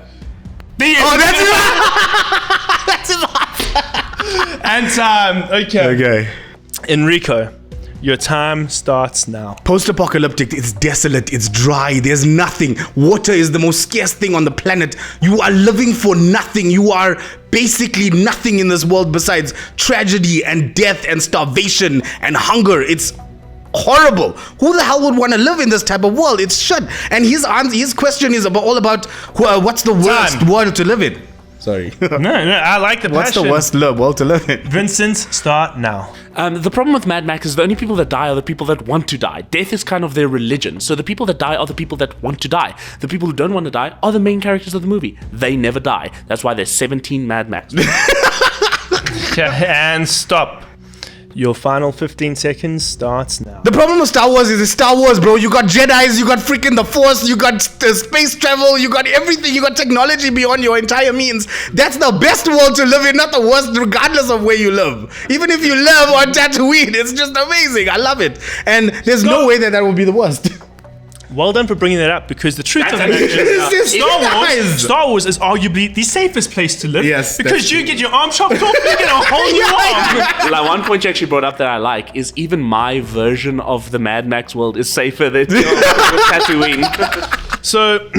That's his And okay. Okay. Enrico, your time starts now. Post-apocalyptic, it's desolate, it's dry, there's nothing. Water is the most scarce thing on the planet. You are living for nothing. You are basically nothing in this world besides tragedy and death and starvation and hunger. It's horrible. Who the hell would want to live in this type of world? It's shit. And his question is all about what's the worst world to live in. Sorry. No, I like the What's passion. the worst world to live in? Vincent, start now. The problem with Mad Max is the only people that die are the people that want to die. Death is kind of their religion. So the people that die are the people that want to die. The people who don't want to die are the main characters of the movie. They never die. That's why there's 17 Mad Max. Okay, and stop. Your final 15 seconds starts now. The problem with Star Wars is it's Star Wars, bro. You got Jedis, you got freaking the Force, you got space travel, you got everything, you got technology beyond your entire means. That's the best world to live in, not the worst, regardless of where you live. Even if you live on Tatooine, it's just amazing. I love it. And there's no way that will be the worst. well done for bringing that up, because the truth of the matter This is, is guys. Star Wars is arguably the safest place to live. Yes, because that's you get your arm chopped off, you get a whole new arm. Like one point you actually brought up that I like is even my version of the Mad Max world is safer than yours with Tatooine. So,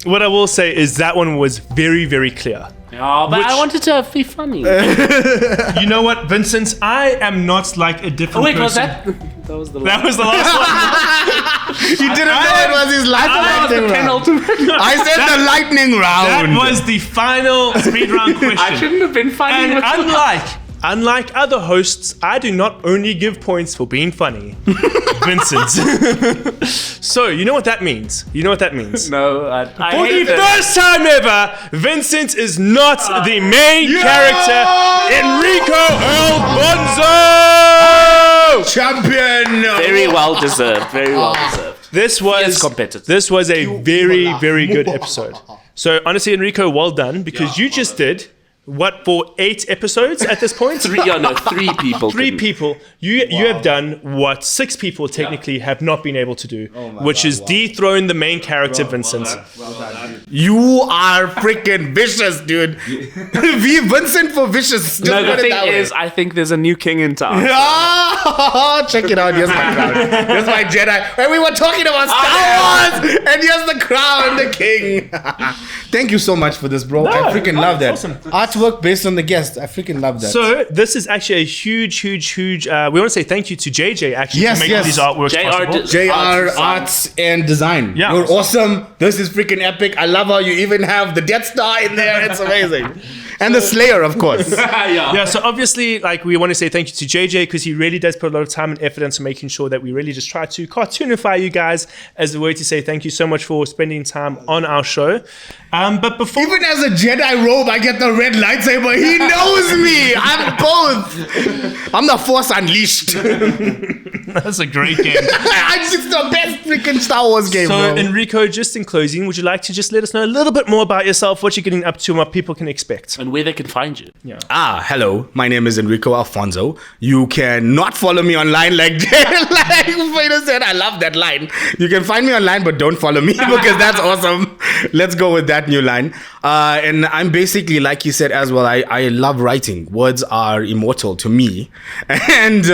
what I will say is that one was very, very clear. Oh, but I wanted to be funny. You know what, Vincent? I am not like a different Wait, was person. that was the That was the last one. He didn't know it was his lightning round. penultimate. I said the lightning That round. was the final speed round question. I shouldn't have been funny. And with unlike other hosts, I do not only give points for being funny. Vincent. So, you know what that means? You know what that means? No, I For hate the it. first time ever, Vincent is not the main character. Enrico Alfonso! Champion. Very well deserved. Very well deserved. This was competitive. This was a very, very good episode. So honestly, Enrico, well done, because you just did what for 8 episodes at this point? 3 people. Three people. You have done what 6 people technically have not been able to do, which is dethrone the main character, Vincent. You are freaking vicious, dude. Vincent for vicious. Just No, put the it that thing way. is, I think there's a new king in town. Oh, check it out. Here's my crown. Here's my Jedi. And we were talking about Star Wars. And here's the crown, the king. Thank you so much for this, bro. I freaking love that. awesome. Artwork based on the guest. I freaking love that. So this is actually a huge. We want to say thank you to JJ actually Yes, for making yes. these artworks JR possible. did- JR Arts and Design. Yeah. You're awesome. This is freaking epic. I love how you even have the Death Star in there. It's amazing. And the Slayer, of course. Yeah, so obviously, like, we want to say thank you to JJ because he really does put a lot of time and effort into making sure that we really just try to cartoonify you guys as a way to say thank you so much for spending time on our show. But before Even as a Jedi robe, I get the red lightsaber. He knows me. I'm both. I'm the Force Unleashed. that's a great game. I'm just the best freaking Star Wars game, So bro. Enrico, just in closing, would you like to just let us know a little bit more about yourself, what you're getting up to, and what people can expect? And where they can find you. Hello. My name is Enrico Alfonso. You can not follow me online like Vader said. I love that line. You can find me online, but don't follow me because that's awesome. Let's go with that new line. And I'm basically, like you said as well, I love writing. Words are immortal to me. And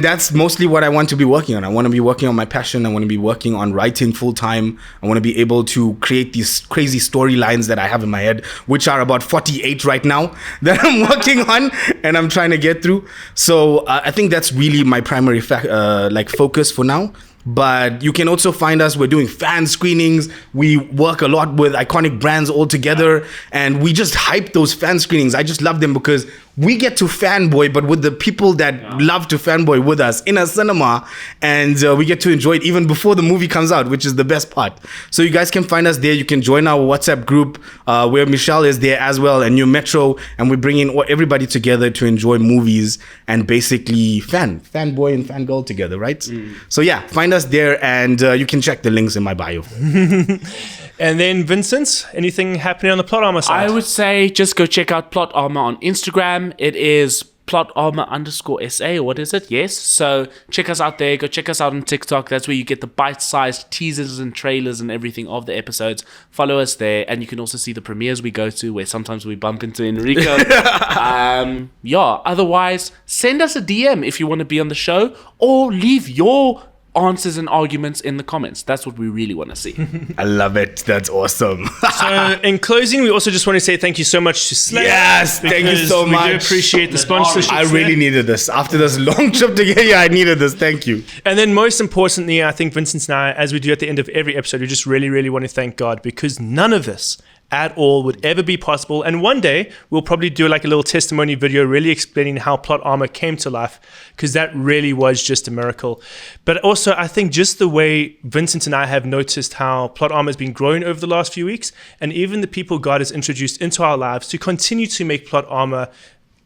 that's mostly what I want to be working on. I want to be working on my passion. I want to be working on writing full time. I want to be able to create these crazy storylines that I have in my head, which are about 48 right now that I'm working on and I'm trying to get through. So I think that's really my primary focus for now. But you can also find us. We're doing fan screenings. We work a lot with iconic brands all together, and we just hype those fan screenings. I just love them because we get to fanboy, but with the people that love to fanboy with us in a cinema, and we get to enjoy it even before the movie comes out, which is the best part. So you guys can find us there. You can join our WhatsApp group where Michelle is there as well, and New Metro, and we're bringing everybody together to enjoy movies and basically fanboy and fangirl together, right? So yeah, find us there, and you can check the links in my bio. And then, Vincent, anything happening on the Plot Armor side? I would say just go check out Plot Armor on Instagram. It is plotarmor_SA, or what is it? Yes. So check us out there. Go check us out on TikTok. That's where you get the bite-sized teasers and trailers and everything of the episodes. Follow us there, and you can also see the premieres we go to, where sometimes we bump into Enrico. Otherwise, send us a DM if you want to be on the show, or leave your answers and arguments in the comments. That's what we really want to see. I love it. That's awesome. So, in closing, we also just want to say thank you so much to Slayer. Yes, thank you because so we much. do appreciate the sponsorship. I really needed this. After this long trip to get here, I needed this. Thank you. And then most importantly, I think Vincent and I, as we do at the end of every episode, we just really, really want to thank God, because none of this at all would ever be possible. And one day we'll probably do like a little testimony video really explaining how Plot Armor came to life, because that really was just a miracle. But also I think just the way Vincent and I have noticed how Plot Armor has been growing over the last few weeks, and even the people God has introduced into our lives to continue to make Plot Armor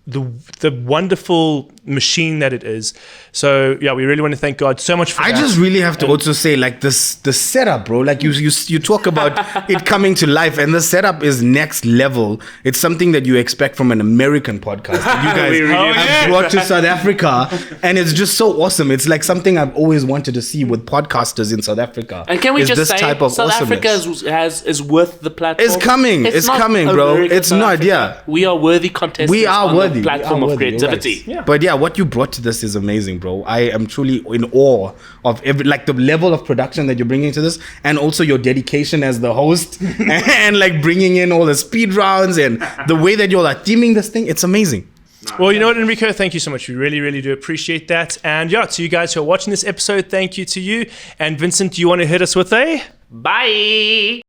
the wonderful machine that it is. So yeah, we really want to thank God so much for that. I just really have to also say, like, the setup, bro. Like you talk about it coming to life, and the setup is next level. It's something that you expect from an American podcast that you guys have brought to South Africa, and it's just so awesome. It's like something I've always wanted to see with podcasters in South Africa. And can we just this say, type of South Africa is worth the platform. It's coming. It's not coming, bro. America, It's South not. Africa. Yeah. We are worthy contestants. We are on worthy. the platform of creativity. Yeah. But yeah, what you brought to this is amazing, bro. I am truly in awe of the level of production that you're bringing to this, and also your dedication as the host, and like bringing in all the speed rounds and the way that you all are theming this thing. It's amazing. Well, you know what, Enrico? Thank you so much. We really, really do appreciate that. And yeah, to you guys who are watching this episode, thank you to you. And Vincent, do you want to hit us with a... Bye.